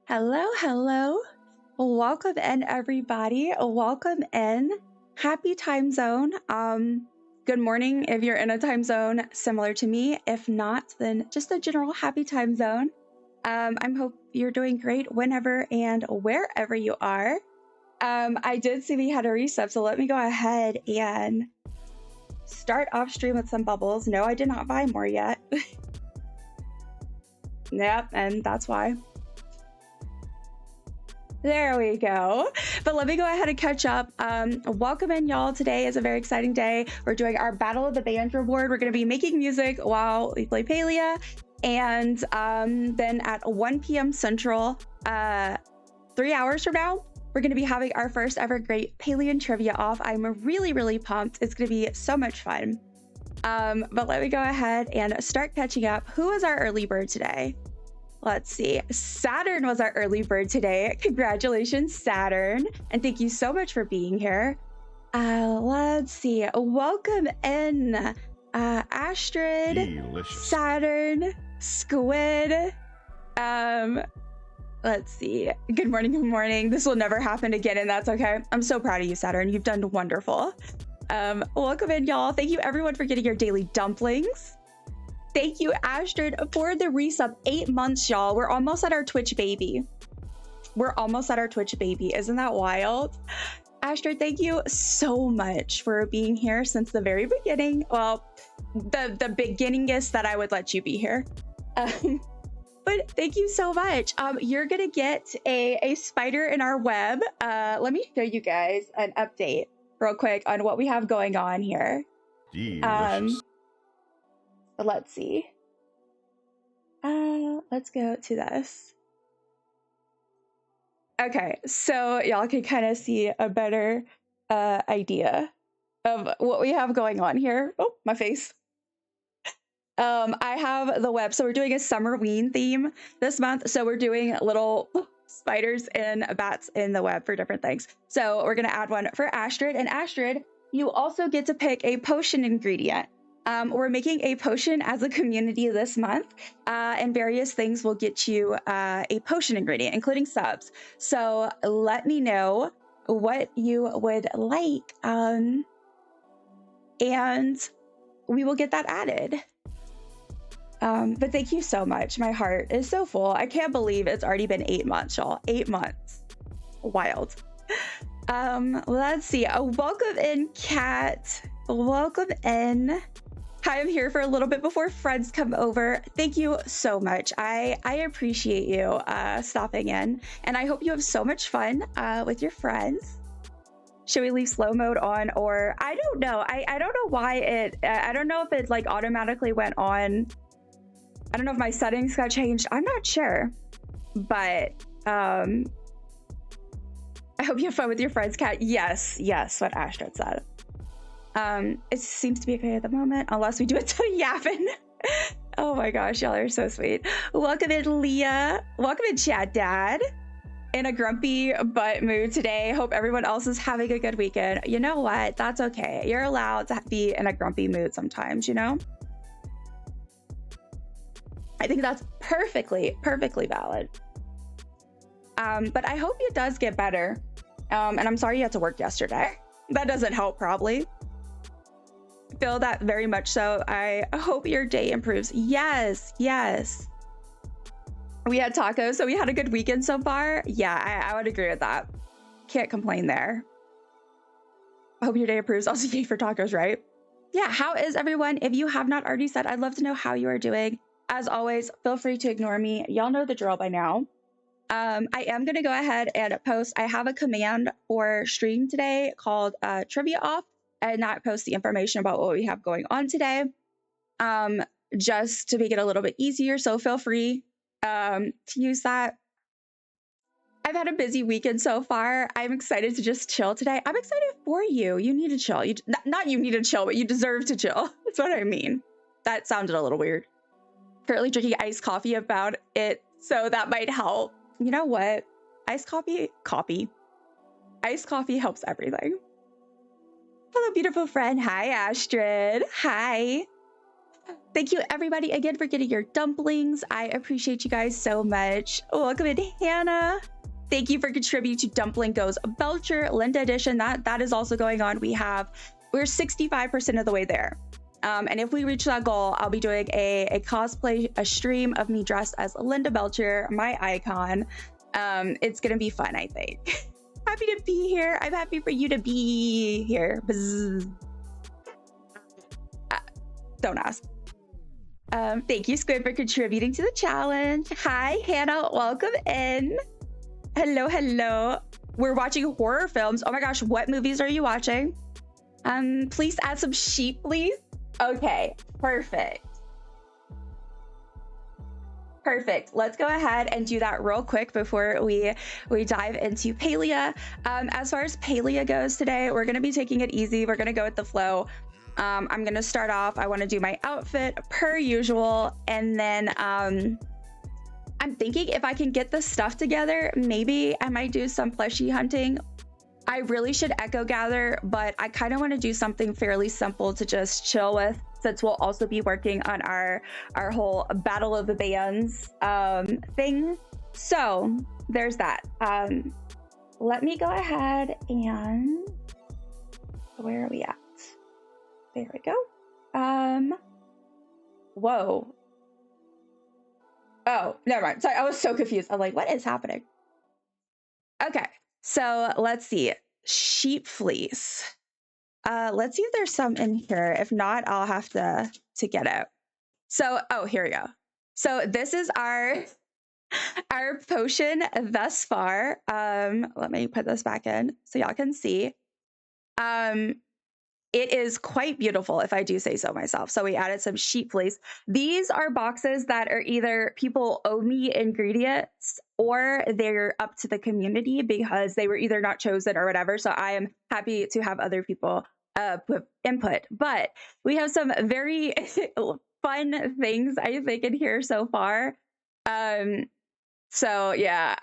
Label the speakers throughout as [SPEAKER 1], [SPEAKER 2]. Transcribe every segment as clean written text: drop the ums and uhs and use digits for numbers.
[SPEAKER 1] Hello, hello. Welcome in, everybody. Welcome in. Happy time zone. Good morning if you're in a time zone similar to me. If not, then just a general happy time zone. I hope you're doing great whenever and wherever you are. I did see we had a resub, so let me go ahead and start off stream with some bubbles. No, I did not buy more yet. Yep, and that's why. There we go. But let me go ahead and catch up. Welcome in, y'all. Today is a very exciting day. We're doing our Battle of the Band reward. We're going to be making music while we play Palia. And then at 1 p.m. Central, 3 hours from now, we're going to be having our first ever great Palian trivia off. I'm really, really pumped. It's going to be so much fun. But let me go ahead and start catching up. Who is our early bird today? Let's see. Saturn was our early bird today. Congratulations, Saturn. And thank you so much for being here. Let's see. Welcome in, Astrid,
[SPEAKER 2] Delicious.
[SPEAKER 1] Saturn, Squid. Let's see. Good morning, good morning. This will never happen again, and that's okay. I'm so proud of you, Saturn. You've done wonderful. Welcome in, y'all. Thank you, everyone, for getting your daily dumplings. Thank you, Astrid, for the resub. 8 months, y'all. We're almost at our Twitch baby. Isn't that wild? Astrid, thank you so much for being here since the very beginning. Well, the beginningest that I would let you be here. But thank you so much. You're gonna get a spider in our web. Let me show you guys an update real quick on what we have going on here.
[SPEAKER 2] Delicious.
[SPEAKER 1] Let's see. Let's go to this. Okay, so y'all can kind of see a better idea of what we have going on here. Oh, my face. I have the web, so we're doing a Summerween theme this month. So we're doing little spiders and bats in the web for different things. So we're gonna add one for Astrid, and Astrid, you also get to pick a potion ingredient. We're making a potion as a community this month, and various things will get you a potion ingredient, including subs. So let me know what you would like, and we will get that added. But thank you so much. My heart is so full. I can't believe it's already been 8 months, y'all. 8 months. Wild. Let's see. Welcome in, Kat. Welcome in. Hi, I'm here for a little bit before friends come over. Thank you so much. I appreciate you stopping in, and I hope you have so much fun with your friends. Should we leave slow mode on, or I don't know. I don't know why it. I don't know if it like automatically went on. I don't know if my settings got changed. I'm not sure, but I hope you have fun with your friends, Kat. Yes, what Astrid said. It seems to be okay at the moment, unless we do it to Yappin. Oh my gosh, y'all are so sweet. Welcome in, Leah. Welcome in, Chat Dad. In a grumpy butt mood today. Hope everyone else is having a good weekend. You know what? That's okay. You're allowed to be in a grumpy mood sometimes, you know? I think that's perfectly valid. But I hope it does get better. And I'm sorry you had to work yesterday. That doesn't help, probably. Feel that very much so. I hope your day improves. Yes. We had tacos, so we had a good weekend so far. Yeah, I would agree with that. Can't complain there. I hope your day improves. Also, yay for tacos, right? Yeah, how is everyone? If you have not already said, I'd love to know how you are doing. As always, feel free to ignore me. Y'all know the drill by now. I am going to go ahead and post. I have a command for stream today called Trivia Off, and that posts the information about what we have going on today, just to make it a little bit easier. So feel free to use that. I've had a busy weekend so far. I'm excited to just chill today. I'm excited for you. You need to chill. Not you need to chill, but you deserve to chill. That's what I mean. That sounded a little weird. Currently drinking iced coffee about it, so that might help. You know what? Iced coffee helps everything. Hello, beautiful friend. Hi, Astrid. Hi. Thank you everybody again for getting your dumplings. I appreciate you guys so much. Welcome in, Hannah. Thank you for contributing to Dumpling Goes Belcher Linda edition. That is also going on. We're 65% of the way there. And if we reach that goal, I'll be doing a cosplay, a stream of me dressed as Linda Belcher, my icon. It's gonna be fun, I think. Happy to be here. I'm happy for you to be here. Don't ask. Thank you, Squid, for contributing to the challenge. Hi, Hannah. Welcome in. Hello, hello. We're watching horror films. Oh my gosh, what movies are you watching? Please add some sheep, please. Okay, perfect. Perfect. Let's go ahead and do that real quick before we dive into Palia. As far as Palia goes today, we're gonna be taking it easy. We're gonna go with the flow. I'm gonna start off. I want to do my outfit per usual, and then I'm thinking if I can get the stuff together, maybe I might do some plushie hunting. I really should echo gather, but I kind of want to do something fairly simple to just chill with, since we'll also be working on our whole Battle of the Bands thing. So there's that. Let me go ahead and where are we at? There we go. Whoa. Oh, never mind. Sorry, I was so confused. I'm like, what is happening? Okay, so let's see. Sheep fleece. Let's see if there's some in here. If not, I'll have to get it. So, oh, here we go. So this is our potion thus far. Let me put this back in so y'all can see. It is quite beautiful, if I do say so myself. So we added some sheep fleece. These are boxes that are either people owe me ingredients or they're up to the community because they were either not chosen or whatever. So I am happy to have other people put input. But we have some very fun things, I think, in here so far. So yeah,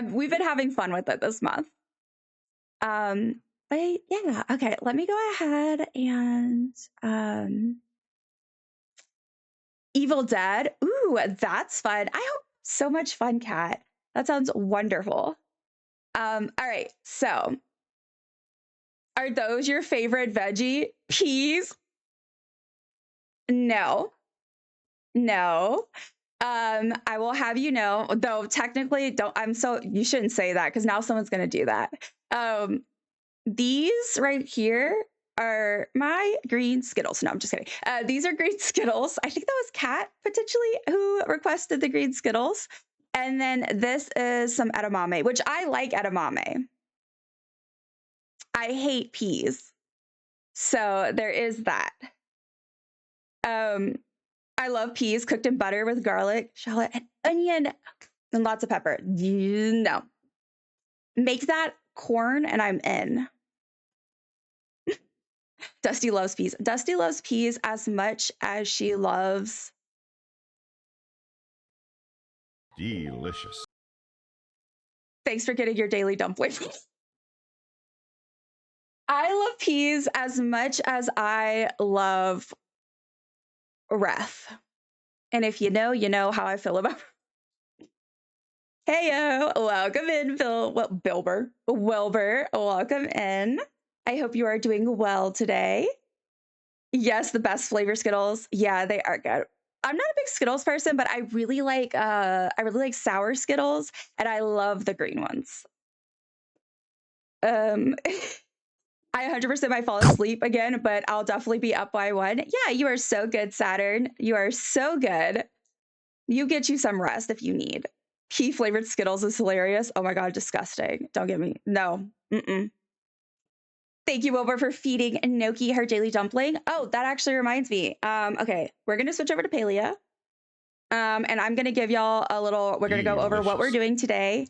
[SPEAKER 1] we've been having fun with it this month. But yeah, okay, let me go ahead and Evil Dead. Ooh, that's fun. I hope so much fun, Kat. That sounds wonderful. All right, so are those your favorite veggie? Peas? No. No. I will have you know, though technically you shouldn't say that because now someone's gonna do that. These right here are my green Skittles. No, I'm just kidding. These are green Skittles. I think that was Kat potentially who requested the green Skittles. And then this is some edamame, which I like edamame. I hate peas. So there is that. I love peas cooked in butter with garlic, shallot, and onion, and lots of pepper. No. Make that corn and I'm in. Dusty loves peas. Dusty loves peas as much as she loves...
[SPEAKER 2] Delicious.
[SPEAKER 1] Thanks for getting your daily dumpling. I love peas as much as I love Ref. And if you know how I feel about... Heyo, welcome in, Wilbur. Welcome in. I hope you are doing well today. Yes, the best flavor Skittles. Yeah, they are good. I'm not a big Skittles person, but I really like sour Skittles, and I love the green ones. I 100% might fall asleep again, but I'll definitely be up by 1. Yeah, you are so good, Saturn. You are so good. You get you some rest if you need. Pea flavored Skittles is hilarious. Oh my god, disgusting. Don't get me. No. Thank you, Wilbur, for feeding Noki her daily dumpling. Oh, that actually reminds me. Okay, we're gonna switch over to Palia. And I'm gonna give y'all a little, we're gonna go over what we're doing today.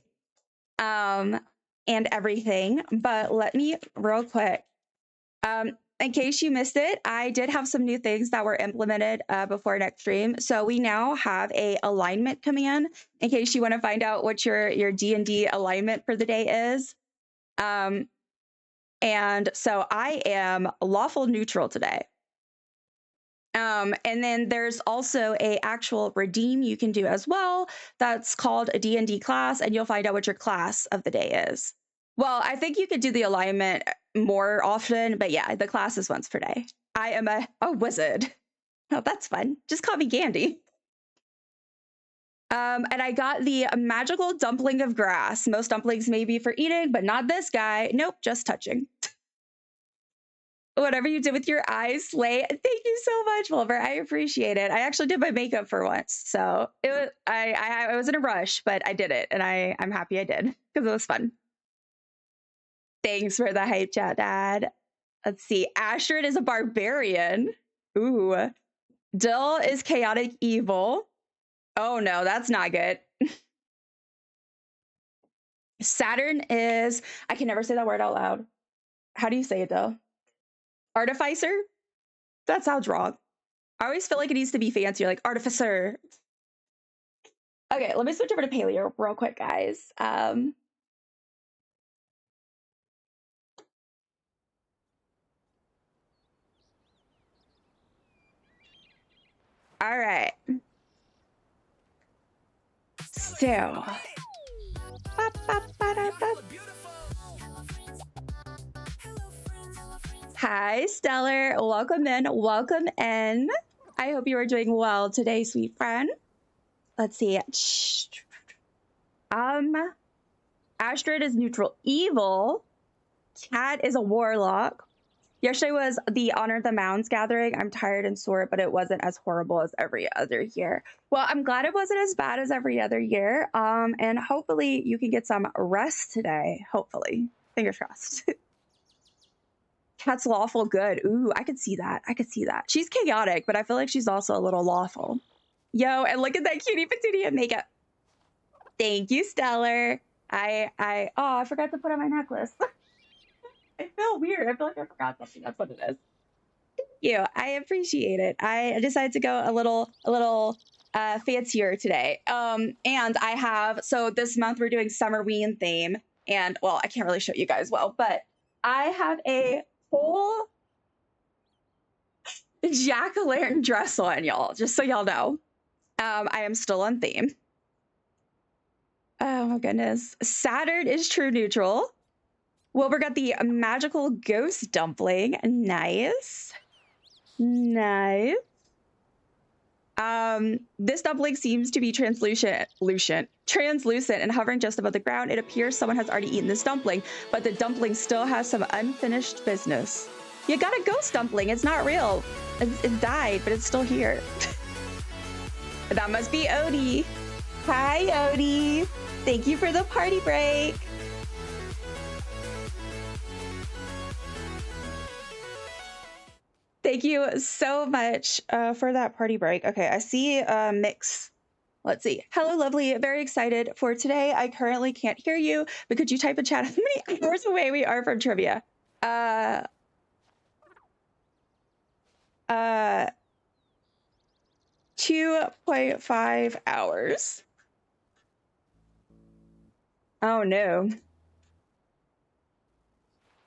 [SPEAKER 1] And everything. But let me real quick. In case you missed it, I did have some new things that were implemented before next stream. So we now have a alignment command in case you want to find out what your D&D alignment for the day is. And so I am lawful neutral today. And then there's also a actual redeem you can do as well. That's called a D&D class, and you'll find out what your class of the day is. Well, I think you could do the alignment more often, but yeah, the class is once per day. I am a wizard. Oh, that's fun. Just call me Gandhi. And I got the magical dumpling of grass. Most dumplings may be for eating, but not this guy. Nope, just touching. Whatever you did with your eyes, slay. Thank you so much, Wilbur. I appreciate it. I actually did my makeup for once, so it was. I was in a rush, but I did it, and I'm happy I did because it was fun. Thanks for the hype chat, Dad. Let's see. Astrid is a barbarian. Ooh. Dill is chaotic evil. Oh no, that's not good. Saturn is. I can never say that word out loud. How do you say it though? Artificer? That sounds wrong. I always feel like it needs to be fancier, like artificer. Okay, let me switch over to Palia real quick, guys. All right. So. Hi, Stellar. Welcome in. Welcome in. I hope you are doing well today, sweet friend. Let's see. Astrid is neutral evil. Cat is a warlock. Yesterday was the Honor the Mounds gathering. I'm tired and sore, but it wasn't as horrible as every other year. Well, I'm glad it wasn't as bad as every other year. And hopefully you can get some rest today. Hopefully. Fingers crossed. Cat's lawful good. Ooh, I could see that. I could see that. She's chaotic, but I feel like she's also a little lawful. Yo, and look at that cutie patootie makeup. Thank you, Stellar. I forgot to put on my necklace. I feel weird. I feel like I forgot something. That's what it is. Thank you. I appreciate it. I decided to go a little fancier today. And I have, so this month we're doing Summerween theme. And well, I can't really show you guys well, but I have a whole jack-o'-lantern dress on, y'all, just so y'all know. I am still on theme. Oh my goodness. Saturn is true neutral. Wilbur got the magical ghost dumpling. Nice. Nice. This dumpling seems to be translucent and hovering just above the ground. It appears someone has already eaten this dumpling, but the dumpling still has some unfinished business. You got a ghost dumpling. It's not real. It died, but it's still here. That must be Odie. Hi, Odie. Thank you for the party break. Thank you so much for that party break. Okay, I see Mix. Let's see. Hello, lovely. Very excited for today. I currently can't hear you, but could you type in chat how many hours away we are from trivia? 2.5 hours. Oh no.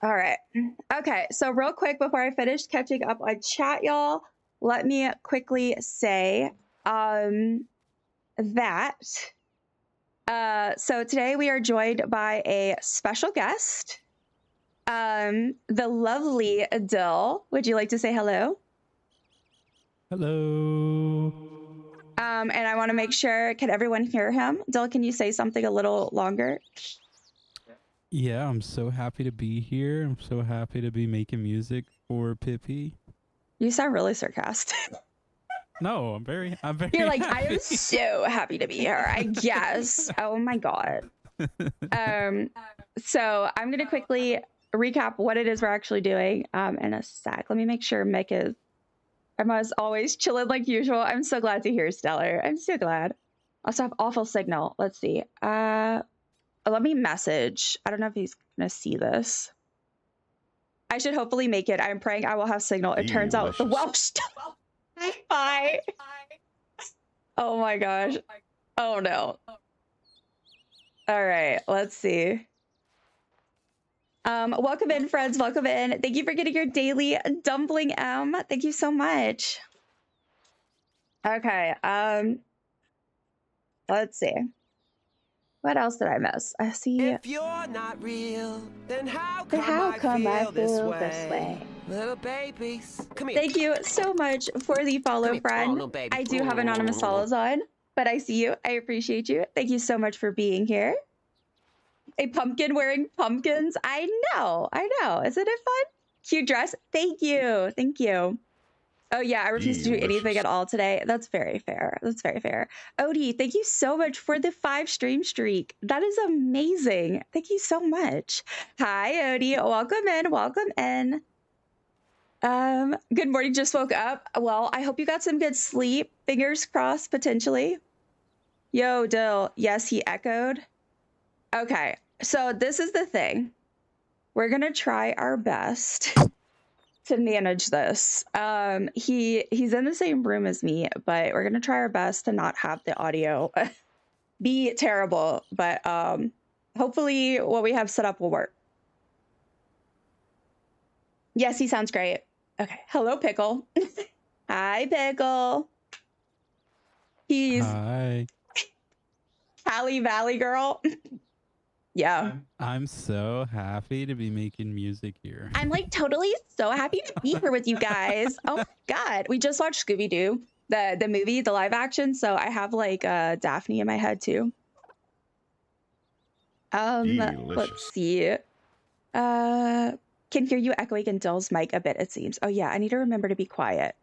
[SPEAKER 1] All right. Okay, so real quick before I finish catching up on chat, y'all, let me quickly say that so today we are joined by a special guest, the lovely Dill. Would you like to say hello?
[SPEAKER 3] Hello.
[SPEAKER 1] And I want to make sure, can everyone hear him? Dill, can you say something a little longer?
[SPEAKER 3] Yeah, I'm so happy to be here. I'm so happy to be making music for Pippi.
[SPEAKER 1] You sound really sarcastic.
[SPEAKER 3] No, I'm very
[SPEAKER 1] You're like,
[SPEAKER 3] happy.
[SPEAKER 1] I am so happy to be here, I guess. Oh my God. So I'm going to quickly recap what it is we're actually doing in a sec. Let me make sure Mick is, I'm as always chilling like usual. I'm so glad to hear Stellar. I'm so glad. Also have awful signal. Let's see. Let me message. I don't know if he's going to see this. I should hopefully make it. I'm praying I will have signal. It turns out the Welsh. Bye. Oh my gosh. Oh no. All right, let's see. Welcome in, friends. Welcome in. Thank you for getting your daily dumpling, M. Thank you so much. Okay. Let's see. What else did I miss? I see.
[SPEAKER 4] If you're not real, then how
[SPEAKER 1] But
[SPEAKER 4] come
[SPEAKER 1] how
[SPEAKER 4] I
[SPEAKER 1] come I
[SPEAKER 4] feel
[SPEAKER 1] feel this way?
[SPEAKER 4] Little babies, come here.
[SPEAKER 1] Thank you so much for the follow,
[SPEAKER 4] Come here. Oh,
[SPEAKER 1] friend.
[SPEAKER 4] little baby.
[SPEAKER 1] I do have anonymous follows on, but I see you. I appreciate you. Thank you so much for being here. A pumpkin wearing pumpkins. I know. Isn't it fun? Cute dress. Thank you. Thank you. Oh yeah, I refuse to do anything
[SPEAKER 2] Delicious.
[SPEAKER 1] at all today. That's very fair. That's very fair. Odie, thank you so much for the 5 stream streak. That is amazing. Thank you so much. Hi, Odie. Welcome in. Welcome in. Good morning. Just woke up. Well, I hope you got some good sleep. Fingers crossed, potentially. Yo, Dill. Yes, he echoed. Okay, so this is the thing. We're gonna try our best to manage this. He's in the same room as me, but we're gonna try our best to not have the audio be terrible. But hopefully what we have set up will work. Yes, he sounds great. Okay. Hello, Pickle. Hi, Pickle. He's
[SPEAKER 3] Hi.
[SPEAKER 1] Cali Valley girl. Yeah.
[SPEAKER 3] I'm so happy to be making music here.
[SPEAKER 1] I'm like totally so happy to be here with you guys. Oh my god. We just watched Scooby-Doo, the movie, the live action. So I have like Daphne in my head too. Let's
[SPEAKER 2] Delicious.
[SPEAKER 1] see. Can hear you echoing in Dill's mic a bit, it seems. Oh yeah, I need to remember to be quiet.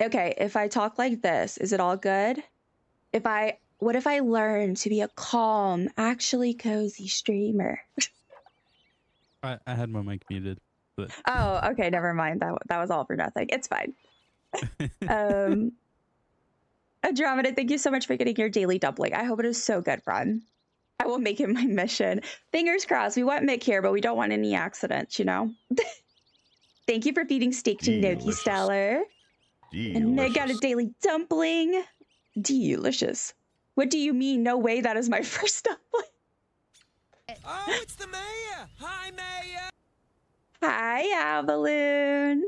[SPEAKER 1] Okay, if I talk like this, is it all good? What if I learn to be a calm, actually cozy streamer?
[SPEAKER 3] I had my mic muted. But
[SPEAKER 1] Oh, okay, never mind. That was all for nothing. It's fine. Andromeda, thank you so much for getting your daily dumpling. I hope it is so good, friend. I will make it my mission. Fingers crossed. We want Mick here, but we don't want any accidents, you know? Thank you for feeding steak to Noki
[SPEAKER 2] Delicious.
[SPEAKER 1] Stellar. And Mick got a
[SPEAKER 2] Delicious.
[SPEAKER 1] daily dumpling. Delicious. What do you mean? No way, that is my first dumpling.
[SPEAKER 4] Oh, it's the mayor. Hi, mayor.
[SPEAKER 1] Hi, Avalune.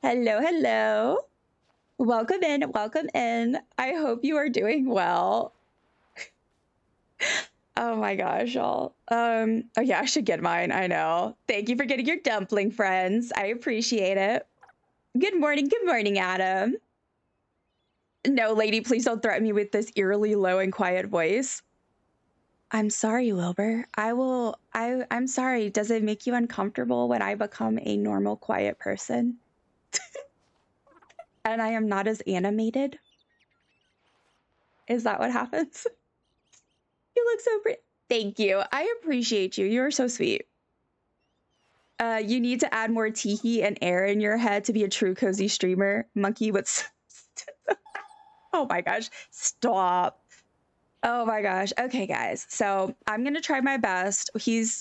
[SPEAKER 1] Hello, hello. Welcome in, welcome in. I hope you are doing well. Oh my gosh, y'all. Oh yeah, I should get mine, I know. Thank you for getting your dumpling, friends. I appreciate it. Good morning, Adam. No, lady, please don't threaten me with this eerily low and quiet voice. I'm sorry, Wilbur. I'm sorry. Does it make you uncomfortable when I become a normal, quiet person? And I am not as animated? Is that what happens? You look so pretty. Thank you. I appreciate you. You're so sweet. You need to add more teehee and air in your head to be a true cozy streamer. Monkey with... Oh my gosh. Stop. Oh my gosh. Okay, guys. So I'm going to try my best.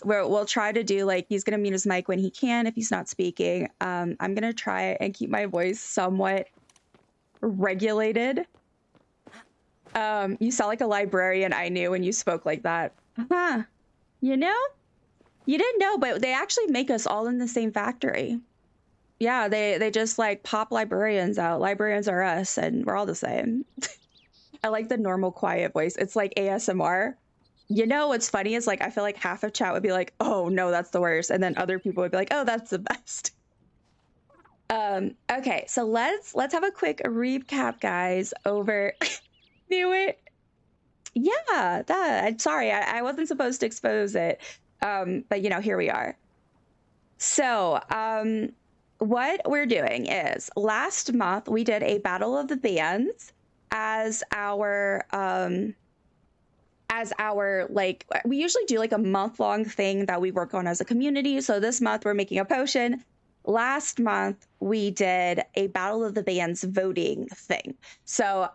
[SPEAKER 1] We'll try to do like, he's going to mute his mic when he can if he's not speaking. I'm going to try and keep my voice somewhat regulated. You sound like a librarian I knew when you spoke like that. Huh. You know? You didn't know, but they actually make us all in the same factory. Yeah, they just like pop librarians out. Librarians are us, and we're all the same. I like the normal quiet voice. It's like ASMR. You know what's funny is like I feel like half of chat would be like, "Oh no, that's the worst," and then other people would be like, "Oh, that's the best." Okay, so let's have a quick recap, guys. Over. Knew it. Yeah, that. Sorry, I wasn't supposed to expose it. But you know, here we are. So, what we're doing is last month we did a battle of the bands as our like, we usually do like a month-long thing that we work on as a community. So this month we're making a potion. Last month we did a battle of the bands voting thing. So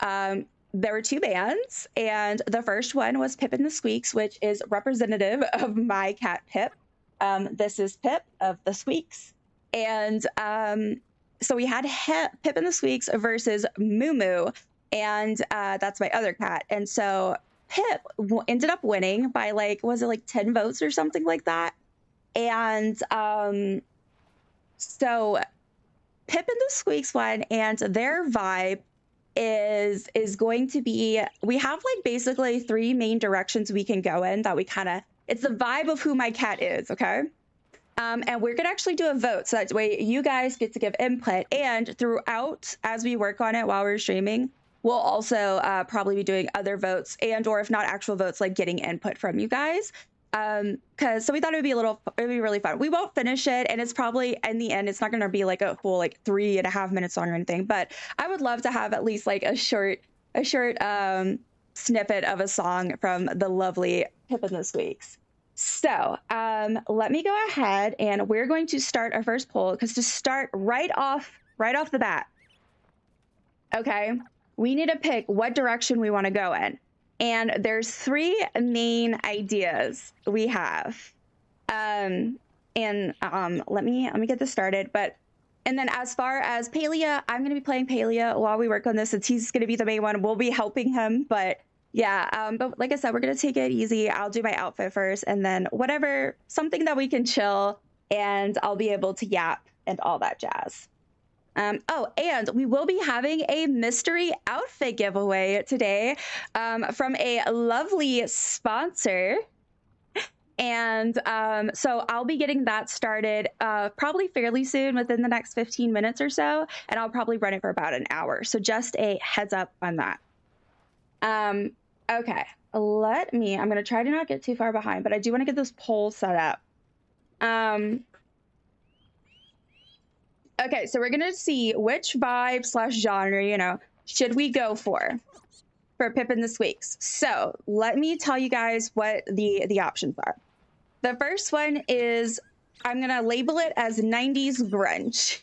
[SPEAKER 1] there were 2 bands, and the first one was Pip and the Squeaks, which is representative of my cat Pip. This is Pip of the Squeaks. And so we had Pip and the Squeaks versus Moo Moo, and that's my other cat. And so Pip ended up winning by like, was it like 10 votes or something like that? And so Pip and the Squeaks won, and their vibe is going to be, we have like basically 3 main directions we can go in that we kind of, it's the vibe of who my cat is, okay? And we're gonna actually do a vote, so that way you guys get to give input, and throughout, as we work on it while we're streaming, we'll also probably be doing other votes, and or if not actual votes, like getting input from you guys. So we thought it'd be really fun. We won't finish it, and it's probably, in the end, it's not gonna be like a full like 3.5 minutes long or anything, but I would love to have at least like a short snippet of a song from the lovely Pippin this Week's. So let me go ahead, and we're going to start our first poll, because to start right off the bat, okay, we need to pick what direction we want to go in. And there's 3 main ideas we have. Let me get this started. And then as far as Palia, I'm going to be playing Palia while we work on this, since he's going to be the main one. We'll be helping him, but yeah, but like I said, we're going to take it easy. I'll do my outfit first, and then something that we can chill, and I'll be able to yap and all that jazz. Oh, and we will be having a mystery outfit giveaway today from a lovely sponsor. And so I'll be getting that started probably fairly soon, within the next 15 minutes or so. And I'll probably run it for about an hour. So just a heads up on that. Okay, I'm going to try to not get too far behind, but I do want to get this poll set up. Okay, so we're going to see which vibe / genre, should we go for Pippin this Week's. So let me tell you guys what the options are. The first one is, I'm going to label it as 90s grunge.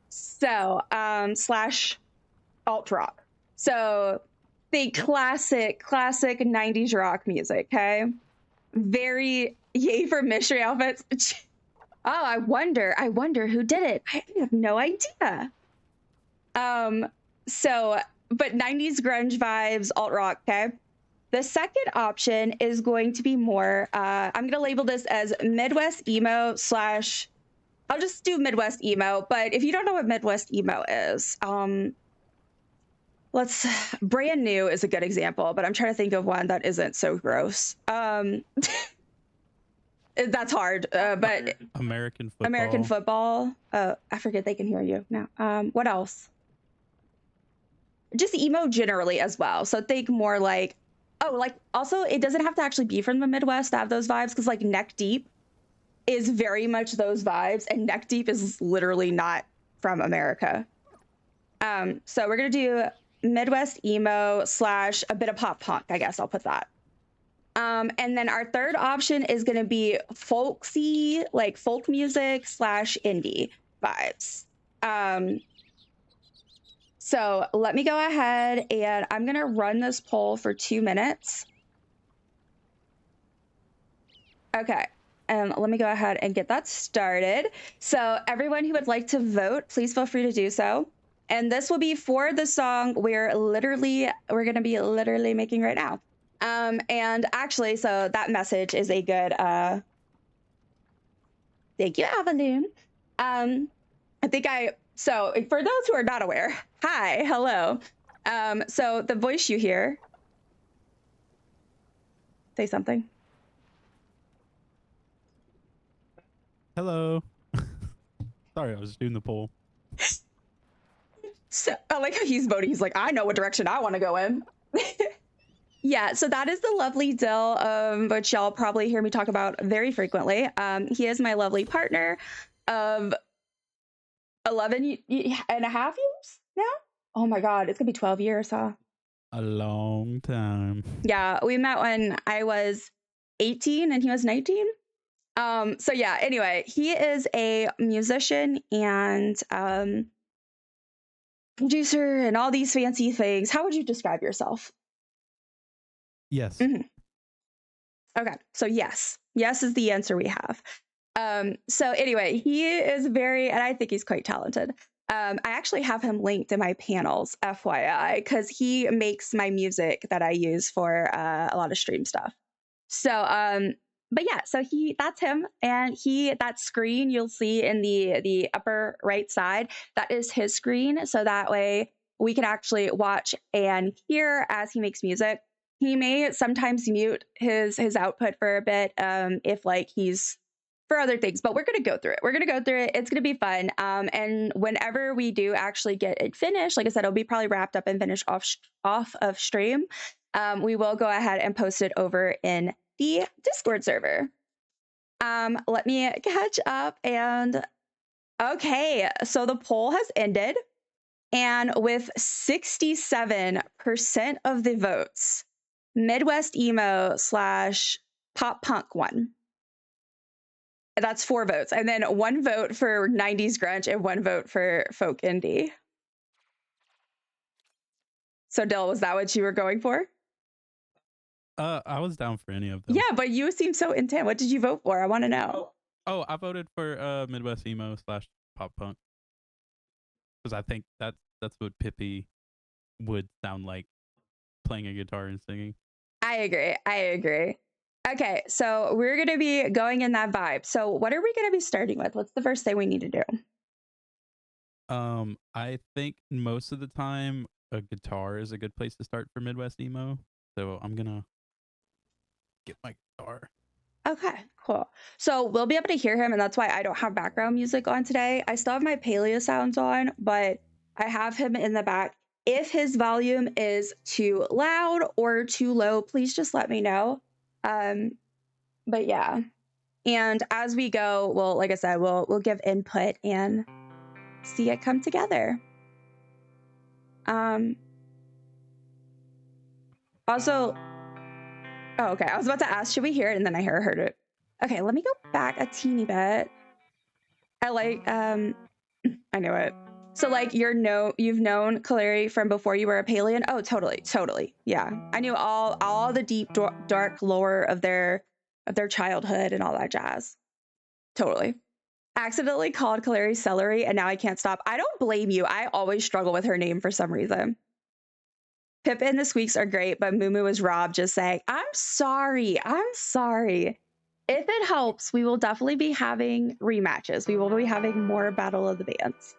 [SPEAKER 1] So, / alt rock. So the classic 90s rock music, okay? Very yay for mystery outfits. Oh, I wonder who did it. I have no idea. But 90s grunge vibes, alt rock, okay? The second option is going to be more, I'm going to label this as Midwest emo / I'll just do Midwest emo, but if you don't know what Midwest emo is, Brand New is a good example, but I'm trying to think of one that isn't so gross. That's hard, but
[SPEAKER 3] American football.
[SPEAKER 1] American football. I forget they can hear you now. What else? Just emo generally as well. So think more like, also it doesn't have to actually be from the Midwest to have those vibes, because like Neck Deep is very much those vibes, and Neck Deep is literally not from America. So we're gonna do Midwest emo / a bit of pop punk, I guess I'll put that. And then our third option is going to be folksy, like folk music / indie vibes. So let me go ahead, and I'm going to run this poll for 2 minutes. Okay, and let me go ahead and get that started. So everyone who would like to vote, please feel free to do so. And this will be for the song we're going to be literally making right now. And actually, so that message is a good, thank you, Avalune. So for those who are not aware, hi, hello. So the voice you hear, say something.
[SPEAKER 3] Hello. Sorry, I was doing the poll.
[SPEAKER 1] So I like how he's voting. He's like, I know what direction I want to go in. Yeah, so that is the lovely Dill, which y'all probably hear me talk about very frequently. He is my lovely partner of 11 and a half years now. Oh my God, it's gonna be 12 years, huh?
[SPEAKER 3] A long time.
[SPEAKER 1] Yeah, we met when I was 18 and he was 19. So yeah, anyway, he is a musician and producer and all these fancy things. How would you describe yourself?
[SPEAKER 3] Yes.
[SPEAKER 1] Mm-hmm. Okay, so yes is the answer we have. So anyway, he is and I think he's quite talented. I actually have him linked in my panels, FYI, because he makes my music that I use for a lot of stream stuff. So, but yeah, so that's him, and that screen you'll see in the upper right side, that is his screen. So that way, we can actually watch and hear as he makes music. He may sometimes mute his output for a bit if like he's for other things, but we're going to go through it. We're going to go through it. It's going to be fun. And whenever we do actually get it finished, like I said, it'll be probably wrapped up and finished off of stream. We will go ahead and post it over in the Discord server. Let me catch up and okay, so the poll has ended, and with 67% of the votes, Midwest Emo / Pop Punk won. That's 4 votes, and then 1 vote for 90s grunge and 1 vote for folk indie. So Dill, was that what you were going for?
[SPEAKER 3] I was down for any of them.
[SPEAKER 1] Yeah, but you seem so intent. What did you vote for? I want to know.
[SPEAKER 3] Oh, I voted for Midwest Emo / Pop Punk. Because I think that's what Pippi would sound like playing a guitar and singing.
[SPEAKER 1] I agree. Okay, so we're going to be going in that vibe. So what are we going to be starting with? What's the first thing we need to do?
[SPEAKER 3] I think most of the time a guitar is a good place to start for Midwest Emo. So I'm going to get my guitar.
[SPEAKER 1] Okay, cool. So we'll be able to hear him, and that's why I don't have background music on today. I still have my Palia sounds on, but I have him in the back. If his volume is too loud or too low, please just let me know. But yeah, and as we go, well, like I said, we'll give input and see it come together. Also, oh, okay, I was about to ask, should we hear it? And then I heard it. Okay, let me go back a teeny bit. I like, I knew it. So like you've known Kaleri from before you were a Palian? Oh, totally. Yeah, I knew all the deep dark lore of their childhood and all that jazz. Totally. Accidentally called Kaleri Celery and now I can't stop. I don't blame you. I always struggle with her name for some reason. Pip and the Squeaks are great, but Moo is Rob just saying, I'm sorry. If it helps, we will definitely be having rematches. We will be having more Battle of the Bands.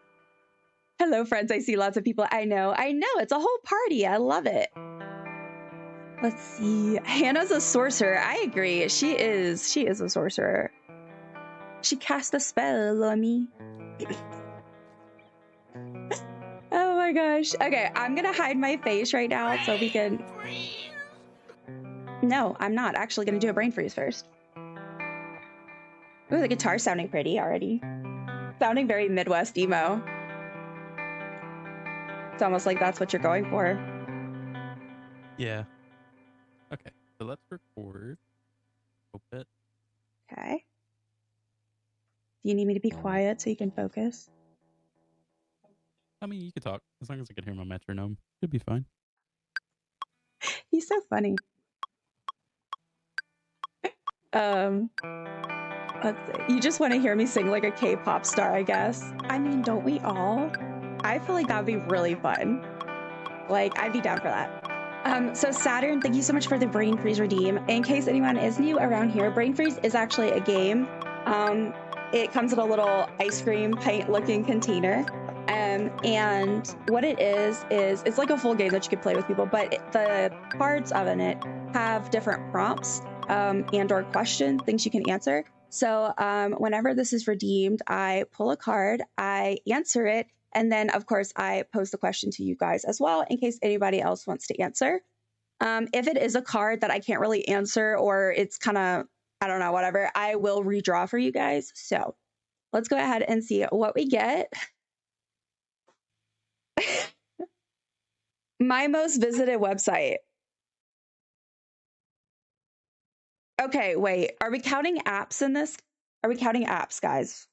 [SPEAKER 1] Hello, friends. I see lots of people. I know. It's a whole party. I love it. Let's see. Hannah's a sorcerer. I agree. She is a sorcerer. She cast a spell on me. Oh my gosh. Okay, I'm gonna hide my face right now so we can... No, I'm not actually gonna do a brain freeze first. Ooh, the guitar's sounding pretty already. Sounding very Midwest emo. It's almost like that's what you're going for.
[SPEAKER 3] Yeah. Okay, so let's record. Hope it.
[SPEAKER 1] Okay. Do you need me to be quiet so you can focus?
[SPEAKER 3] I mean, you can talk as long as I can hear my metronome. It'll be fine.
[SPEAKER 1] He's so funny. Let's see. You just want to hear me sing like a K-pop star, I guess. I mean, don't we all? I feel like that would be really fun. Like, I'd be down for that. So Saturn, thank you so much for the Brain Freeze redeem. In case anyone is new around here, Brain Freeze is actually a game. It comes in a little ice cream pint-looking container. And what it is it's like a full game that you could play with people, but the cards of it have different prompts and or question things you can answer. So whenever this is redeemed, I pull a card, I answer it, and then of course I pose the question to you guys as well in case anybody else wants to answer. If it is a card that I can't really answer or it's kind of, I don't know, whatever, I will redraw for you guys. So let's go ahead and see what we get. My most visited website. Okay, wait. Are we counting apps in this? Are we counting apps, guys?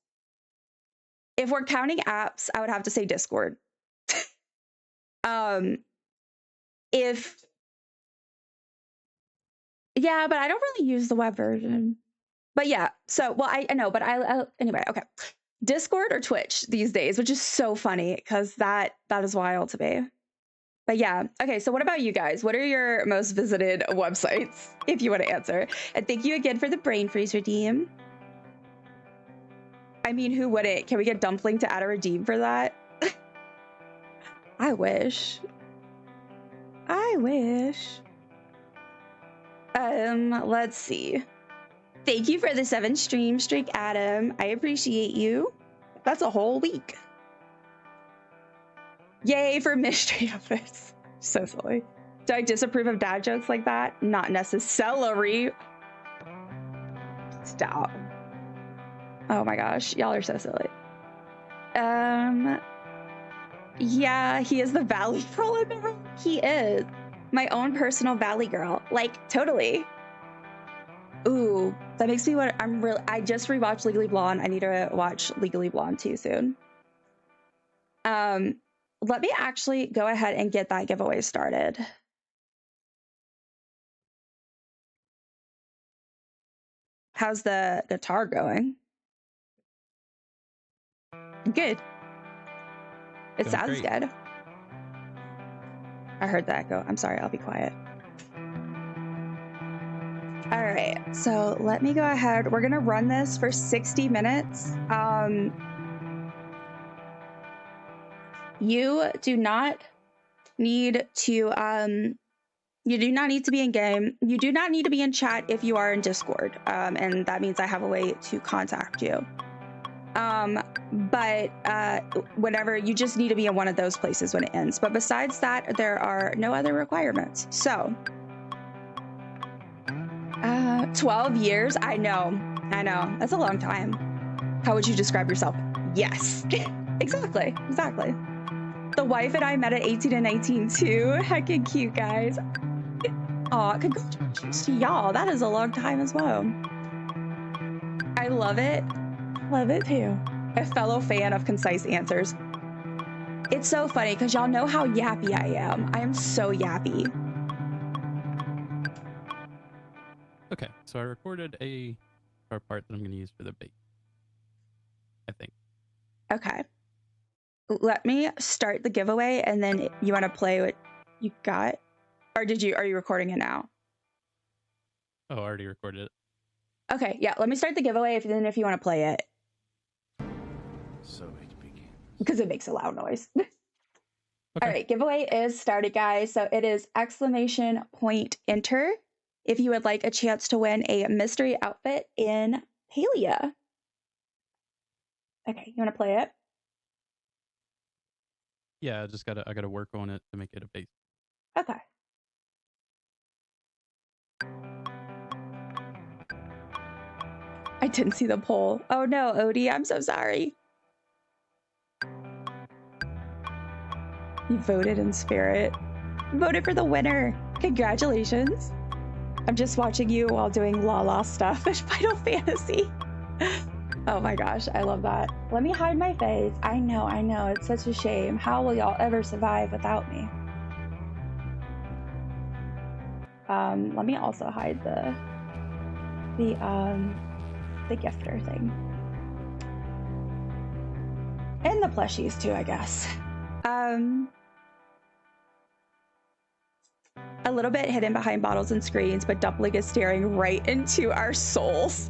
[SPEAKER 1] If we're counting apps, I would have to say Discord. Yeah, but I don't really use the web version. But yeah, so, well, I know, but anyway, okay. Discord or Twitch these days, which is so funny because that is wild to me. But yeah, okay, so what about you guys? What are your most visited websites, if you want to answer? And thank you again for the Brain Freeze redeem. I mean, who wouldn't? Can we get Dumpling to add a redeem for that? I wish. I wish. Let's see. Thank you for the 7 stream streak, Adam. I appreciate you. That's a whole week. Yay for mystery outfits. So silly. Do I disapprove of dad jokes like that? Not necessarily. Stop. Oh my gosh, y'all are so silly. Yeah, he is the Valley girl in the room. He is my own personal Valley girl. Like, totally. Ooh, that makes me want. I just rewatched Legally Blonde. I need to watch Legally Blonde too soon. Let me actually go ahead and get that giveaway started. How's the guitar going? Good. It sounds good. I heard that go. I'm sorry, I'll be quiet. All right, so let me go ahead. We're gonna run this for 60 minutes. You do not need to be in game. You do not need to be in chat if you are in Discord. And that means I have a way to contact you. But whenever, you just need to be in one of those places when it ends. But besides that, there are no other requirements. So 12 years. I know. That's a long time. How would you describe yourself? Yes. Exactly. The wife and I met at 18 and 19 too. Heckin' cute, guys. Aw, congratulations to y'all. That is a long time as well. I love it. Love it too. A fellow fan of concise answers. It's so funny because y'all know how yappy I am. I am so yappy.
[SPEAKER 3] Okay, so I recorded a part that I'm going to use for the bait, I think.
[SPEAKER 1] Okay. Let me start the giveaway and then you want to play what you got? Or are you recording it now?
[SPEAKER 3] Oh, I already recorded it.
[SPEAKER 1] Okay, yeah, let me start the giveaway if you want to play it.
[SPEAKER 2] So it begins.
[SPEAKER 1] Because it makes a loud noise.
[SPEAKER 3] Okay.
[SPEAKER 1] All right, giveaway is started, guys. So it is !enter if you would like a chance to win a mystery outfit in Palia. Okay, you want to play it?
[SPEAKER 3] Yeah, I gotta work on it to make it a base.
[SPEAKER 1] Okay. I didn't see the poll. Oh no, Odie, I'm so sorry. You voted in spirit. Voted for the winner. Congratulations. I'm just watching you while doing la stuff in Final Fantasy. Oh my gosh, I love that. Let me hide my face. I know, it's such a shame. How will y'all ever survive without me? Let me also hide the gifter thing. And the plushies too, I guess. A little bit hidden behind bottles and screens, but Dumpling is staring right into our souls.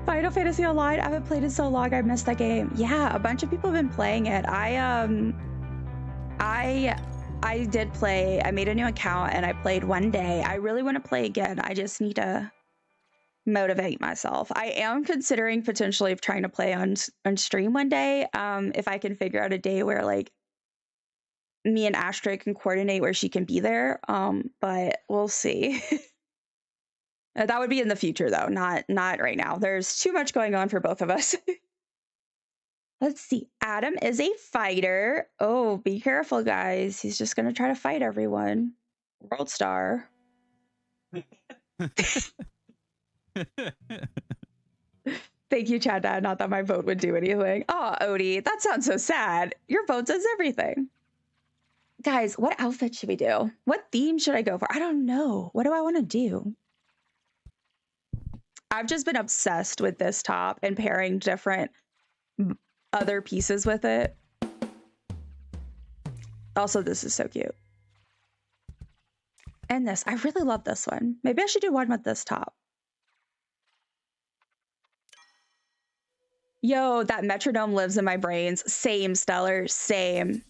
[SPEAKER 1] Final Fantasy Online, I haven't played it so long, I missed that game. Yeah, a bunch of people have been playing it. I did play, I made a new account and I played one day. I really want to play again. I just need to motivate myself. I am considering potentially trying to play on stream one day. If I can figure out a day where like me and Astrid can coordinate where she can be there. But we'll see. That would be in the future though, not right now. There's too much going on for both of us. Let's see. Adam is a fighter. Oh, be careful, guys. He's just gonna try to fight everyone. World star. Thank you, Chad Dad. Not that my vote would do anything. Oh, Odie, that sounds so sad. Your vote does everything. Guys, what outfit should we do? What theme should I go for? I don't know. What do I want to do? I've just been obsessed with this top and pairing different other pieces with it. Also, this is so cute. And this, I really love this one. Maybe I should do one with this top. Yo, that metronome lives in my brains. Same, Stellar, same.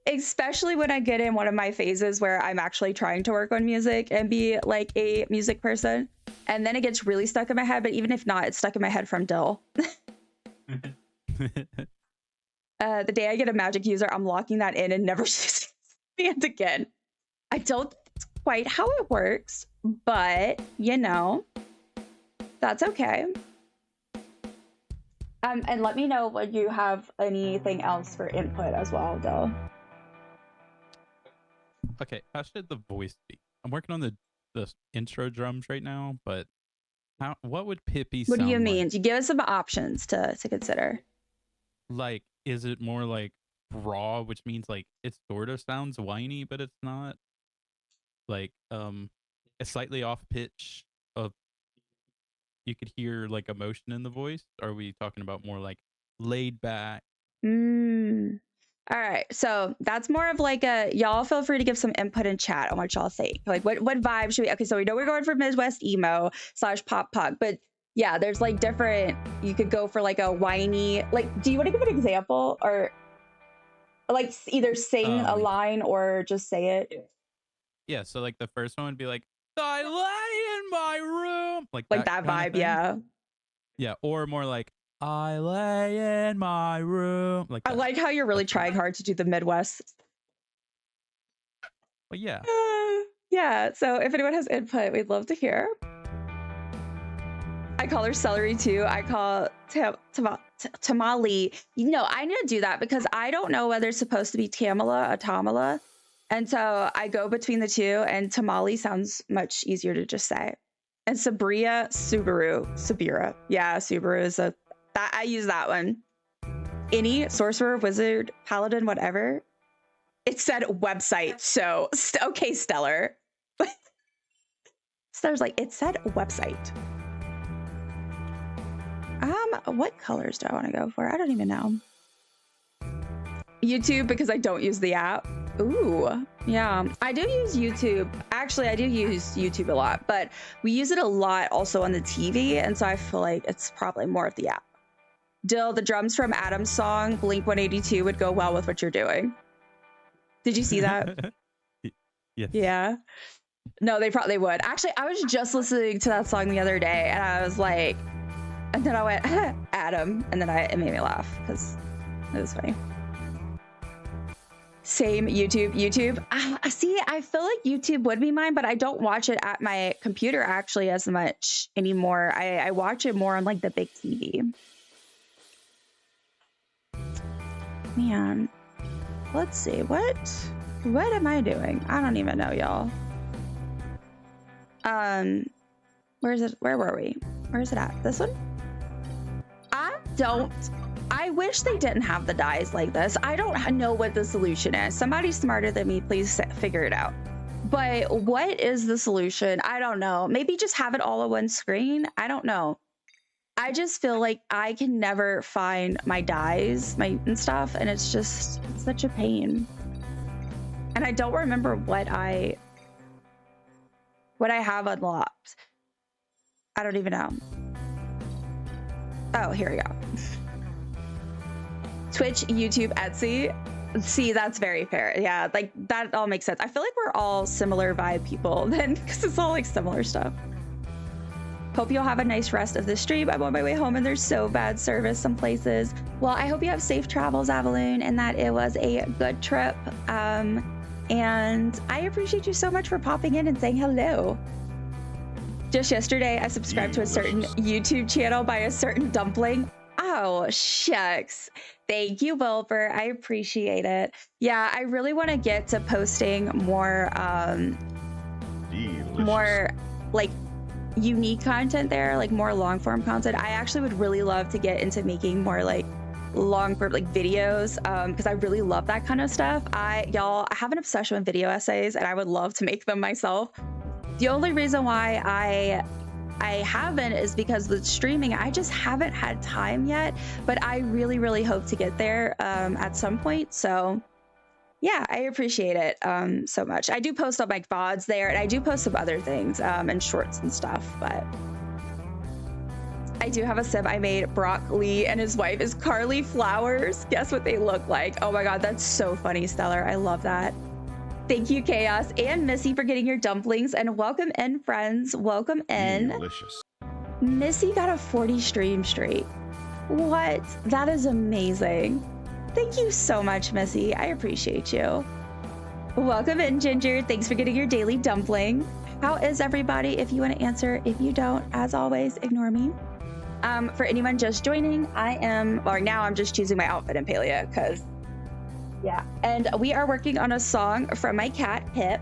[SPEAKER 1] Especially when I get in one of my phases where I'm actually trying to work on music and be like a music person. And then it gets really stuck in my head. But even if not, it's stuck in my head from Dill. The day I get a magic user, I'm locking that in and never using it again. I don't think it's quite how it works, but you know, that's okay. And let me know when you have anything else for input as well, Dill.
[SPEAKER 3] Okay, how should the voice be? I'm working on the intro drums right now, but what would Pippi sound
[SPEAKER 1] What
[SPEAKER 3] like?
[SPEAKER 1] do you mean? You give us some options to consider.
[SPEAKER 3] Like, is it more like raw, which means like it sort of sounds whiny, but it's not? Like, a slightly off pitch of you could hear like emotion in the voice? Or are we talking about more like laid back?
[SPEAKER 1] All right, so that's more of like a, y'all feel free to give some input in chat on what y'all think. Like what vibe should we, okay, so we know we're going for Midwest emo / pop punk, but yeah, there's like different, you could go for like a whiny, like, do you want to give an example or like either sing a line or just say it?
[SPEAKER 3] Yeah, so like the first one would be like, I lay in my room. Like
[SPEAKER 1] that
[SPEAKER 3] kind of
[SPEAKER 1] vibe,
[SPEAKER 3] thing.
[SPEAKER 1] yeah.
[SPEAKER 3] Yeah, or more like, I lay in my room. Like
[SPEAKER 1] I like how you're really trying hard to do the Midwest.
[SPEAKER 3] Well, yeah.
[SPEAKER 1] Yeah, so if anyone has input, we'd love to hear. I call her celery too. I call tamale. You know, I need to do that because I don't know whether it's supposed to be Tamala or Tamala. And so I go between the two, and tamale sounds much easier to just say. And Sabria, Subira. Yeah, Subaru is I use that one. Any sorcerer, wizard, paladin, whatever. It said website, so okay, Stellar. Stellar's like, it said website. What colors do I want to go for? I don't even know. YouTube, because I don't use the app. Ooh, yeah. I do use YouTube. Actually, I do use YouTube a lot, but we use it a lot also on the TV, and so I feel like it's probably more of the app. Dill, the drums from Adam's song, Blink 182, would go well with what you're doing. Did you see that?
[SPEAKER 3] Yes.
[SPEAKER 1] Yeah. No, they probably would. Actually, I was just listening to that song the other day, and I was like, and then I went, Adam, and then it made me laugh because it was funny. Same, YouTube. See, I feel like YouTube would be mine, but I don't watch it at my computer actually as much anymore. I watch it more on like the big TV. Man, let's see, what am I doing? I don't even know, y'all. Where is it? Where were we? Where is it at? This one? I wish they didn't have the dies like this. I don't know what the solution is. Somebody smarter than me, please figure it out. But what is the solution? I don't know. Maybe just have it all on one screen. I don't know. I just feel like I can never find my dies, and stuff, and it's such a pain. And I don't remember what I have unlocked. I don't even know. Oh, here we go. Twitch, YouTube, Etsy. See, that's very fair. Yeah, like that all makes sense. I feel like we're all similar vibe people then, because it's all like similar stuff. Hope you'll have a nice rest of the stream. I'm on my way home and there's so bad service some places. Well, I hope you have safe travels, Avalune, and that it was a good trip. And I appreciate you so much for popping in and saying hello. Just yesterday, I subscribed to a certain YouTube channel by a certain dumpling. Oh, shucks. Thank you, Wilbur. I appreciate it. Yeah, I really want to get to posting more, more like unique content there, like more long form content. I actually would really love to get into making more like long form like videos, because I really love that kind of stuff. I have an obsession with video essays, and I would love to make them myself. The only reason why I haven't is because with streaming, I just haven't had time yet, but I really, really hope to get there at some point. So yeah, I appreciate it so much. I do post on my VODs there, and I do post some other things and shorts and stuff, but I do have a sim I made. Brock Lee and his wife is Carly Flowers. Guess what they look like? Oh my god, that's so funny, Stellar. I love that. Thank you, Chaos and Missy, for getting your dumplings. And welcome in, friends. Welcome in.
[SPEAKER 2] Delicious.
[SPEAKER 1] Missy got a 40 stream streak. What? That is amazing. Thank you so much, Missy. I appreciate you. Welcome in, Ginger. Thanks for getting your daily dumpling. How is everybody? If you want to answer, if you don't, as always, ignore me. For anyone just joining, now I'm just choosing my outfit in Palia, because, yeah. And we are working on a song from my cat, Pip.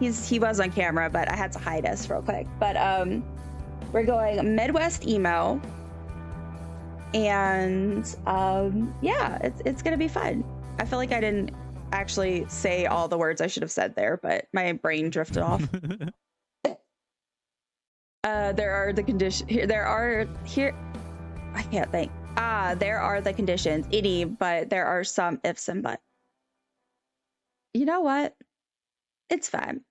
[SPEAKER 1] He was on camera, but I had to hide us real quick. But we're going Midwest emo. And yeah, it's going to be fun. I feel like I didn't actually say all the words I should have said there, but my brain drifted off. There are the conditions here. I can't think. There are the conditions. But there are some ifs and buts. You know what? It's fine.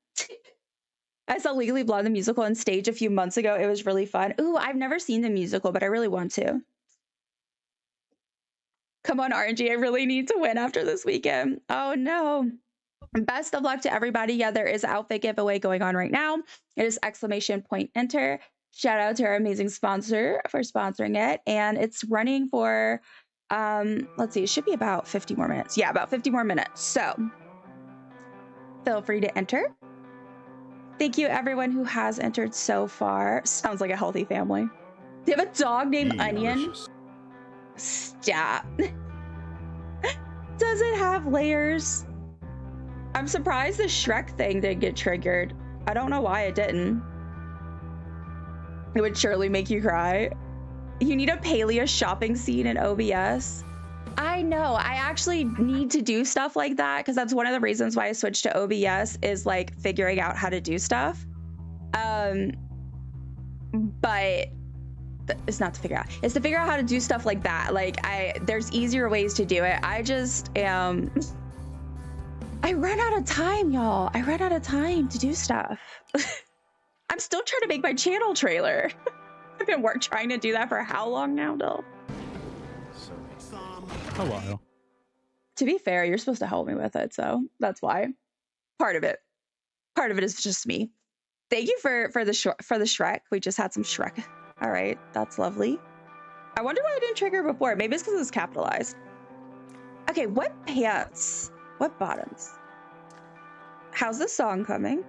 [SPEAKER 1] I saw Legally Blonde the musical on stage a few months ago. It was really fun. Ooh, I've never seen the musical, but I really want to. Come on, RNG. I really need to win after this weekend. Oh no. Best of luck to everybody. Yeah, there is an outfit giveaway going on right now. It is !enter. Shout out to our amazing sponsor for sponsoring it. And it's running for, let's see, it should be about 50 more minutes. Yeah, about 50 more minutes. So feel free to enter. Thank you everyone who has entered so far. Sounds like a healthy family. Do you have a dog named Onion?
[SPEAKER 2] Delicious.
[SPEAKER 1] Stop. Does it have layers? I'm surprised the Shrek thing didn't get triggered. I don't know why it didn't. It would surely make you cry. You need a Palia shopping scene in OBS. I know. I actually need to do stuff like that because that's one of the reasons why I switched to OBS is like figuring out how to do stuff. But it's not to figure out. It's to figure out how to do stuff like that. Like there's easier ways to do it. I just am. I ran out of time, y'all. I ran out of time to do stuff. I'm still trying to make my channel trailer. I've been trying to do that for how long now, though?
[SPEAKER 3] A while.
[SPEAKER 1] To be fair, you're supposed to help me with it, so that's why. Part of it is just me. Thank you for the Shrek. We just had some Shrek. All right, that's lovely. I wonder why I didn't trigger before. Maybe it's because it's capitalized. Okay, what pants? What bottoms? How's the song coming?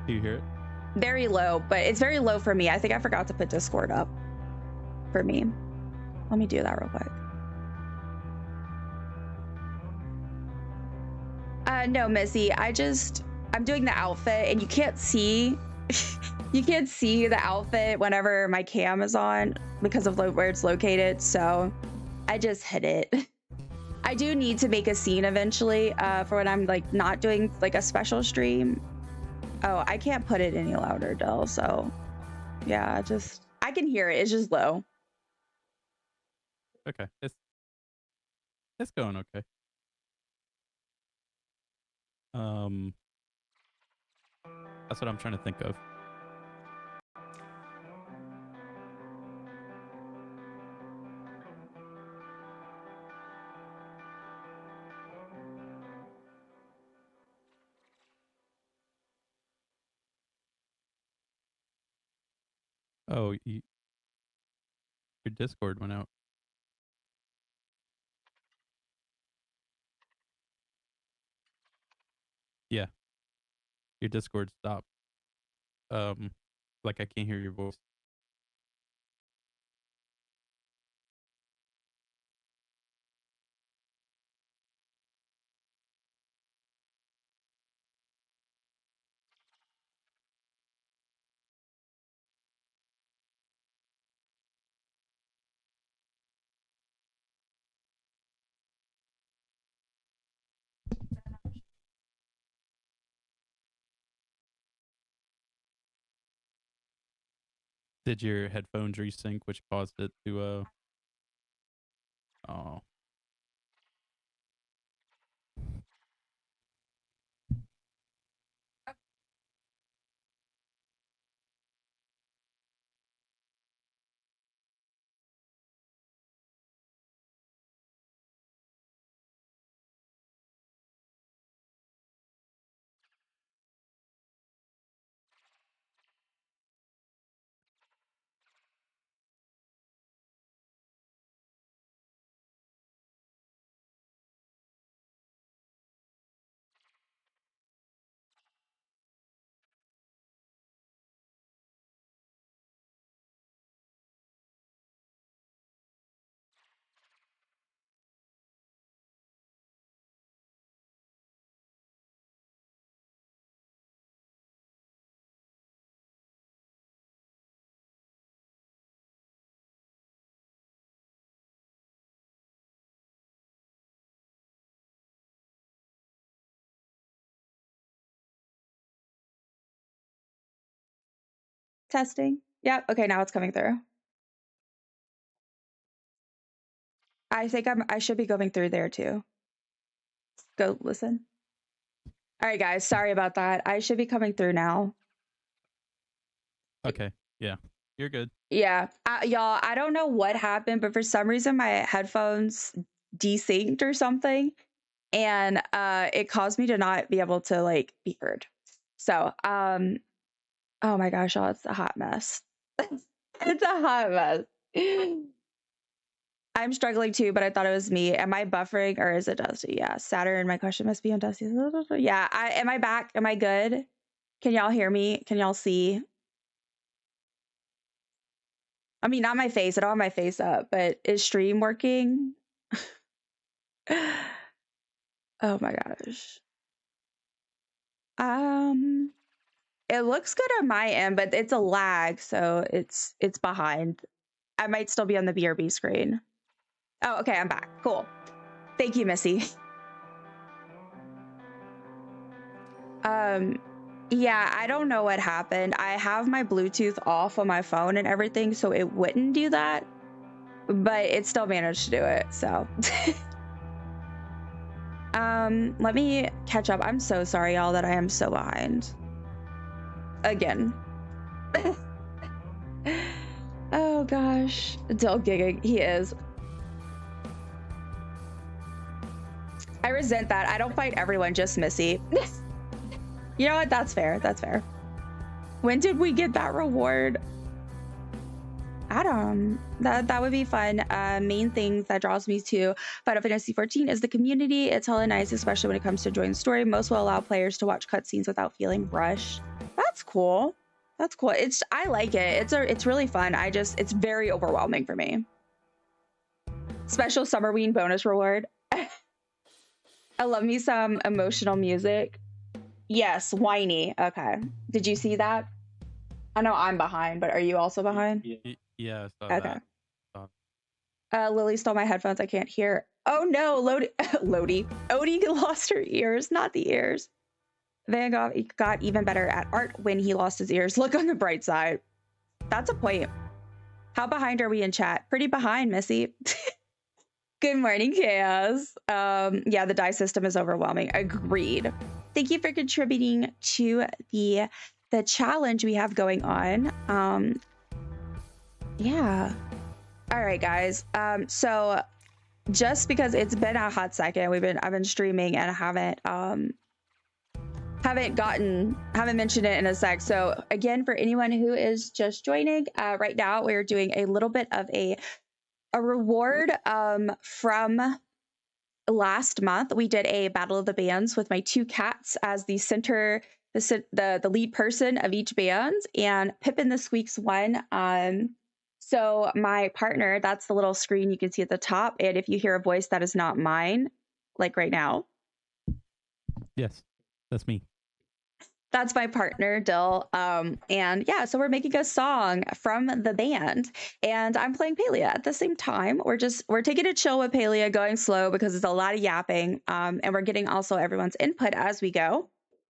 [SPEAKER 3] Do you hear it?
[SPEAKER 1] Very low, but it's very low for me. I think I forgot to put Discord up for me. Let me do that real quick. No, Missy, I'm doing the outfit and you can't see you can't see the outfit whenever my cam is on because of where it's located, so I just hid it. I do need to make a scene eventually for when I'm like not doing like a special stream. Oh, I can't put it any louder, Del, so yeah, I can hear it. It's just low.
[SPEAKER 3] Okay. It's going okay. That's what I'm trying to think of. Oh, your Discord went out. Yeah. Your Discord stopped. Like I can't hear your voice. Did your headphones resync, which caused it to oh.
[SPEAKER 1] Testing. Yep. Okay, now it's coming through. I think I should be going through there too. Go listen. All right, guys. Sorry about that. I should be coming through now.
[SPEAKER 3] Okay. Yeah. You're good.
[SPEAKER 1] Yeah. Y'all, I don't know what happened, but for some reason my headphones desynced or something. And it caused me to not be able to like be heard. So, oh my gosh, y'all, it's a hot mess. It's a hot mess. I'm struggling too, but I thought it was me. Am I buffering or is it Dusty? Yeah, Saturn. My question must be on Dusty. Yeah, am I back? Am I good? Can y'all hear me? Can y'all see? I mean, not my face. I don't have my face up, but is stream working? Oh my gosh. It looks good on my end, but it's a lag, so it's behind. I might still be on the BRB screen. Oh, okay, I'm back. Cool. Thank you, Missy. Yeah, I don't know what happened. I have my Bluetooth off on my phone and everything, so it wouldn't do that, but it still managed to do it, so. Let me catch up. I'm so sorry, y'all, that I am so behind. Again. Oh gosh. Dill gigging. He is. I resent that. I don't fight everyone, just Missy. You know what? That's fair. That's fair. When did we get that reward? Adam, that would be fun. Main things that draws me to Final Fantasy 14 is the community. It's hella nice, especially when it comes to joining the story. Most will allow players to watch cutscenes without feeling rushed. That's cool. That's cool. I like it. It's really fun. It's very overwhelming for me. Special Summerween bonus reward. I love me some emotional music. Yes, whiny. Okay. Did you see that? I know I'm behind, but are you also behind?
[SPEAKER 3] Yeah, I saw
[SPEAKER 1] okay.
[SPEAKER 3] that.
[SPEAKER 1] Lily stole my headphones. I can't hear. Oh no, Lodi lost her ears, not the ears. Van Gogh got even better at art when he lost his ears. Look on the bright side. That's a point. How behind are we in chat? Pretty behind, Missy. Good morning, Chaos. Yeah, the die system is overwhelming. Agreed. Thank you for contributing to the challenge we have going on. Yeah. All right, guys. So just because it's been a hot second, I've been streaming and haven't mentioned it in a sec. So again, for anyone who is just joining, right now we're doing a little bit of a reward from last month. We did a battle of the bands with my two cats as the center, the lead person of each band, and Pippin the Squeaks won. So my partner, that's the little screen you can see at the top, and if you hear a voice that is not mine, like right now.
[SPEAKER 3] Yes, that's me.
[SPEAKER 1] That's my partner, Dill. And yeah, so we're making a song from the band, and I'm playing Palia at the same time. We're taking it chill with Palia, going slow because it's a lot of yapping, and we're getting also everyone's input as we go.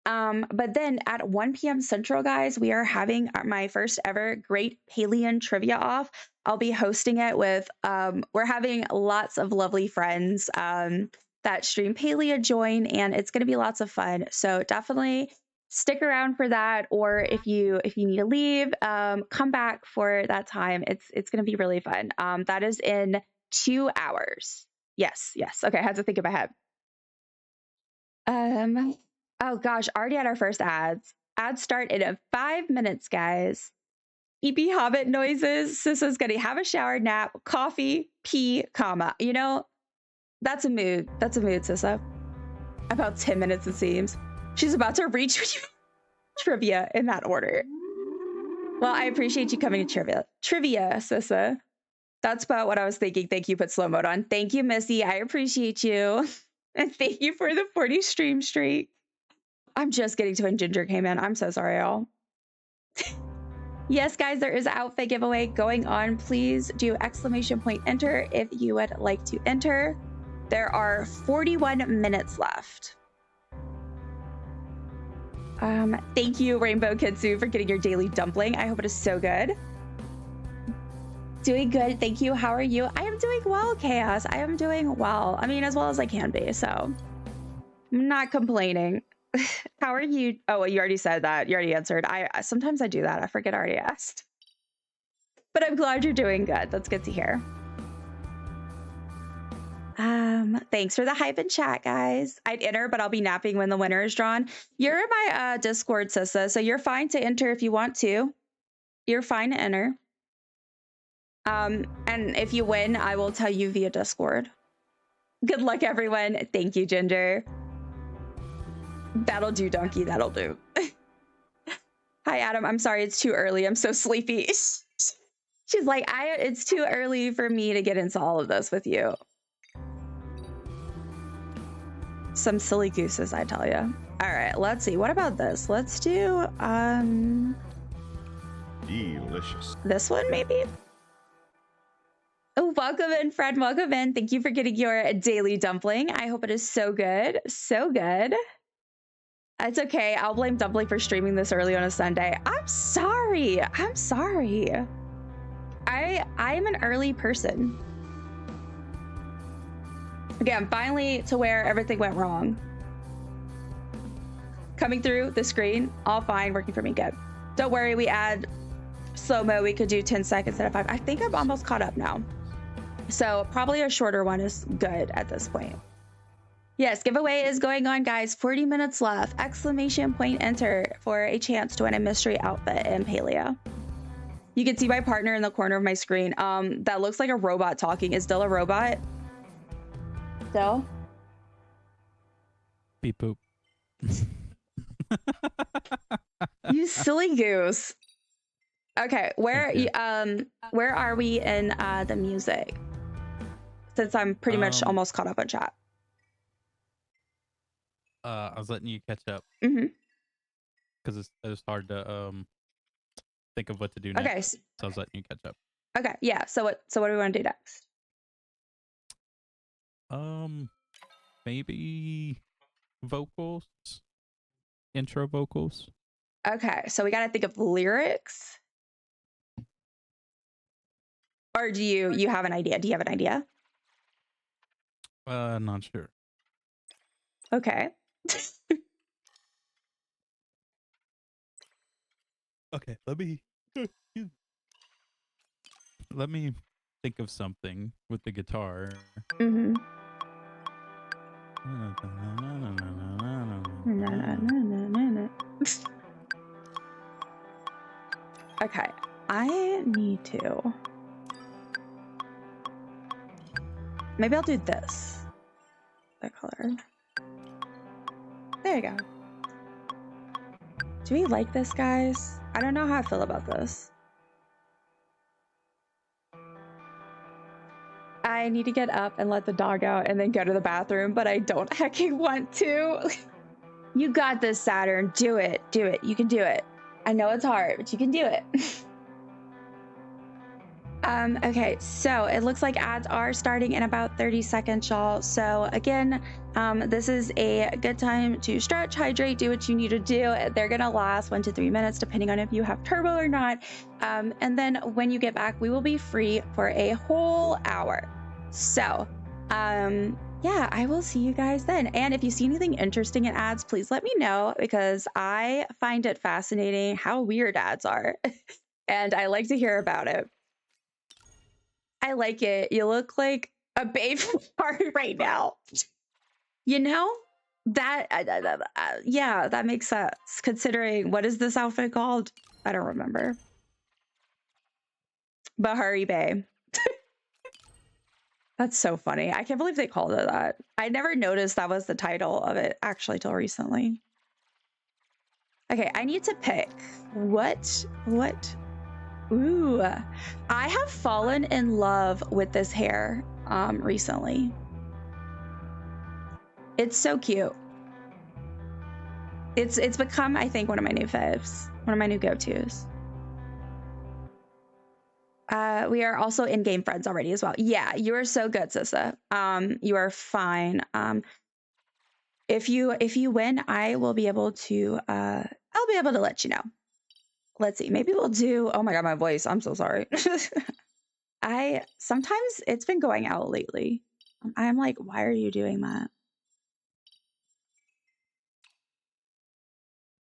[SPEAKER 1] But then at 1 p.m. Central, guys, we are having my first ever Great Palian Trivia Off. I'll be hosting it with, we're having lots of lovely friends that stream Palia join, and it's going to be lots of fun. So definitely stick around for that, or if you need to leave, come back for that time. It's going to be really fun. That is in 2 hours. Yes. Okay, I had to think in my head. Oh gosh, already at our first ads. Ads start in 5 minutes, guys. EP Hobbit noises. Sissa's gonna have a shower, nap, coffee, pee, comma. You know, that's a mood. That's a mood, Sissa. About 10 minutes, it seems. She's about to reach trivia in that order. Well, I appreciate you coming to trivia, Sissa. That's about what I was thinking. Thank you, put slow mode on. Thank you, Missy. I appreciate you. And thank you for the 40 stream streak. I'm just getting to when Ginger came in. I'm so sorry, y'all. Yes, guys, there is an outfit giveaway going on. Please do ! Enter if you would like to enter. There are 41 minutes left. Thank you, Rainbow Kitsu, for getting your daily dumpling. I hope it is so good. Doing good, thank you. How are you? I am doing well, Chaos. I am doing well. I mean, as well as I can be, so I'm not complaining. How are you? Oh, well, you already said that. You already answered. Sometimes I do that. I forget I already asked. But I'm glad you're doing good. That's good to hear. Thanks for the hype in chat, guys. I'd enter, but I'll be napping when the winner is drawn. You're in my Discord, Sissa, so you're fine to enter if you want to. You're fine to enter. And if you win, I will tell you via Discord. Good luck, everyone. Thank you, Ginger. That'll do, Donkey. That'll do. Hi, Adam. I'm sorry it's too early. I'm so sleepy. She's like, it's too early for me to get into all of this with you. Some silly gooses, I tell you. All right, let's see. What about this? Let's do
[SPEAKER 2] Delicious.
[SPEAKER 1] this one, maybe? Oh, welcome in, Fred. Welcome in. Thank you for getting your daily dumpling. I hope it is so good. So good. It's okay. I'll blame Dumpling for streaming this early on a Sunday. I'm sorry. I'm sorry. I am an early person. Again, finally to where everything went wrong. Coming through the screen, all fine, working for me, good. Don't worry, we add slow-mo. We could do 10 seconds instead of 5. I think I'm almost caught up now. So probably a shorter one is good at this point. Yes, giveaway is going on, guys. 40 minutes left. Exclamation point enter for a chance to win a mystery outfit in Palia. You can see my partner in the corner of my screen. That looks like a robot talking. Is Dill a robot? Dill?
[SPEAKER 3] Beep boop.
[SPEAKER 1] You silly goose. Okay, where are we in the music? Since I'm pretty much almost caught up on chat.
[SPEAKER 3] I was letting you catch up.
[SPEAKER 1] Mm-hmm.
[SPEAKER 3] Because it's hard to think of what to do next.
[SPEAKER 1] Okay.
[SPEAKER 3] So I was letting you catch up.
[SPEAKER 1] Okay, yeah. So what do we want to do next?
[SPEAKER 3] Maybe vocals, intro vocals.
[SPEAKER 1] Okay, so we got to think of lyrics. Or do you have an idea? Do you have an idea?
[SPEAKER 3] Not sure.
[SPEAKER 1] Okay.
[SPEAKER 3] Okay, let me think of something with the guitar.
[SPEAKER 1] Mm-hmm. Okay, I need to. Maybe I'll do this. That color. There you go. Do we like this, guys? I don't know how I feel about this. I need to get up and let the dog out and then go to the bathroom, but I don't hecking want to. You got this, Saturn. Do it. Do it. You can do it. I know it's hard, but you can do it. Okay, so it looks like ads are starting in about 30 seconds, y'all. So again, this is a good time to stretch, hydrate, do what you need to do. They're gonna last 1 to 3 minutes, depending on if you have turbo or not. And then when you get back, we will be free for a whole hour. So, yeah, I will see you guys then. And if you see anything interesting in ads, please let me know, because I find it fascinating how weird ads are. And I like to hear about it. I like it. You look like a babe party right now. You know, that, yeah, that makes sense. Considering, what is this outfit called? I don't remember. Bahari Bay. That's so funny. I can't believe they called it that. I never noticed that was the title of it, actually, till recently. Okay, I need to pick. What? Ooh, I have fallen in love with this hair recently. It's so cute. It's become, I think, one of my new faves, one of my new go-tos. We are also in-game friends already as well. Yeah, you are so good, Sissa. You are fine. If you win, I will be able to I'll be able to let you know. Let's see. Maybe we'll do, oh my god, my voice. I'm so sorry. Sometimes it's been going out lately. I'm like, why are you doing that?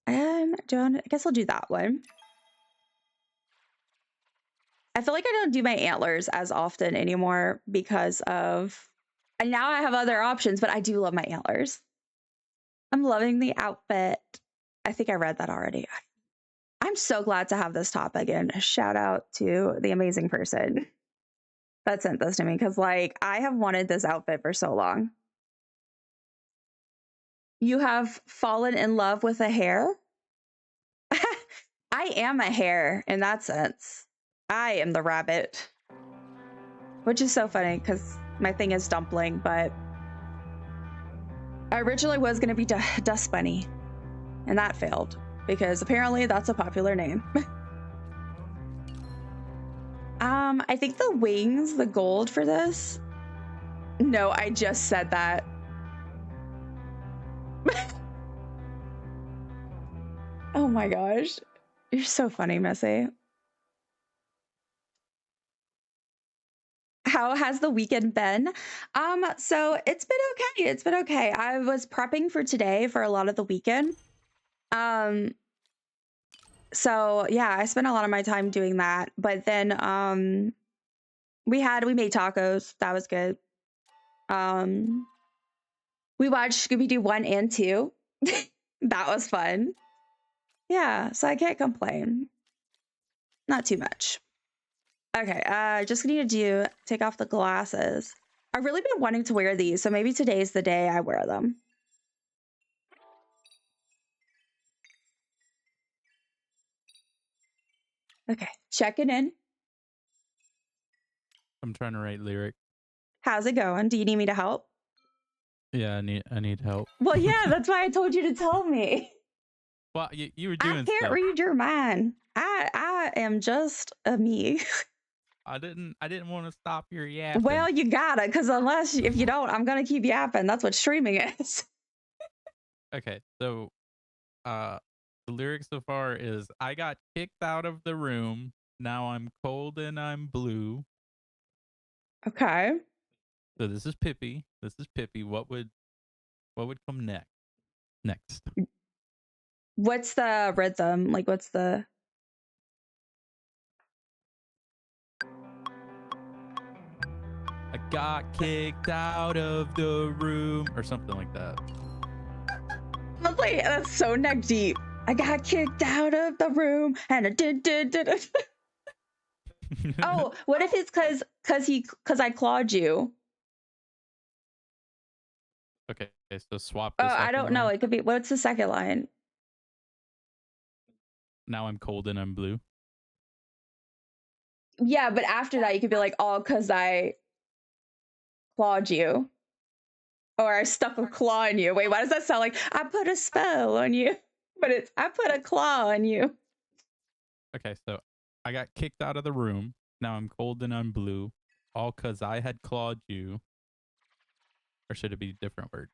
[SPEAKER 1] I guess I'll do that one. I feel like I don't do my antlers as often anymore because of, and now I have other options, but I do love my antlers. I'm loving the outfit. I think I read that already. I'm so glad to have this top again. Shout out to the amazing person that sent this to me because, like, I have wanted this outfit for so long. You have fallen in love with a hare? I am a hare in that sense. I am the rabbit. Which is so funny because my thing is dumpling, but I originally was going to be Dust Bunny, and that failed because apparently that's a popular name. I think the wings, the gold for this. No, I just said that. Oh my gosh. You're so funny, Missy. How has the weekend been? So it's been okay. It's been okay. I was prepping for today for a lot of the weekend. So yeah, I spent a lot of my time doing that. But then we made tacos. That was good. We watched Scooby-Doo 1 and 2. That was fun. Yeah, so I can't complain. Not too much. Okay, just need to take off the glasses. I've really been wanting to wear these, so maybe today's the day I wear them. Okay, checking in.
[SPEAKER 3] I'm trying to write lyric.
[SPEAKER 1] How's it going? Do you need me to help?
[SPEAKER 3] Yeah, I need help.
[SPEAKER 1] Well, yeah, that's why I told you to tell me.
[SPEAKER 3] Well, you were doing
[SPEAKER 1] I can't
[SPEAKER 3] stuff.
[SPEAKER 1] read your mind. I am just a me.
[SPEAKER 3] I didn't want to stop your yapping.
[SPEAKER 1] Well, you gotta, because if you don't, I'm gonna keep yapping. That's what streaming is.
[SPEAKER 3] Okay, so the lyric so far is I got kicked out of the room. Now I'm cold and I'm blue.
[SPEAKER 1] Okay.
[SPEAKER 3] So this is Pippi. This is Pippi. What would come next?
[SPEAKER 1] What's the rhythm? Like, what's the...
[SPEAKER 3] I got kicked out of the room or something like that.
[SPEAKER 1] That's so neck deep. I got kicked out of the room and I did. Oh, what if it's because I clawed you?
[SPEAKER 3] Okay, so swap
[SPEAKER 1] Oh,
[SPEAKER 3] the second
[SPEAKER 1] I don't know.
[SPEAKER 3] line.
[SPEAKER 1] It could be, what's the second line?
[SPEAKER 3] Now I'm cold and I'm blue.
[SPEAKER 1] Yeah, but after that, you could be like, oh, because I clawed you. Or I stuck a claw in you. Wait, why does that sound like I put a spell on you? But it's I put a claw on you.
[SPEAKER 3] Okay, so I got kicked out of the room. Now I'm cold and I'm blue. All because I had clawed you. Or should it be a different word?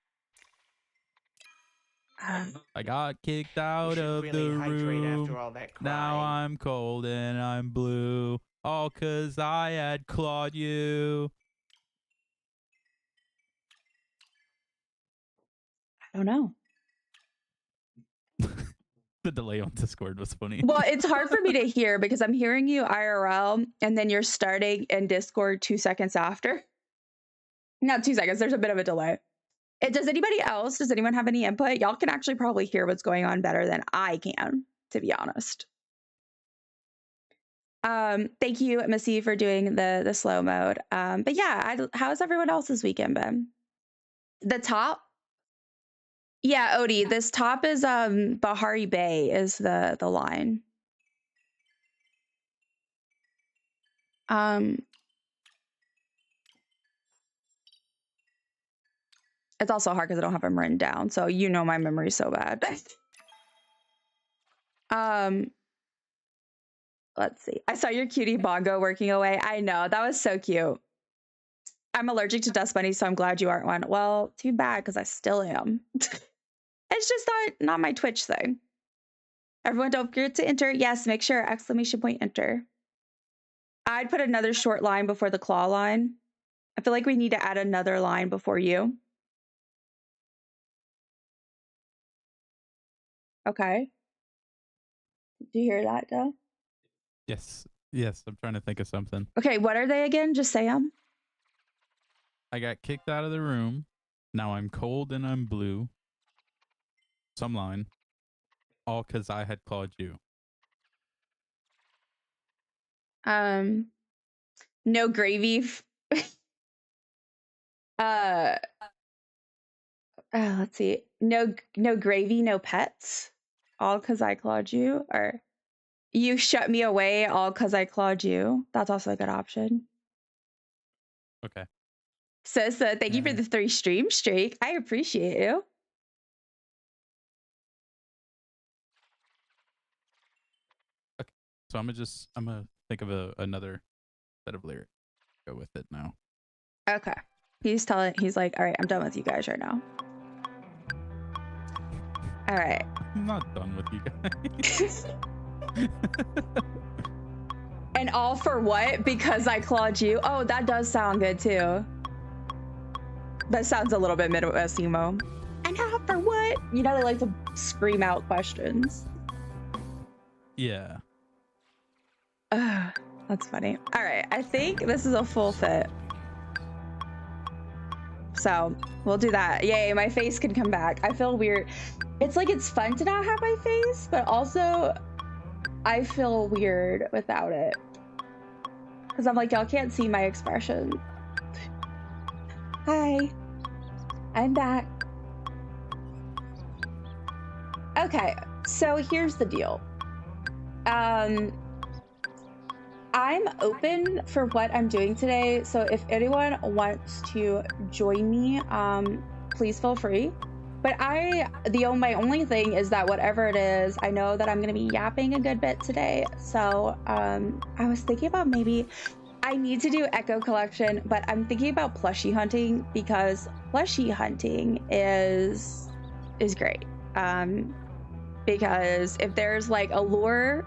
[SPEAKER 3] I got kicked out of the room.
[SPEAKER 4] After all that
[SPEAKER 3] Now I'm cold and I'm blue. All because I had clawed you.
[SPEAKER 1] I don't know.
[SPEAKER 3] The delay on Discord was funny.
[SPEAKER 1] Well, it's hard for me to hear because I'm hearing you IRL and then you're starting in Discord 2 seconds after. Not 2 seconds. There's a bit of a delay. Does anyone have any input? Y'all can actually probably hear what's going on better than I can, to be honest. Thank you, Missy, for doing the slow mode. But yeah, how's everyone else's weekend been? The top? Yeah, Odie, this top is Bahari Bay is the line. It's also hard because I don't have them written down, so you know my memory's so bad. Let's see. I saw your cutie bongo working away. I know, that was so cute. I'm allergic to dust bunnies, so I'm glad you aren't one. Well, too bad, because I still am. It's just not my Twitch thing. Everyone don't forget to enter. Yes, make sure, exclamation point enter. I'd put another short line before the claw line. I feel like we need to add another line before you. Okay. Do you hear that, Joe?
[SPEAKER 3] Yes. Yes, I'm trying to think of something.
[SPEAKER 1] Okay, what are they again? Just say them.
[SPEAKER 3] I got kicked out of the room. Now I'm cold and I'm blue. Some line. All because I had clawed you.
[SPEAKER 1] No gravy. Let's see. No gravy, no pets. All because I clawed you. Or you shut me away all because I clawed you. That's also a good option.
[SPEAKER 3] Okay.
[SPEAKER 1] Says thank you for the 3 stream streak. I appreciate you.
[SPEAKER 3] Okay. So I'm gonna think of another set of lyrics. Go with it now.
[SPEAKER 1] Okay. He's like, all right, I'm done with you guys right now. All right.
[SPEAKER 3] I'm not done with you guys.
[SPEAKER 1] And all for what? Because I clawed you. Oh, that does sound good too. That sounds a little bit Midwest emo. And all for what? You know, they like to scream out questions.
[SPEAKER 3] Yeah.
[SPEAKER 1] That's funny. All right, I think this is a full fit. So we'll do that. Yay, my face can come back. I feel weird. It's like it's fun to not have my face, but also I feel weird without it. Because I'm like, y'all can't see my expression. Hi, I'm back. Okay, so here's the deal. I'm open for what I'm doing today, so if anyone wants to join me, please feel free. But my only thing is that whatever it is, I know that I'm gonna be yapping a good bit today. So I was thinking about maybe I need to do Echo Collection, but I'm thinking about plushie hunting because plushie hunting is great. Because if there's like a lure.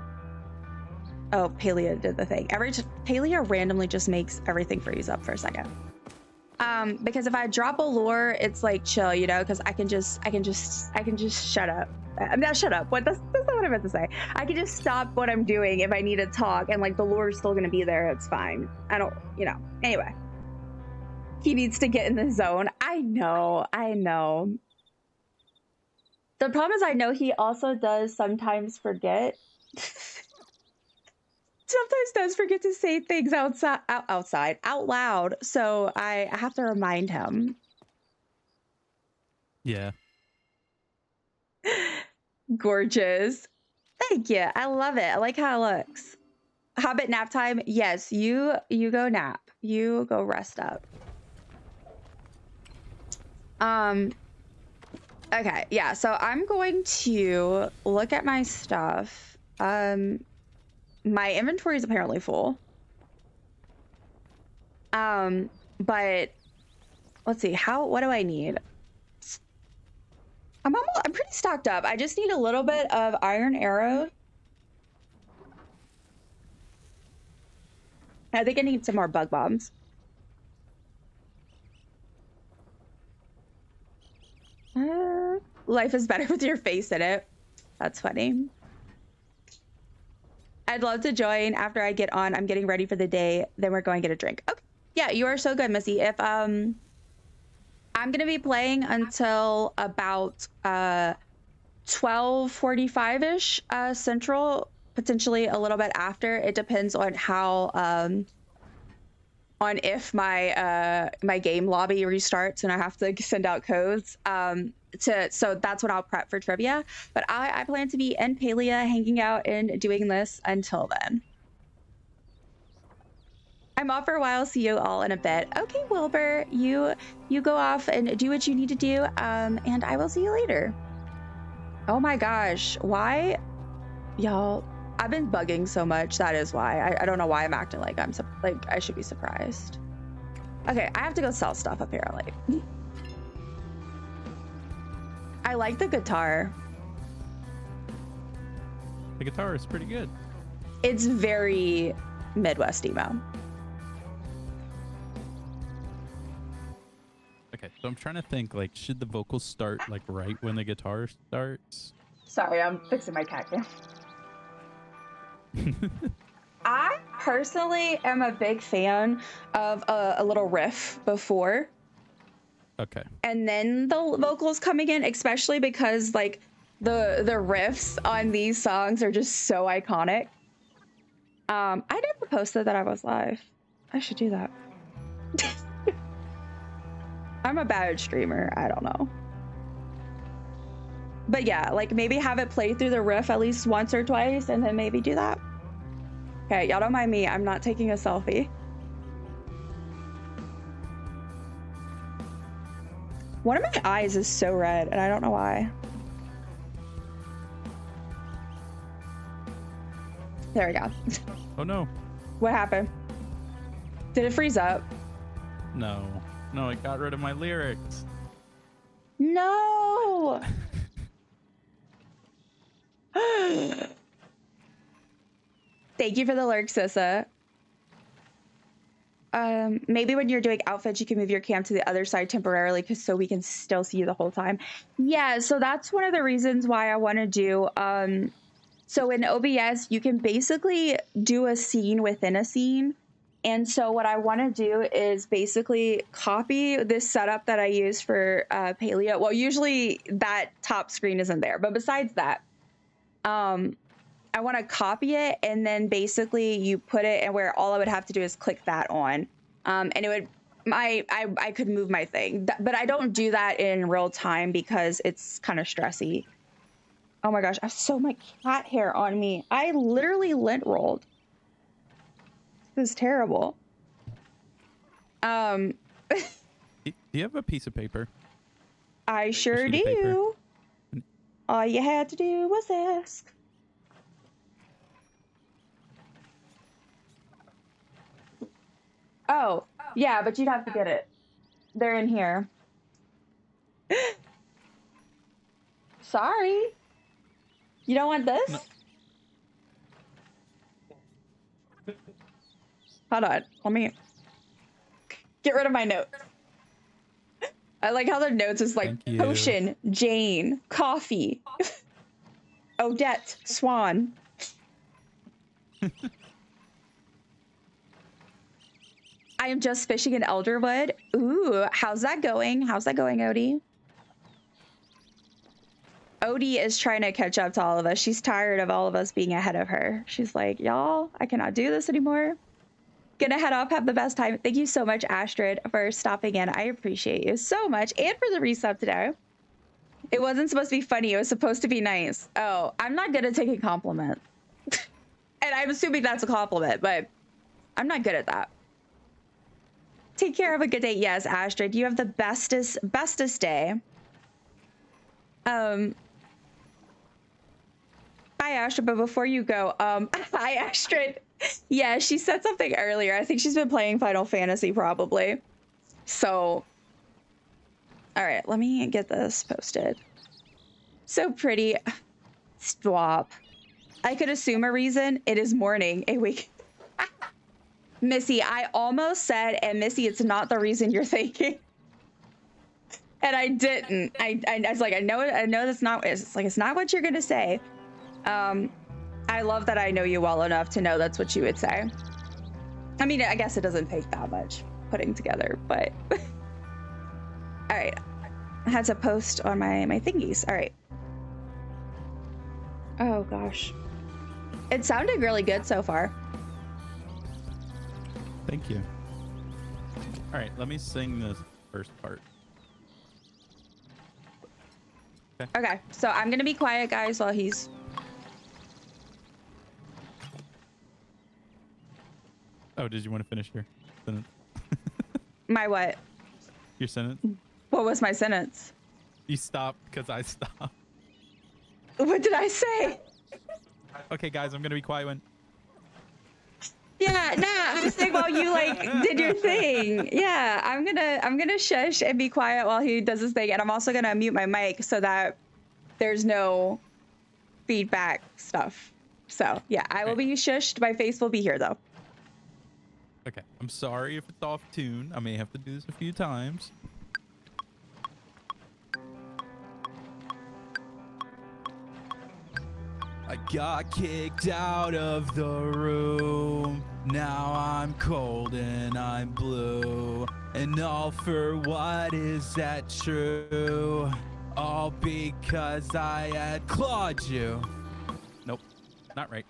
[SPEAKER 1] Oh, Palia did the thing. Palia randomly just makes everything freeze up for a second. Because if I drop a lure, it's like chill, you know, because I can just shut up. I'm not shut up. That's not what I meant to say. I can just stop what I'm doing if I need to talk, and like the lure is still gonna be there. It's fine. I don't, you know. Anyway, he needs to get in the zone. I know. The problem is, I know he also does sometimes forget. Sometimes does forget to say things out loud, so I have to remind him.
[SPEAKER 3] Yeah.
[SPEAKER 1] Gorgeous. Thank you. I love it. I like how it looks. Hobbit nap time. Yes, you go nap. You go rest up. Okay, yeah, so I'm going to look at my stuff. My inventory is apparently full. But let's see, what do I need? I'm pretty stocked up. I just need a little bit of iron arrow. I think I need some more bug bombs. Life is better with your face in it. That's funny. I'd love to join after I get on. I'm getting ready for the day. Then we're going to get a drink. Okay. Yeah, you are so good, Missy. If I'm gonna be playing until about 12:45-ish Central, potentially a little bit after. It depends on how on if my my game lobby restarts and I have to send out codes. So that's when I'll prep for trivia. But I plan to be in Palia, hanging out and doing this until then. I'm off for a while. See you all in a bit. Okay, Wilbur, you go off and do what you need to do. And I will see you later. Oh my gosh, why, y'all? I've been bugging so much. That is why. I don't know why I'm acting like I should be surprised. Okay, I have to go sell stuff apparently. I like the guitar.
[SPEAKER 3] The guitar is pretty good.
[SPEAKER 1] It's very Midwest emo.
[SPEAKER 3] Okay, so I'm trying to think, like, should the vocals start like right when the guitar starts?
[SPEAKER 1] Sorry, I'm fixing my cat cam. I personally am a big fan of a little riff before.
[SPEAKER 3] Okay.
[SPEAKER 1] And then the vocals coming in, especially because like the riffs on these songs are just so iconic. I never posted that I was live. I should do that. I'm a bad streamer. I don't know. But yeah, like maybe have it play through the riff at least once or twice and then maybe do that. Okay, y'all don't mind me. I'm not taking a selfie. One of my eyes is so red and I don't know why. There we go.
[SPEAKER 3] Oh no.
[SPEAKER 1] What happened? Did it freeze up?
[SPEAKER 3] No. No, it got rid of my lyrics.
[SPEAKER 1] No. Thank you for the lurk, Sissa. Maybe when you're doing outfits, you can move your cam to the other side temporarily so we can still see you the whole time. Yeah, so that's one of the reasons why I want to do, so in OBS, you can basically do a scene within a scene. And so what I want to do is basically copy this setup that I use for Palia. Well, usually that top screen isn't there, but besides that, I want to copy it and then basically you put it and where all I would have to do is click that on. And it would, I could move my thing, but I don't do that in real time because it's kind of stressy. Oh my gosh, I have so much cat hair on me. I literally lint rolled. This is terrible.
[SPEAKER 3] Do you have a piece of paper?
[SPEAKER 1] I sure do. All you had to do was ask. Oh, yeah, but you'd have to get it. They're in here. Sorry. You don't want this?
[SPEAKER 3] No.
[SPEAKER 1] Hold on. Let me get rid of my notes. I like how the notes is like potion, Jane, coffee, Odette, Swan. I am just fishing in Elderwood. Ooh, how's that going? How's that going, Odie? Odie is trying to catch up to all of us. She's tired of all of us being ahead of her. She's like, y'all, I cannot do this anymore. Gonna head off, have the best time. Thank you so much, Astrid, for stopping in. I appreciate you so much. And for the resub today. It wasn't supposed to be funny. It was supposed to be nice. Oh, I'm not good at taking compliments. And I'm assuming that's a compliment, but I'm not good at that. Take care, have a good day. Yes, Astrid, you have the bestest day. Hi, Astrid, but before you go, hi, Astrid. Yeah, she said something earlier. I think she's been playing Final Fantasy probably. So, all right, let me get this posted. So pretty. Stop. I could assume a reason. It is morning, a week. Missy, I almost said, and Missy, it's not the reason you're thinking. And I didn't. I was like, I know that's not, it's like, it's not what you're gonna say. I love that I know you well enough to know that's what you would say. I mean, I guess it doesn't take that much putting together, but all right. I had to post on my thingies. All right. Oh gosh. It sounded really good so far.
[SPEAKER 3] Thank you. All right, let me sing this first part.
[SPEAKER 1] Okay, so I'm gonna be quiet, guys, while he's...
[SPEAKER 3] Oh, did you want to finish your sentence?
[SPEAKER 1] My what?
[SPEAKER 3] Your sentence?
[SPEAKER 1] What was my sentence?
[SPEAKER 3] You stopped because I stopped.
[SPEAKER 1] What did I say?
[SPEAKER 3] Okay, guys, I'm gonna be quiet when...
[SPEAKER 1] Yeah, nah, I was saying while you like did your thing. Yeah, I'm gonna shush and be quiet while he does his thing, and I'm also gonna mute my mic so that there's no feedback stuff. So yeah, I will be shushed. My face will be here though.
[SPEAKER 3] Okay, I'm sorry if it's off tune. I may have to do this a few times. I got kicked out of the room. Now I'm cold and I'm blue. And all for what, is that true? All because I had clawed you. Nope, not right.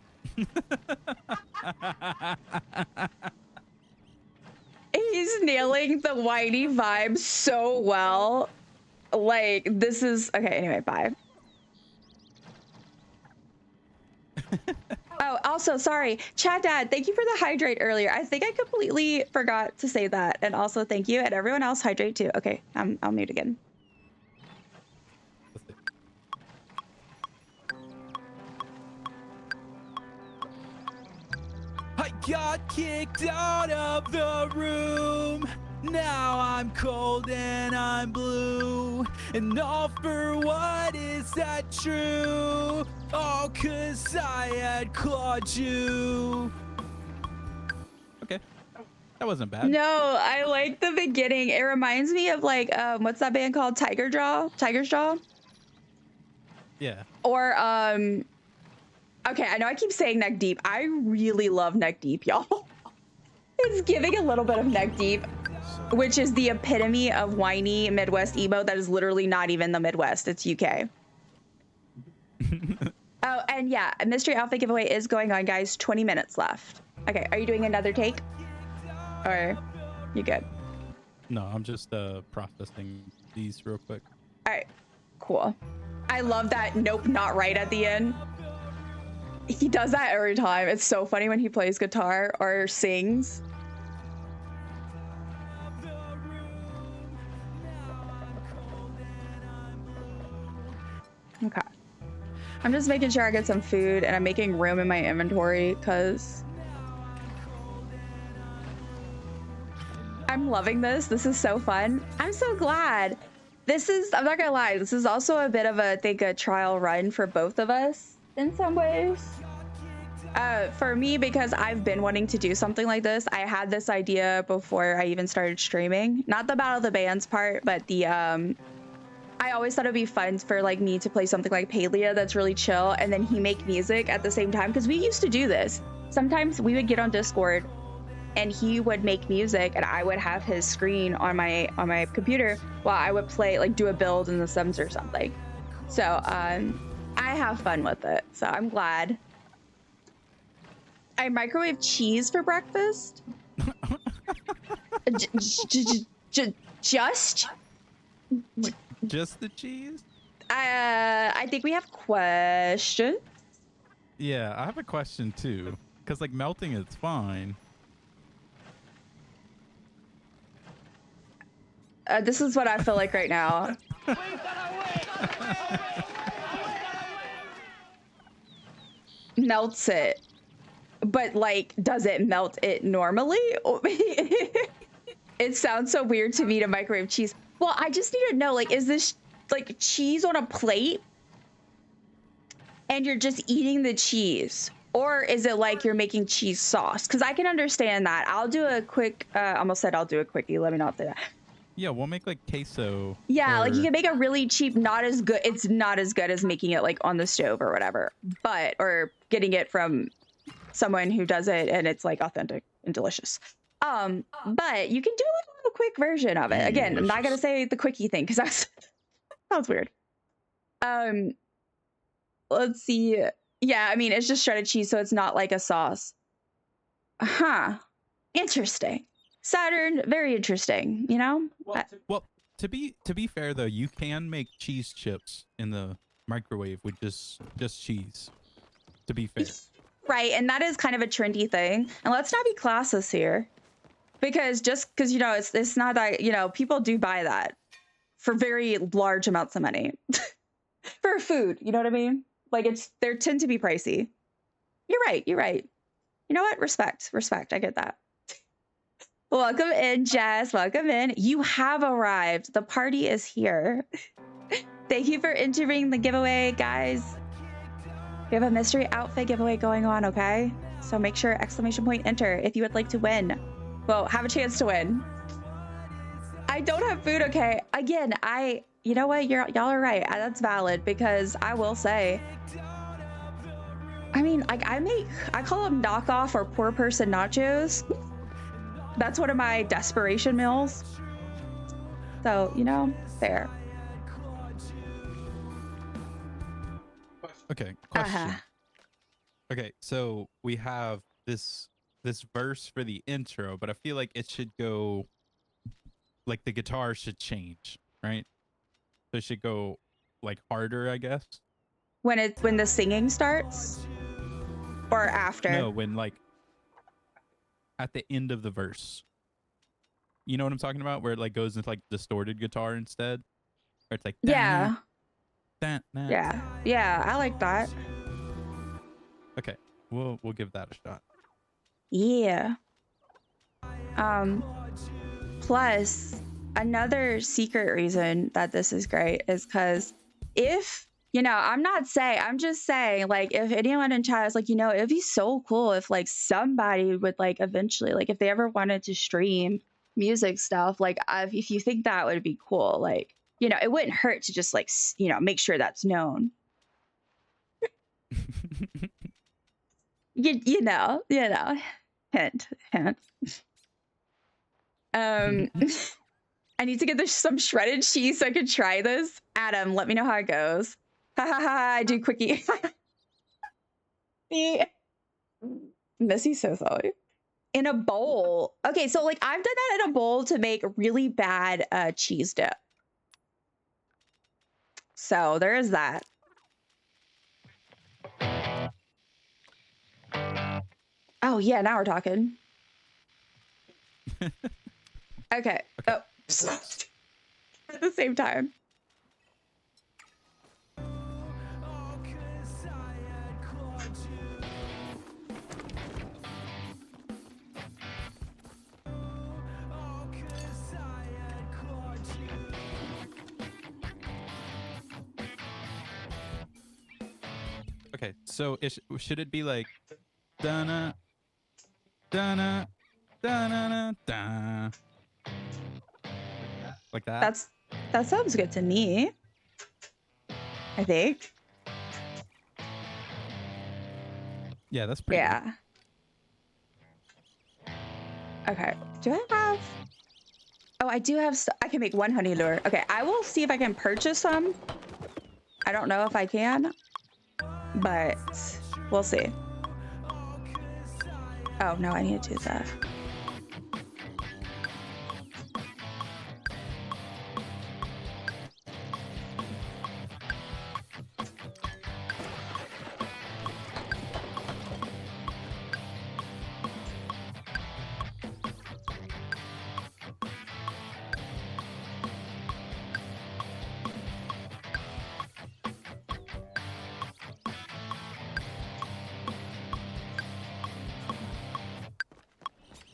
[SPEAKER 1] He's nailing the whitey vibe so well. Like, this is okay. Anyway, bye. Oh, also, sorry, Chat Dad, thank you for the hydrate earlier. I think I completely forgot to say that. And also, thank you. And everyone else, hydrate too. Okay, I'll mute again.
[SPEAKER 3] I got kicked out of the room. Now I'm cold and I'm blue. And all for what, is that true? All 'cause I had clawed you. Okay, that wasn't bad.
[SPEAKER 1] No, I like the beginning. It reminds me of like, what's that band called? Tiger's Jaw?
[SPEAKER 3] Yeah.
[SPEAKER 1] Or, okay, I know I keep saying Neck Deep. I really love Neck Deep, y'all. It's giving a little bit of Neck Deep, which is the epitome of whiny Midwest emo that is literally not even the Midwest. It's UK. Oh, and yeah, a mystery outfit giveaway is going on, guys. 20 minutes left. Okay, are you doing another take? Or you good?
[SPEAKER 3] No, I'm just processing these real quick.
[SPEAKER 1] All right, cool. I love that nope, not right at the end. He does that every time. It's so funny when he plays guitar or sings. Okay. I'm just making sure I get some food, and I'm making room in my inventory because I'm loving this. This is so fun. I'm so glad. This is, I'm not gonna lie, this is also a bit of a, I think, a trial run for both of us in some ways. For me, because I've been wanting to do something like this. I had this idea before I even started streaming. Not the Battle of the Bands part, but the, I always thought it'd be fun for like me to play something like Palia that's really chill, and then he make music at the same time, because we used to do this. Sometimes we would get on Discord and he would make music and I would have his screen on my computer while I would play, like do a build in The Sims or something. So I have fun with it, so I'm glad. I microwave cheese for breakfast.
[SPEAKER 3] Just the cheese?
[SPEAKER 1] I think we have questions.
[SPEAKER 3] Yeah, I have a question too. Because like melting is fine.
[SPEAKER 1] This is what I feel like right now. Melts it. But like, does it melt it normally? It sounds so weird to me to microwave cheese. Well, I just need to know, like, is this like cheese on a plate and you're just eating the cheese? Or is it like you're making cheese sauce? Because I can understand that. I'll do a quick, almost said I'll do a quickie. Let me not say that.
[SPEAKER 3] Yeah, we'll make like queso.
[SPEAKER 1] Yeah, like you can make a really cheap, not as good. It's not as good as making it like on the stove or whatever. But, or getting it from someone who does it and it's like authentic and delicious. But you can do like a little quick version of it. Again, I'm not gonna say the quickie thing because that sounds weird. Let's see. Yeah, I mean it's just shredded cheese, so it's not like a sauce. Huh. Interesting. Saturn, very interesting, you know?
[SPEAKER 3] Well, to be fair though, you can make cheese chips in the microwave with just cheese. To be fair.
[SPEAKER 1] Right, and that is kind of a trendy thing. And let's not be classist here. Because just because, you know, it's not that, you know, people do buy that for very large amounts of money. For food, you know what I mean? Like they tend to be pricey. You're right, you're right. You know what? Respect. I get that. Welcome in, Jess. Welcome in. You have arrived. The party is here. Thank you for entering the giveaway, guys. We have a mystery outfit giveaway going on, okay? So make sure !enter if you would like to win. Well, have a chance to win. I don't have food, okay? Again, you know what? Y'all are right. That's valid because I will say, I mean, like I call them knockoff or poor person nachos. That's one of my desperation meals. So, you know, fair.
[SPEAKER 3] Okay, question. Okay, so we have this verse for the intro, but I feel like it should go, like the guitar should change, right? So it should go like harder, I guess.
[SPEAKER 1] When the singing starts, or after?
[SPEAKER 3] No, when like at the end of the verse. You know what I'm talking about? Where it like goes into like distorted guitar instead. Or it's like
[SPEAKER 1] yeah,
[SPEAKER 3] yeah.
[SPEAKER 1] yeah. I like that.
[SPEAKER 3] Okay, we'll give that a shot.
[SPEAKER 1] Yeah. Plus, another secret reason that this is great is because if, you know, I'm just saying, like, if anyone in chat is like, you know, it'd be so cool if like somebody would like eventually, like if they ever wanted to stream music stuff, like if you think that would be cool, like, you know, it wouldn't hurt to just like, you know, make sure that's known. you know, hint. I need to get some shredded cheese so I can try this. Adam, let me know how it goes. Ha ha ha, I do quickie. Missy's so sorry. In a bowl. Okay, so like I've done that in a bowl to make really bad cheese dip. So there is that. Oh yeah, now we're talking. Okay. Oh, at the same time.
[SPEAKER 3] Okay, so should it be like da-na, da-na, da-na, da, like that?
[SPEAKER 1] That sounds good to me. I think.
[SPEAKER 3] Yeah, that's pretty good.
[SPEAKER 1] Okay. Do I have? Oh, I do have. I can make one honey lure. Okay, I will see if I can purchase some. I don't know if I can, but we'll see. Oh no, I need to do that.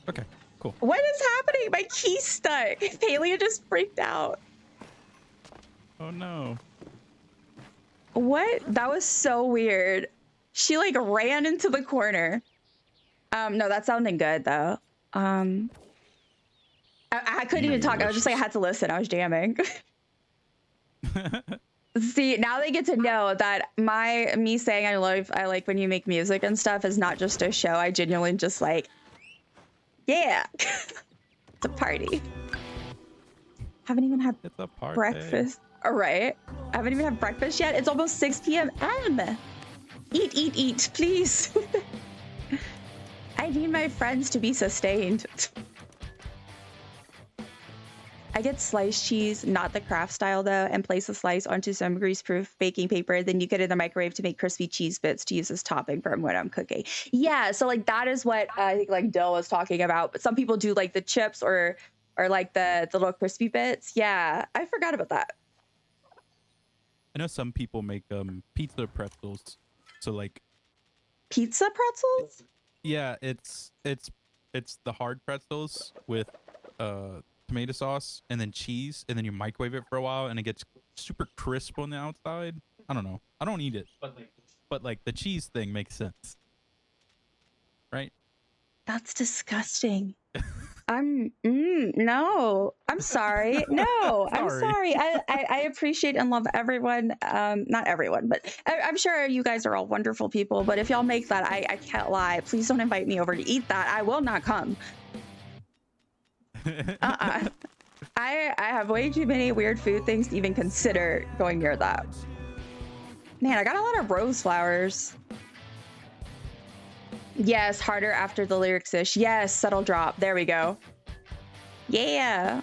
[SPEAKER 3] Okay, cool.
[SPEAKER 1] What is happening? My key's stuck. Palia just freaked out.
[SPEAKER 3] Oh no.
[SPEAKER 1] What? That was so weird. She like ran into the corner. No, that's sounding good though. I couldn't even talk. I was just like, I had to listen. I was jamming. See, now they get to know that me saying I like when you make music and stuff is not just a show. I genuinely just like, yeah. It's a party. Haven't even had breakfast. All right. I haven't even had breakfast yet. It's almost 6 p.m. Eat, please. I need my friends to be sustained. I get sliced cheese, not the craft style though, and place a slice onto some grease-proof baking paper. Then you get it in the microwave to make crispy cheese bits to use as topping for when I'm cooking. Yeah, so like that is what I think like Dill was talking about. But some people do like the chips or like the little crispy bits. Yeah, I forgot about that.
[SPEAKER 3] I know some people make pizza pretzels. So like
[SPEAKER 1] pizza pretzels?
[SPEAKER 3] Yeah, it's the hard pretzels with tomato sauce and then cheese, and then you microwave it for a while, and it gets super crisp on the outside. I don't know. I don't eat it, but like the cheese thing makes sense, right?
[SPEAKER 1] That's disgusting. No, I'm sorry. No, I'm
[SPEAKER 3] Sorry.
[SPEAKER 1] sorry. I appreciate and love everyone. Not everyone, but I'm sure you guys are all wonderful people. But if y'all make that, I can't lie. Please don't invite me over to eat that. I will not come. I have way too many weird food things to even consider going near that. Man, I got a lot of rose flowers. Yes, harder after the lyrics-ish. Yes, subtle drop. There we go. Yeah.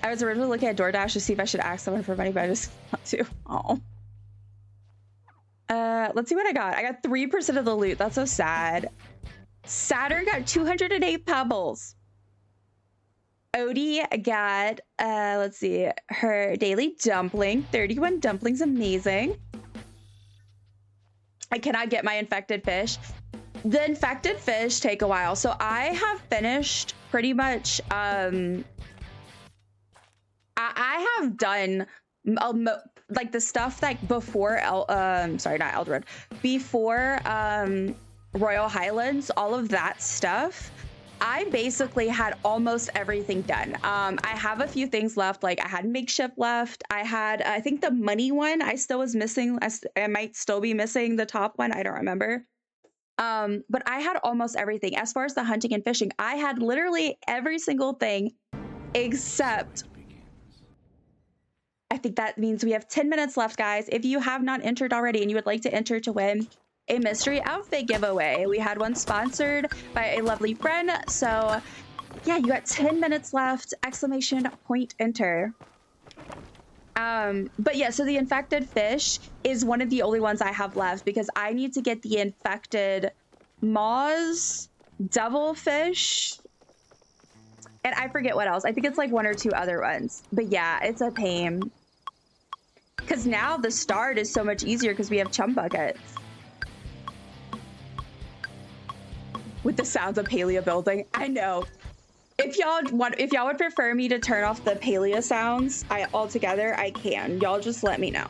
[SPEAKER 1] I was originally looking at DoorDash to see if I should ask someone for money, but I just want to. Oh. Let's see what I got. I got 3% of the loot. That's so sad. Saturn got 208 pebbles. Odie got, let's see, her daily dumpling. 31 dumplings, amazing. I cannot get my infected fish. The infected fish take a while. So I have finished pretty much, I have done like the stuff like before, sorry, not Eldred, before Royal Highlands, all of that stuff. I basically had almost everything done. I have a few things left, like I had makeshift left. I had, I think the money one, I still was missing. I might still be missing the top one. I don't remember. But I had almost everything. As far as the hunting and fishing, I had literally every single thing except, I think that means we have 10 minutes left, guys. If you have not entered already and you would like to enter to win a mystery outfit giveaway, we had one sponsored by a lovely friend. So yeah, you got 10 minutes left, exclamation point enter. But yeah, so the infected fish is one of the only ones I have left because I need to get the infected moths, devilfish, and I forget what else. I think it's like one or two other ones. But yeah, it's a pain. Because now the start is so much easier because we have chum buckets. With the sounds of Palia building. I know. If y'all would prefer me to turn off the Palia sounds altogether, I can. Y'all just let me know.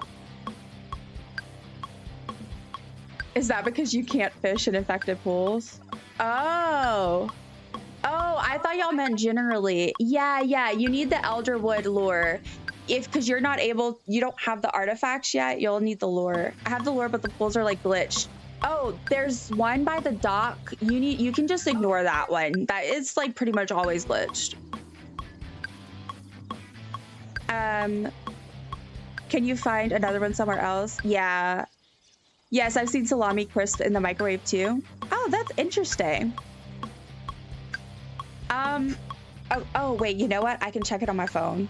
[SPEAKER 1] Is that because you can't fish in infected pools? Oh. Oh, I thought y'all meant generally. Yeah, you need the Elderwood lure. Because you're not able, you don't have the artifacts yet, you'll need the lure. I have the lure, but the pools are like glitched. Oh, there's one by the dock. You can just ignore that one. That is like pretty much always glitched. Can you find another one somewhere else? Yeah. Yes, I've seen salami crisp in the microwave too. Oh, that's interesting. Oh wait, you know what? I can check it on my phone.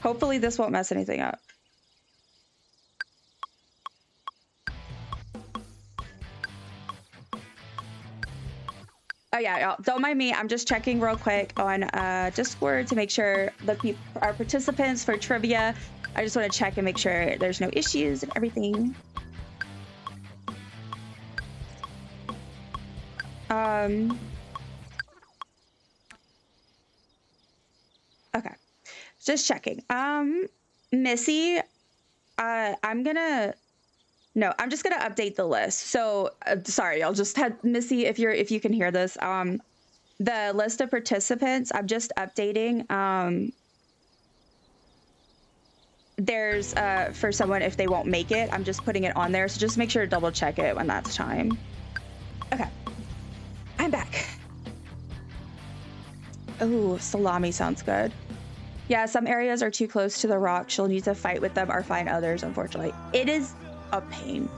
[SPEAKER 1] Hopefully this won't mess anything up. Oh yeah, don't mind me. I'm just checking real quick on Discord to make sure our participants for trivia. I just want to check and make sure there's no issues and everything. Okay, just checking. Missy, I'm just gonna update the list. So sorry, I'll just have Missy, if you can hear this. The list of participants, I'm just updating. There's for someone, if they won't make it, I'm just putting it on there. So just make sure to double check it when that's time. Okay, I'm back. Oh, salami sounds good. Yeah, some areas are too close to the rocks. You'll need to fight with them or find others, unfortunately. It is a pain.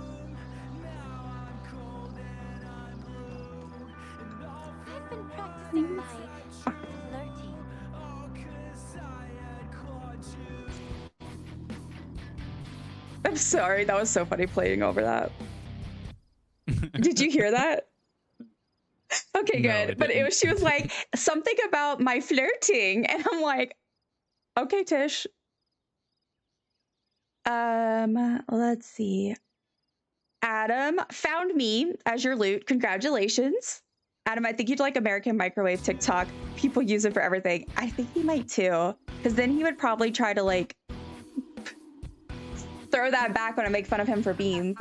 [SPEAKER 5] I've been practicing my flirting.
[SPEAKER 1] I'm sorry, that was so funny playing over that. Did you hear that? Okay, good.
[SPEAKER 3] No,
[SPEAKER 1] but she was like, something about my flirting. And I'm like, okay, Tish. Let's see. Adam found me as your loot. Congratulations. Adam, I think you'd like American Microwave TikTok. People use it for everything. I think he might too, because then he would probably try to like throw that back when I make fun of him for beans.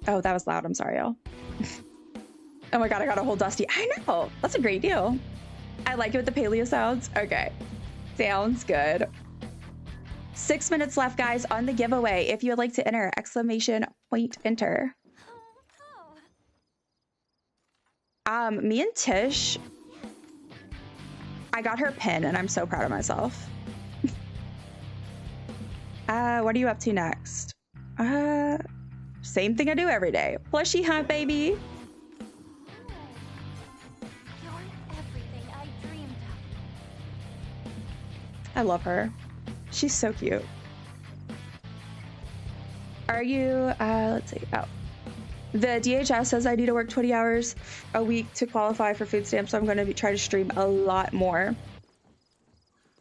[SPEAKER 1] Oh, that was loud. I'm sorry, y'all. Oh my God, I got a whole dusty. I know. That's a great deal. I like it with the paleo sounds. Okay. Sounds good. 6 minutes left, guys, on the giveaway. If you would like to enter, exclamation point enter. Me and Tish, I got her pin and I'm so proud of myself. What are you up to next? Same thing I do every day. Plushie hunt, baby.
[SPEAKER 5] You're everything I dreamed of.
[SPEAKER 1] I love her. She's so cute. Are you, let's see, oh. The DHS says I need to work 20 hours a week to qualify for food stamps, so I'm going to try to stream a lot more.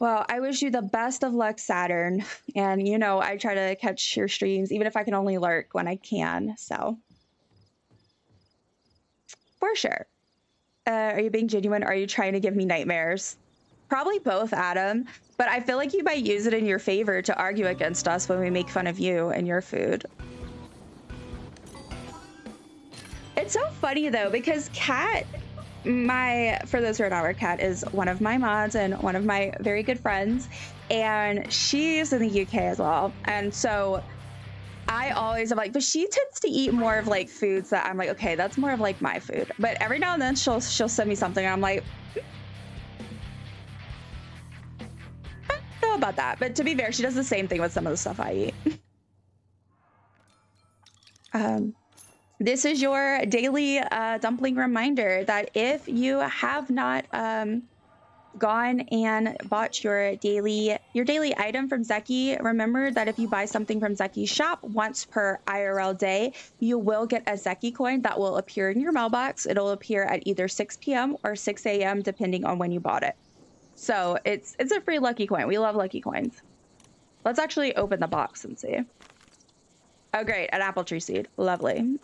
[SPEAKER 1] Well, I wish you the best of luck, Saturn. And you know, I try to catch your streams, even if I can only lurk when I can, so. For sure. Are you being genuine, or are you trying to give me nightmares? Probably both, Adam. But I feel like you might use it in your favor to argue against us when we make fun of you and your food. It's so funny though, because Kat, for those who are not aware, Kat is one of my mods and one of my very good friends, and she's in the UK as well. And so I always am like, but she tends to eat more of like foods that I'm like, okay, that's more of like my food. But every now and then she'll send me something and I'm like, I don't know about that. But to be fair, she does the same thing with some of the stuff I eat. This is your daily dumpling reminder that if you have not gone and bought your daily item from Zeki, remember that if you buy something from Zeki's shop once per IRL day, you will get a Zeki coin that will appear in your mailbox. It'll appear at either 6 p.m. or 6 a.m. depending on when you bought it. So it's a free lucky coin. We love lucky coins. Let's actually open the box and see. Oh great, an apple tree seed. Lovely.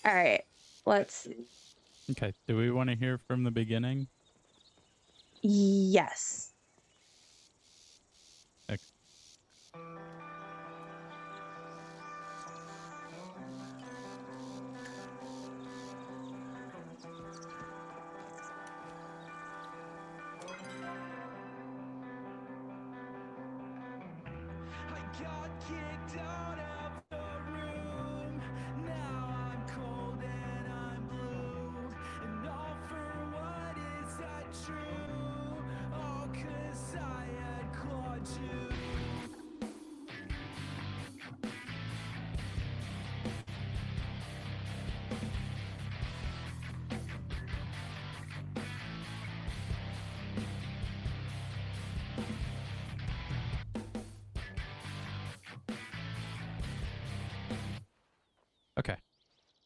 [SPEAKER 1] All right, let's.
[SPEAKER 3] Okay, do we want to hear from the beginning?
[SPEAKER 1] Yes.
[SPEAKER 3] Okay.
[SPEAKER 4] I got kicked out of the room. Now I'm cold and I'm blue. And all for what is that true? All 'cause I had clawed you.
[SPEAKER 3] Okay.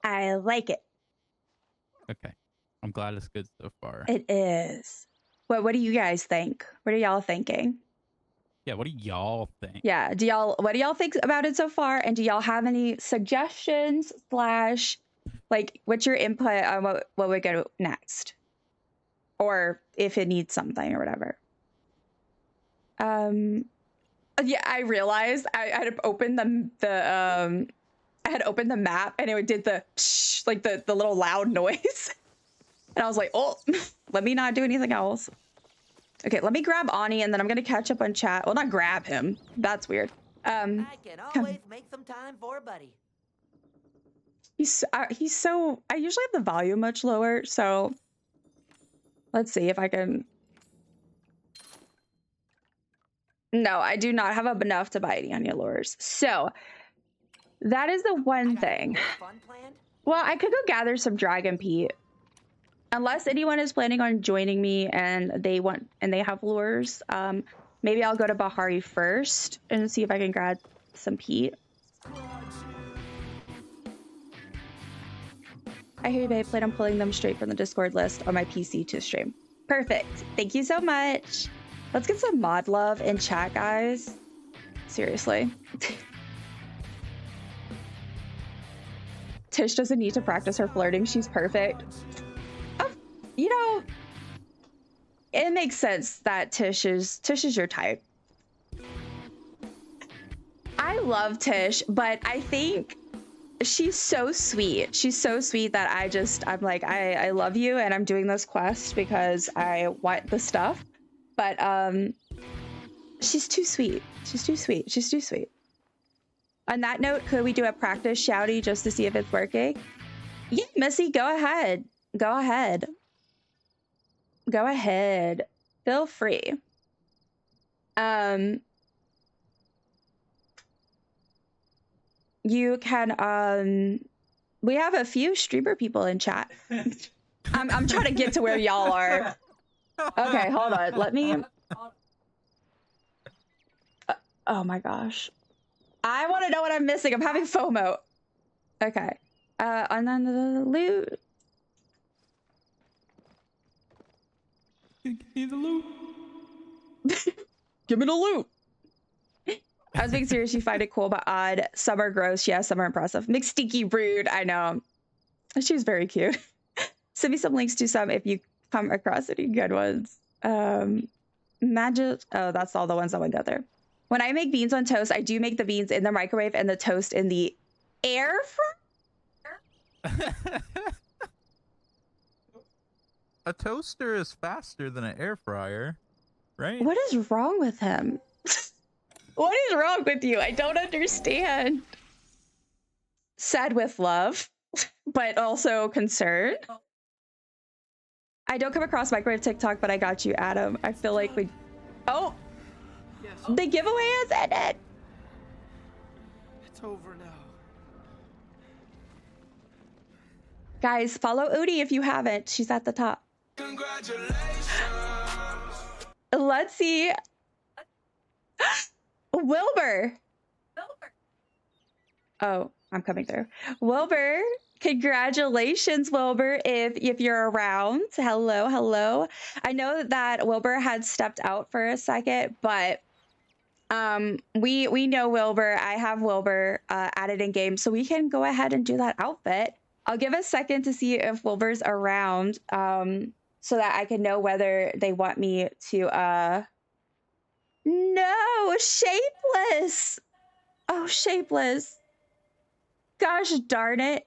[SPEAKER 1] I like it.
[SPEAKER 3] Okay. I'm glad it's good so far.
[SPEAKER 1] It is. What do you guys think? What are y'all thinking?
[SPEAKER 3] Yeah, what do y'all think?
[SPEAKER 1] Yeah, what do y'all think about it so far? And do y'all have any suggestions / like what's your input on what would go next? Or if it needs something or whatever. Yeah, I realized I had opened I had opened the map and it did the psh, like the little loud noise. And I was like, oh, let me not do anything else. Okay, let me grab Ani and then I'm gonna catch up on chat. Well, not grab him. That's weird.
[SPEAKER 6] I can always make some time for a buddy.
[SPEAKER 1] He's so, I usually have the volume much lower, so let's see if I can. No, I do not have enough to buy any onion lures. So that is the one thing.
[SPEAKER 6] Fun planned?
[SPEAKER 1] Well, I could go gather some dragon peat. Unless anyone is planning on joining me and they have lures, maybe I'll go to Bahari first and see if I can grab some peat. I hear you, babe. Plan on pulling them straight from the Discord list on my PC to stream. Perfect. Thank you so much. Let's get some mod love in chat, guys. Seriously. Tish doesn't need to practice her flirting. She's perfect. You know, it makes sense that Tish is your type. I love Tish, but I think she's so sweet. She's so sweet that I'm like, I love you and I'm doing this quest because I want the stuff. But she's too sweet. She's too sweet. She's too sweet. On that note, could we do a practice shouty just to see if it's working? Yeah, Missy, go ahead. Go ahead. Go ahead. Feel free. You can we have a few streamer people in chat. I'm trying to get to where y'all are. Okay, hold on. Let me oh my gosh. I want to know what I'm missing. I'm having FOMO. Okay. And then the loot.
[SPEAKER 3] Give me the loot.
[SPEAKER 1] Give me the loot. I was being serious. You find it cool but odd. Some are gross. Yeah, some are impressive. McStinky Brood. I know. She's very cute. Send me some links to some if you come across any good ones. Magic. Oh, that's all the ones that went out there. When I make beans on toast, I do make the beans in the microwave and the toast in the air fryer.
[SPEAKER 3] A toaster is faster than an air fryer, right?
[SPEAKER 1] What is wrong with him? What is wrong with you? I don't understand. Said with love, but also concerned. I don't come across microwave TikTok, but I got you, Adam. I feel like we... Oh! The giveaway has ended!
[SPEAKER 4] It's over now.
[SPEAKER 1] Guys, follow Odie if you haven't. She's at the top.
[SPEAKER 4] Congratulations!
[SPEAKER 1] Let's see. Wilbur! Oh, I'm coming through. Wilbur, congratulations, Wilbur, if you're around. Hello, hello. I know that Wilbur had stepped out for a second, but we know Wilbur. I have Wilbur added in game, so we can go ahead and do that outfit. I'll give a second to see if Wilbur's around, so that I can know whether they want me to no, Shapeless. Oh, Shapeless. Gosh darn it.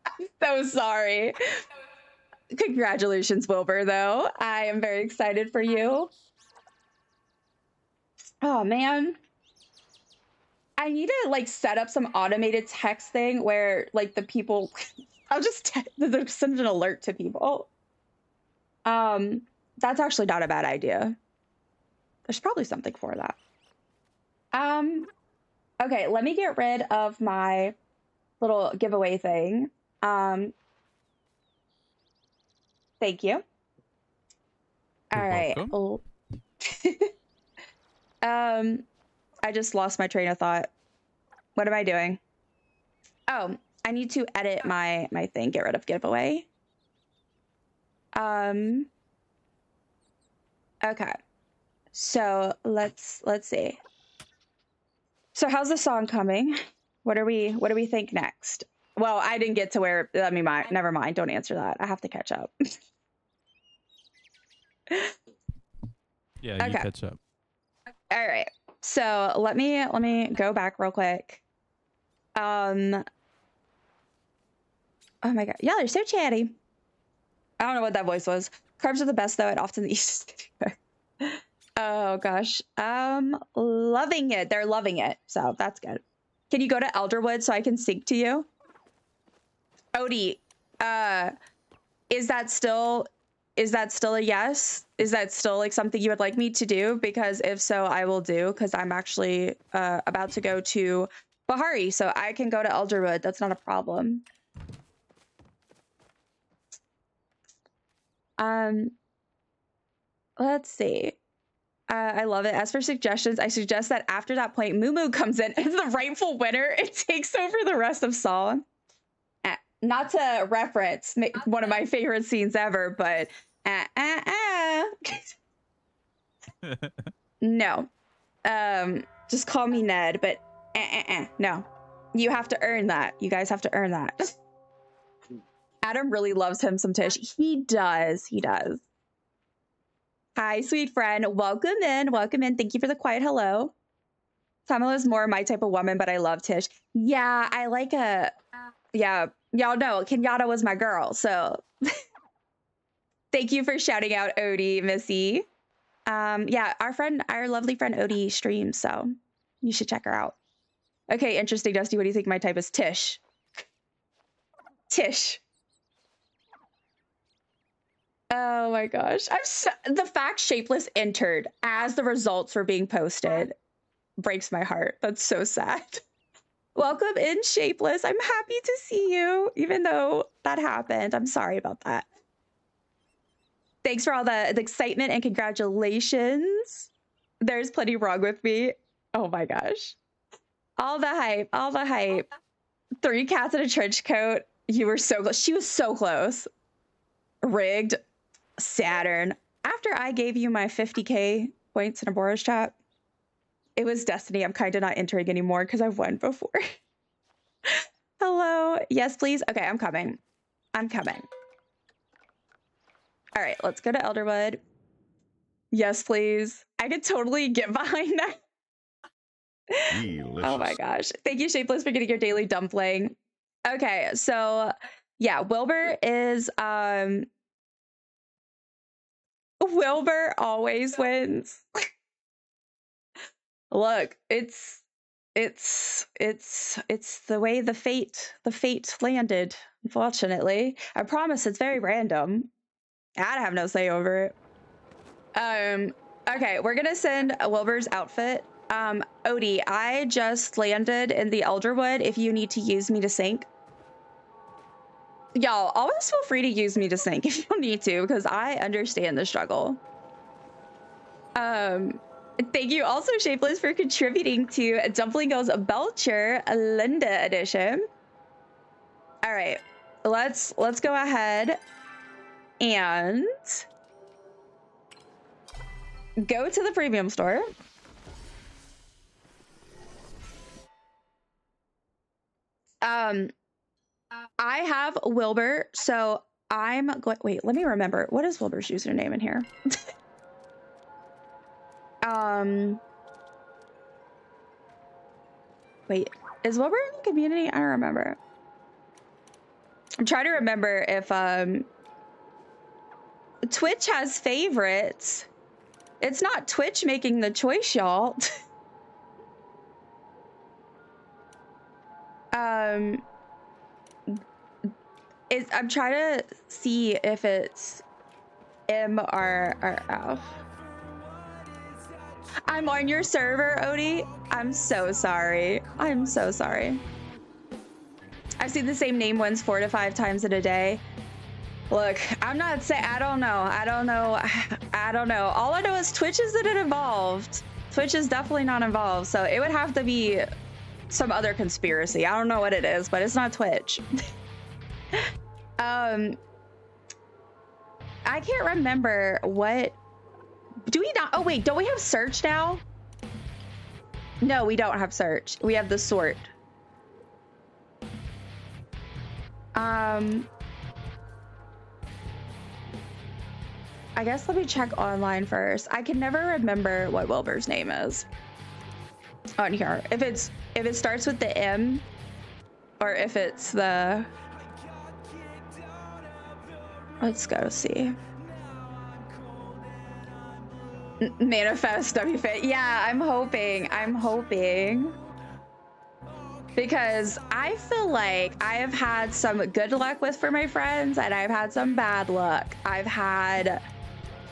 [SPEAKER 1] I'm so sorry. Congratulations, Wilbur, though. I am very excited for you. Oh, man. I need to, like, set up some automated text thing where, like, the people... I'll just send an alert to people. That's actually not a bad idea. There's probably something for that. Okay, let me get rid of my little giveaway thing. Thank you. All right. Oh. I just lost my train of thought. What am I doing? Oh, I need to edit my thing. Get rid of giveaway. Okay. So let's see. So how's the song coming? What do we think next? Well, I didn't get to where, let me mind. Never mind. Don't answer that. I have to catch up.
[SPEAKER 3] Yeah,
[SPEAKER 1] okay.
[SPEAKER 3] You catch up.
[SPEAKER 1] All right. So let me go back real quick. Oh my god. Y'all are so chatty. I don't know what that voice was. Carbs are the best though, and often the easiest. Oh gosh. Loving it. They're loving it. So that's good. Can you go to Elderwood so I can sync to you? Odie, is that still a yes? Is that still like something you would like me to do? Because if so, I will do, because I'm actually about to go to Bahari, so I can go to Elderwood. That's not a problem. Let's see. I love it. As for suggestions, I suggest that after that point, Moo comes in as the rightful winner. It takes over the rest of song. Not to reference one of my favorite scenes ever, but no. Just call me Ned, but no. You have to earn that. You guys have to earn that. Adam really loves him some Tish. He does. He does. Hi, sweet friend. Welcome in. Welcome in. Thank you for the quiet hello. Tamala is more my type of woman, but I love Tish. Yeah, I like a... Yeah, y'all know Kenyatta was my girl, so... Thank you for shouting out Odie, Missy. Yeah, our lovely friend Odie streams, so you should check her out. Okay, interesting, Dusty. What do you think my type is? Tish. Tish. Oh my gosh. The fact Shapeless entered as the results were being posted breaks my heart. That's so sad. Welcome in, Shapeless. I'm happy to see you, even though that happened. I'm sorry about that. Thanks for all the excitement and congratulations. There's plenty wrong with me. Oh my gosh. All the hype, all the hype. 3 cats in a trench coat. You were so close. She was so close. Rigged. Saturn. After I gave you my 50k points in a Boros chat, it was destiny. I'm kind of not entering anymore because I've won before. Hello. Yes, please. Okay, I'm coming. I'm coming. All right, let's go to Elderwood. Yes, please. I could totally get behind that.
[SPEAKER 2] Delicious.
[SPEAKER 1] Oh my gosh. Thank you, Shapeless, for getting your daily dumpling. Okay, so yeah, Wilbur is Wilbur always wins. Look, it's the way the fate landed, unfortunately. I promise it's very random. I'd have no say over it. Okay, we're gonna send Wilbur's outfit. Odie, I just landed in the Elderwood if you need to use me to sync. Y'all, always feel free to use me to sync if you need to, because I understand the struggle. Thank you also, Shapeless, for contributing to Dumpling Girls Belcher Linda edition. All right, let's go ahead and go to the premium store. I have Wilbur, so I'm going. Wait, let me remember. What is Wilbur's username in here? Wait, is Wilbur in the community? I don't remember. I'm trying to remember if Twitch has favorites. It's not Twitch making the choice, y'all. I'm trying to see if it's M or F. I'm on your server, Odie. I'm so sorry. I'm so sorry. I've seen the same name ones 4 to 5 times in a day. Look, I'm not saying, I don't know. All I know is Twitch isn't involved. Twitch is definitely not involved. So it would have to be some other conspiracy. I don't know what it is, but it's not Twitch. I can't remember what. Do we not? Oh wait, don't we have search now? No, we don't have search. We have the sort. I guess let me check online first. I can never remember what Wilbur's name is on here. If it starts with the M, or if it's the. Let's go see. Manifest WFit. Yeah, I'm hoping. Because I feel like I have had some good luck with For My Friends, and I've had some bad luck. I've had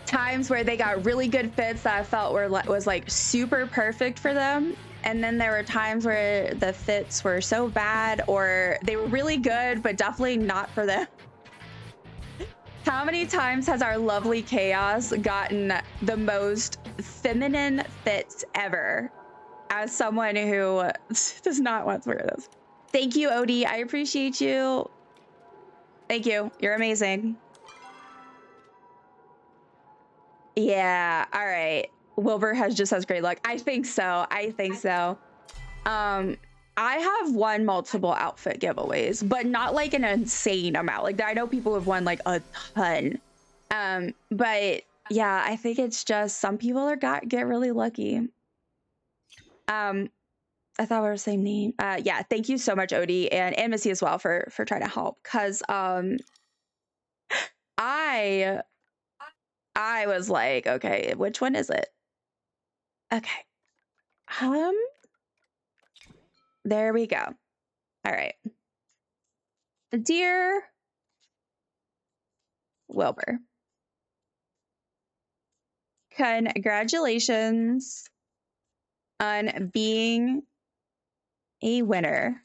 [SPEAKER 1] times where they got really good fits that I felt was like super perfect for them. And then there were times where the fits were so bad, or they were really good, but definitely not for them. How many times has our lovely Chaos gotten the most feminine fits ever as someone who does not want to wear this? Thank you, Odie. I appreciate you. Thank you. You're amazing. Yeah. All right. Wilbur just has great luck. I think so. I I have won multiple outfit giveaways, but not like an insane amount. Like I know people have won like a ton. But yeah, I think it's just some people are get really lucky. I thought we were the same name. Yeah, thank you so much, Odie, and Missy as well for trying to help. Cause I was like, okay, which one is it? Okay. There we go. All right. Dear Wilbur, congratulations on being a winner.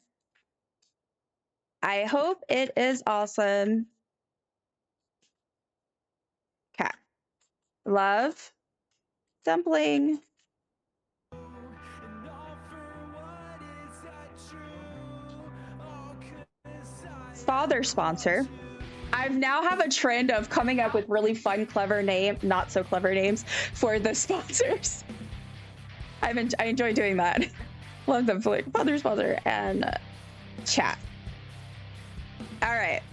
[SPEAKER 1] I hope it is awesome. Cat. Love. Dumpling. Father sponsor. I now have a trend of coming up with really fun, clever not so clever names for the sponsors. I enjoy doing that. Love them for like father sponsor and chat. All right.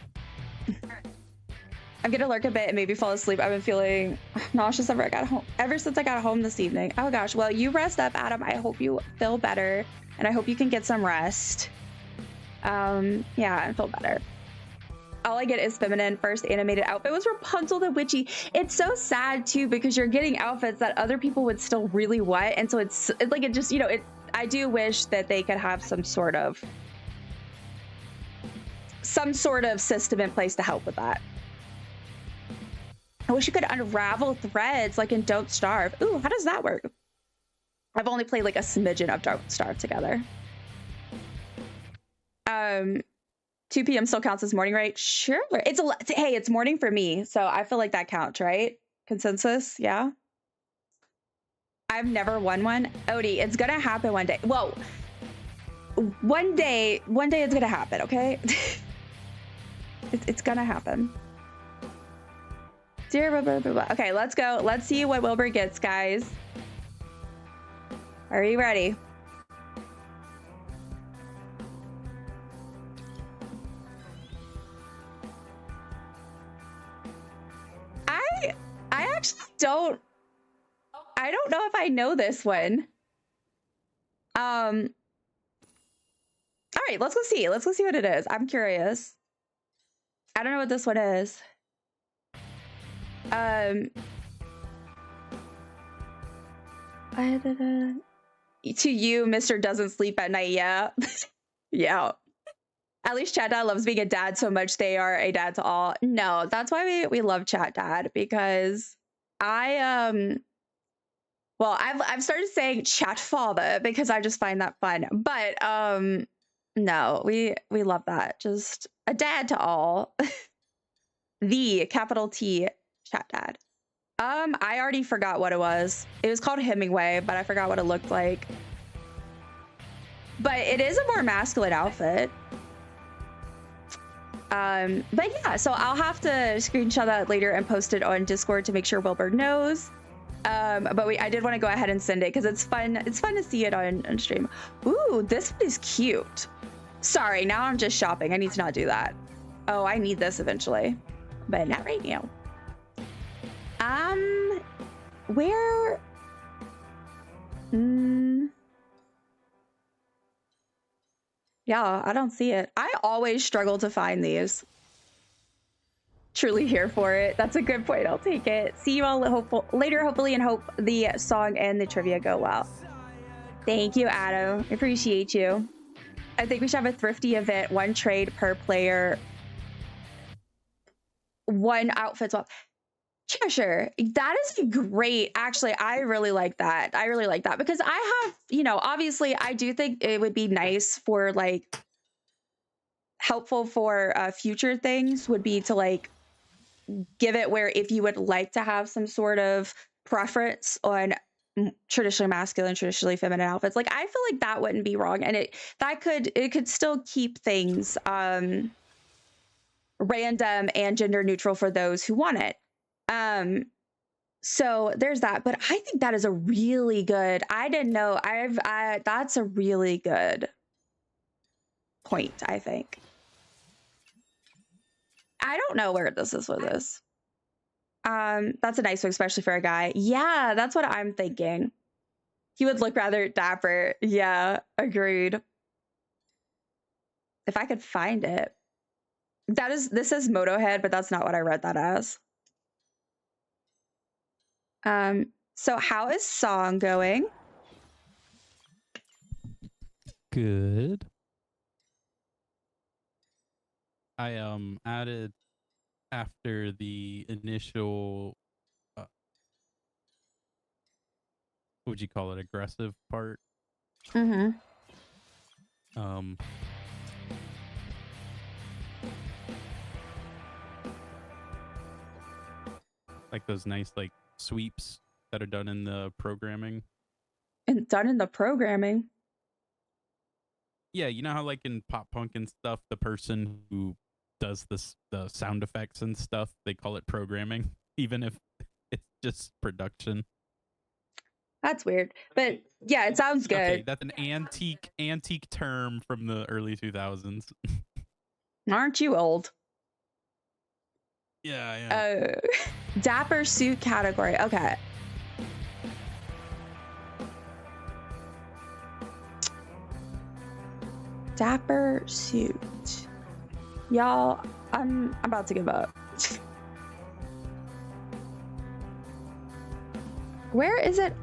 [SPEAKER 1] I'm gonna lurk a bit and maybe fall asleep. I've been feeling nauseous ever since I got home this evening. Oh gosh. Well, you rest up, Adam. I hope you feel better, and I hope you can get some rest. Yeah, and feel better. All I get is feminine. First animated outfit was Rapunzel the Witchy. It's so sad too because you're getting outfits that other people would still really want, and so it's like it just, you know, I do wish that they could have some sort of system in place to help with that. I wish you could unravel threads like in Don't Starve. Ooh, how does that work? I've only played like a smidgen of Don't Starve together. 2 p.m. still counts as morning, right? Sure. Hey, it's morning for me, so I feel like that counts, right? Consensus, yeah. I've never won one. Odie, it's gonna happen one day. Whoa. One day it's gonna happen, okay? It's gonna happen. Okay, let's go. Let's see what Wilbur gets, guys. Are you ready? I actually don't know if I know this one. All right, let's go see. Let's go see what it is. I'm curious. I don't know what this one is. To you, Mr. Doesn't Sleep at Night, yeah. Yeah. At least Chat Dad loves being a dad so much they are a dad to all. No, that's why we love Chat Dad, because I've started saying Chat Father because I just find that fun. But no, we love that. Just a dad to all. The capital T Chat Dad. I already forgot what it was. It was called Hemingway, but I forgot what it looked like. But it is a more masculine outfit. But yeah, so I'll have to screenshot that later and post it on Discord to make sure Wilbur knows. But I did want to go ahead and send it because it's fun. It's fun to see it on stream. Ooh, this one is cute. Sorry, now I'm just shopping. I need to not do that. Oh, I need this eventually, but not right now. Where? Yeah, I don't see it. I always struggle to find these. Truly here for it. That's a good point. I'll take it. See you all later, hopefully, and hope the song and the trivia go well. Thank you, Adam. Appreciate you. I think we should have a thrifty event, 1 trade per player, 1 outfit swap. Yeah, sure. That is great. Actually, I really like that. I really like that because I have, you know, obviously I do think it would be nice for like helpful for future things would be to like give it where if you would like to have some sort of preference on traditionally masculine, traditionally feminine outfits, like I feel like that wouldn't be wrong, and it could still keep things random and gender neutral for those who want it. So there's that, but I think that is a really good, I didn't know, that's a really good point, I think. I don't know where this is with this. That's a nice one, especially for a guy. Yeah, that's what I'm thinking. He would look rather dapper. Yeah, agreed. If I could find it. This is Motohead, but that's not what I read that as. So how is song going?
[SPEAKER 3] Good. I added after the initial what would you call it, aggressive part.
[SPEAKER 1] Mm-hmm.
[SPEAKER 3] Like those nice like sweeps that are done in the programming.
[SPEAKER 1] And done in the programming.
[SPEAKER 3] Yeah, you know how like in pop punk and stuff, the person who does the sound effects and stuff, they call it programming, even if it's just production.
[SPEAKER 1] That's weird, but yeah, it sounds good.
[SPEAKER 3] Okay, that's an antique term from the early 2000s.
[SPEAKER 1] Aren't you old?
[SPEAKER 3] Yeah.
[SPEAKER 1] Dapper suit category. Okay. Dapper suit. Y'all, I'm about to give up. Where is it?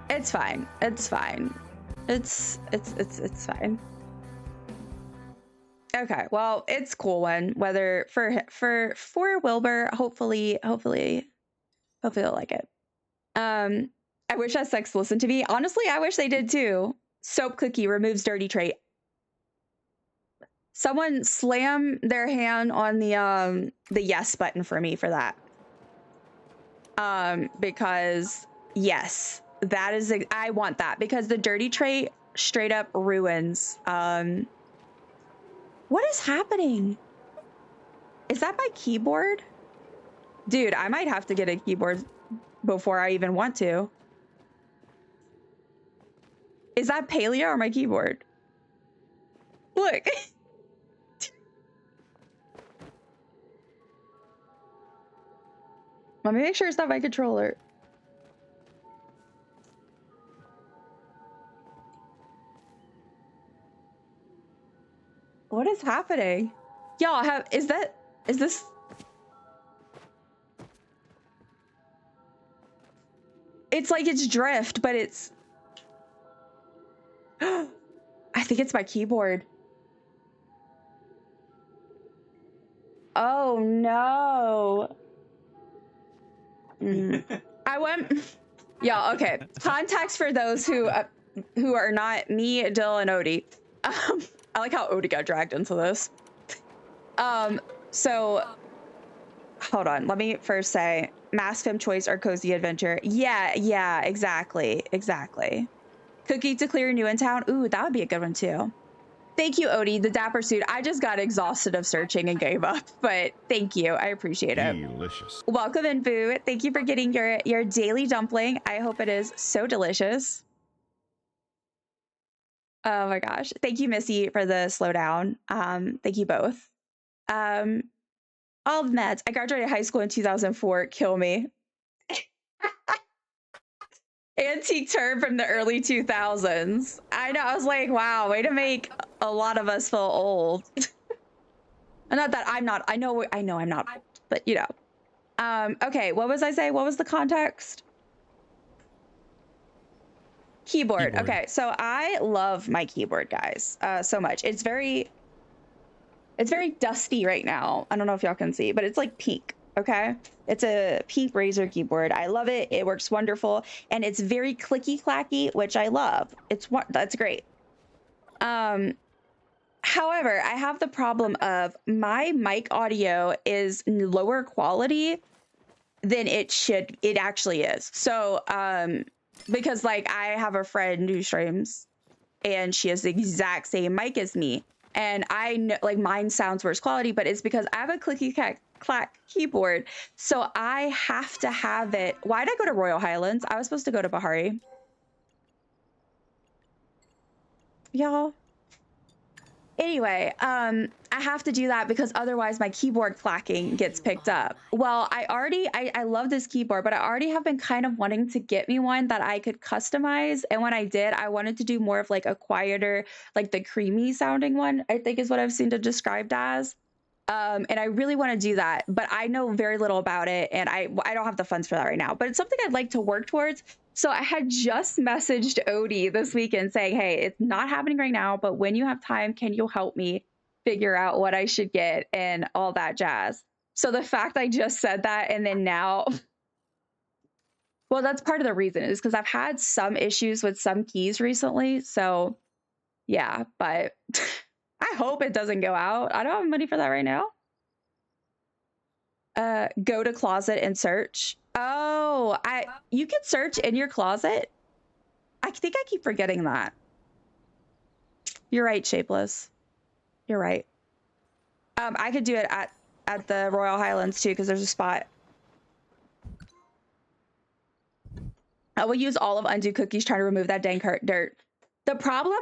[SPEAKER 1] It's fine. It's fine. It's fine. Okay, well, it's cool one. Whether for Wilbur, hopefully they'll like it. I wish SX listened to me. Honestly, I wish they did too. Soap cookie removes dirty trait. Someone slam their hand on the yes button for me for that. Because yes, that is I want that because the dirty trait straight up ruins. What is happening? Is that my keyboard? Dude, I might have to get a keyboard before I even want to. Is that Palia or my keyboard? Look. Let me make sure it's not my controller. What is happening? Y'all is this? It's like it's drift, but it's, I think it's my keyboard. Oh no. I went, yeah, okay. Context for those who are not me, Dill, and Odie. I like how Odie got dragged into this. So hold on, let me first say Mass Fem Choice or Cozy Adventure. Yeah, exactly. Cookie to clear new in town. Ooh, that would be a good one too. Thank you, Odie, the dapper suit. I just got exhausted of searching and gave up, but thank you. I appreciate it.
[SPEAKER 2] Delicious.
[SPEAKER 1] Welcome in, Boo. Thank you for getting your daily dumpling. I hope it is so delicious. Oh my gosh. Thank you, Missy, for the slowdown. Thank you both. All the meds. I graduated high school in 2004. Kill me. Antique term from the early 2000s. I know. I was like, wow, way to make a lot of us feel old. Not that I'm not. I know I'm not old, but you know. Okay, what was I saying? What was the context? Keyboard. Okay, so I love my keyboard, guys, so much. It's very dusty right now. I don't know if y'all can see, but it's like pink. Okay, it's a pink Razer keyboard. I love it. It works wonderful, and it's very clicky clacky, which I love. That's great. However, I have the problem of my mic audio is lower quality than it actually is. So because like I have a friend who streams and she has the exact same mic as me, and I know like mine sounds worse quality, but it's because I have a clicky clack keyboard, so I have to have it. Why'd I go to Royal Highlands? I was supposed to go to Bahari. Y'all, Anyway, I have to do that because otherwise my keyboard clacking gets picked up. Well, I love this keyboard, but I already have been kind of wanting to get me one that I could customize. And when I did, I wanted to do more of like a quieter, like the creamy sounding one, I think is what I've seen it described as. And I really want to do that, but I know very little about it, and I don't have the funds for that right now. But it's something I'd like to work towards. So I had just messaged Odie this weekend saying, "Hey, it's not happening right now, but when you have time, can you help me figure out what I should get and all that jazz?" So the fact I just said that and then now, well, that's part of the reason is because I've had some issues with some keys recently. So yeah, but I hope it doesn't go out. I don't have money for that right now. Go to closet and search. Oh, you can search in your closet. I think I keep forgetting that. You're right, Shapeless. You're right. I could do it at the Royal Highlands too, because there's a spot. I will use all of Undo Cookies trying to remove that dang dirt. The problem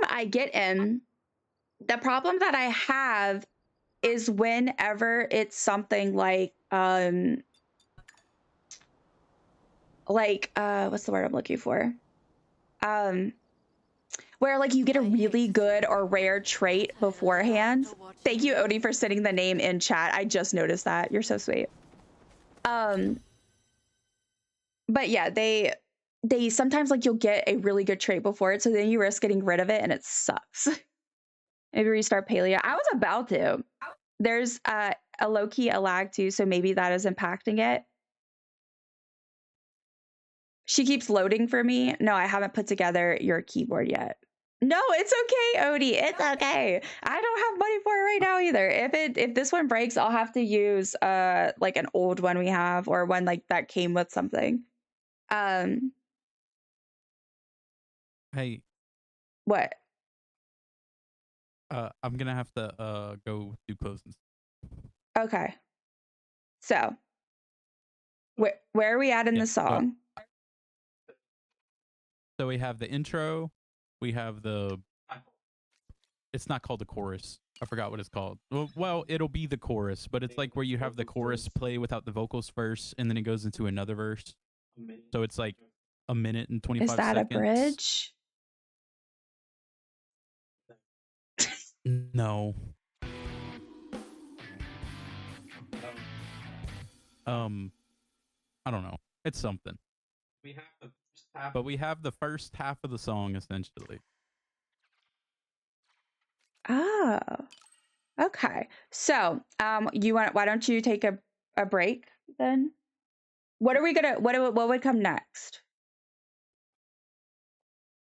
[SPEAKER 1] that I have is whenever it's something like what's the word I'm looking for? Where like you get a really good or rare trait beforehand. Thank you, Odie, for sending the name in chat. I just noticed that. You're so sweet. But yeah, they sometimes like you'll get a really good trait before it, so then you risk getting rid of it and it sucks. Maybe restart Palia. I was about to. There's a low-key a lag too, so maybe that is impacting it. She keeps loading for me. No, I haven't put together your keyboard yet. No, it's okay, Odie. It's okay. I don't have money for it right now either. If this one breaks, I'll have to use like an old one we have or one like that came with something.
[SPEAKER 3] Hey,
[SPEAKER 1] What?
[SPEAKER 3] I'm gonna have to go do closings.
[SPEAKER 1] Okay. So, where are we at in the song?
[SPEAKER 3] So we have the intro, we have the. It's not called the chorus. I forgot what it's called. Well, it'll be the chorus, but it's like where you have the chorus play without the vocals first, and then it goes into another verse. So it's like a minute and 25 seconds.
[SPEAKER 1] Is that a bridge?
[SPEAKER 3] No. I don't know. It's something. But we have the first half of the song essentially.
[SPEAKER 1] Oh. Okay. So, why don't you take a break then? What are we gonna what would come next?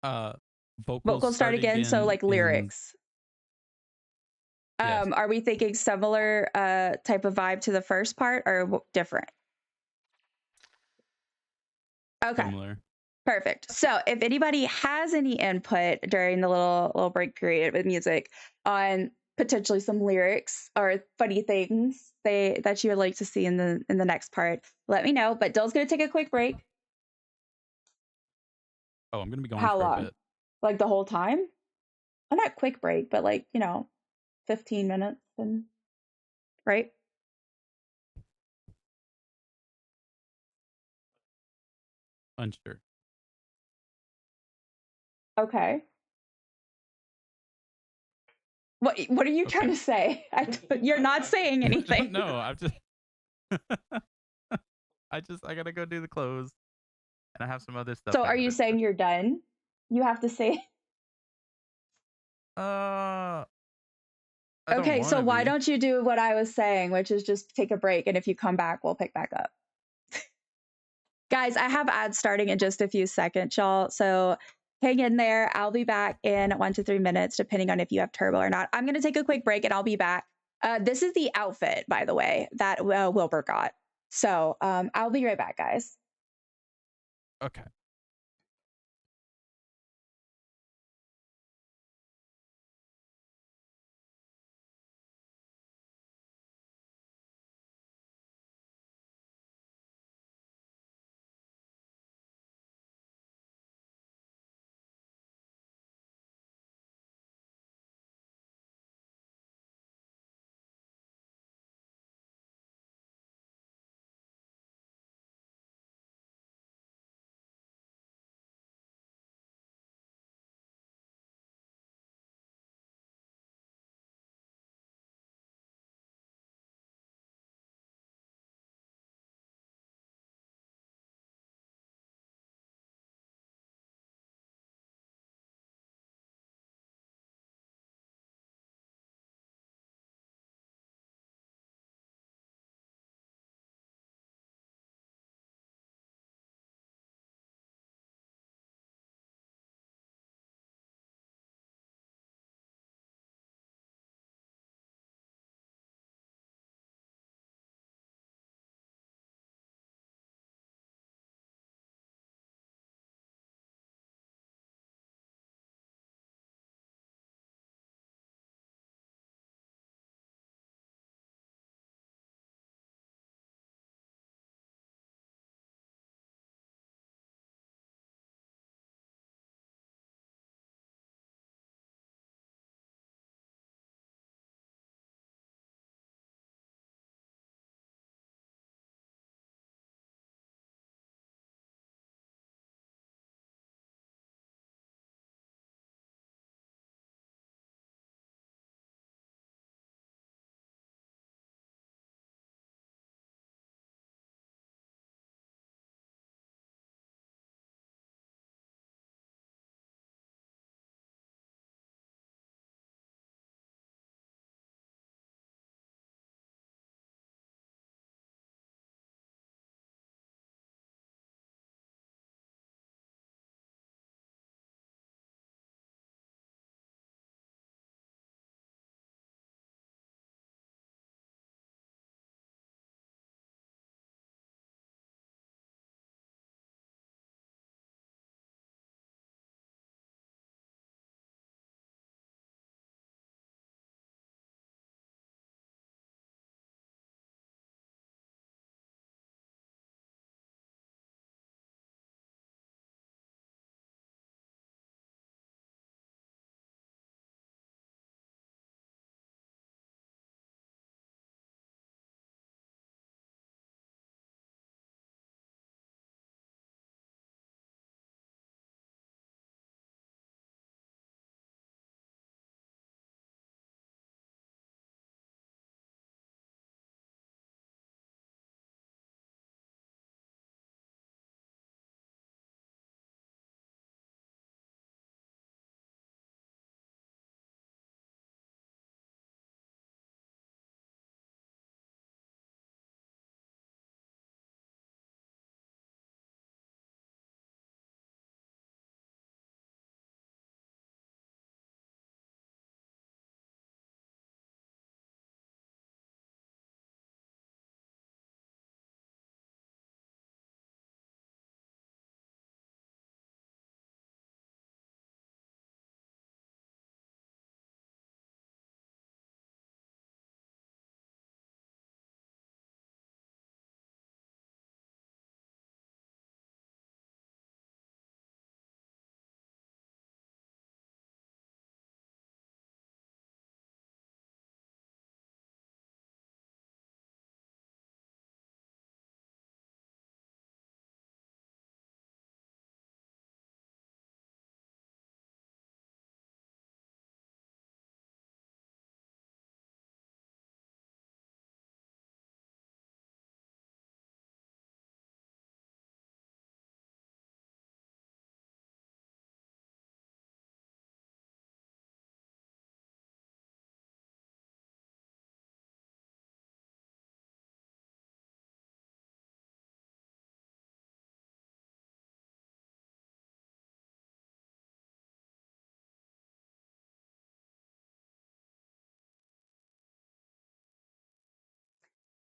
[SPEAKER 1] Vocals start again, so like lyrics.
[SPEAKER 3] Yes.
[SPEAKER 1] Are we thinking similar type of vibe to the first part or different? Okay.
[SPEAKER 3] Similar.
[SPEAKER 1] Perfect. So if anybody has any input during the little break period with music on potentially some lyrics or funny things that you would like to see in the next part, let me know. But Dill's gonna take a quick break.
[SPEAKER 3] Oh, I'm gonna be gone
[SPEAKER 1] How
[SPEAKER 3] for
[SPEAKER 1] long?
[SPEAKER 3] a bit.
[SPEAKER 1] Like the whole time? Well, not quick break, but like, 15 minutes and right?
[SPEAKER 3] Unsure.
[SPEAKER 1] Okay. What are you trying to say? You're not saying anything.
[SPEAKER 3] No, I'm just I gotta go do the close. And I have some other stuff.
[SPEAKER 1] So are you saying you're done? You have to say okay, so why don't you do what I was saying, which is just take a break, and if you come back, we'll pick back up. Guys, I have ads starting in just a few seconds, y'all. So hang in there. I'll be back in 1 to 3 minutes, depending on if you have turbo or not. I'm going to take a quick break and I'll be back. This is the outfit, by the way, that Wilbur got. So I'll be right back, guys.
[SPEAKER 3] Okay.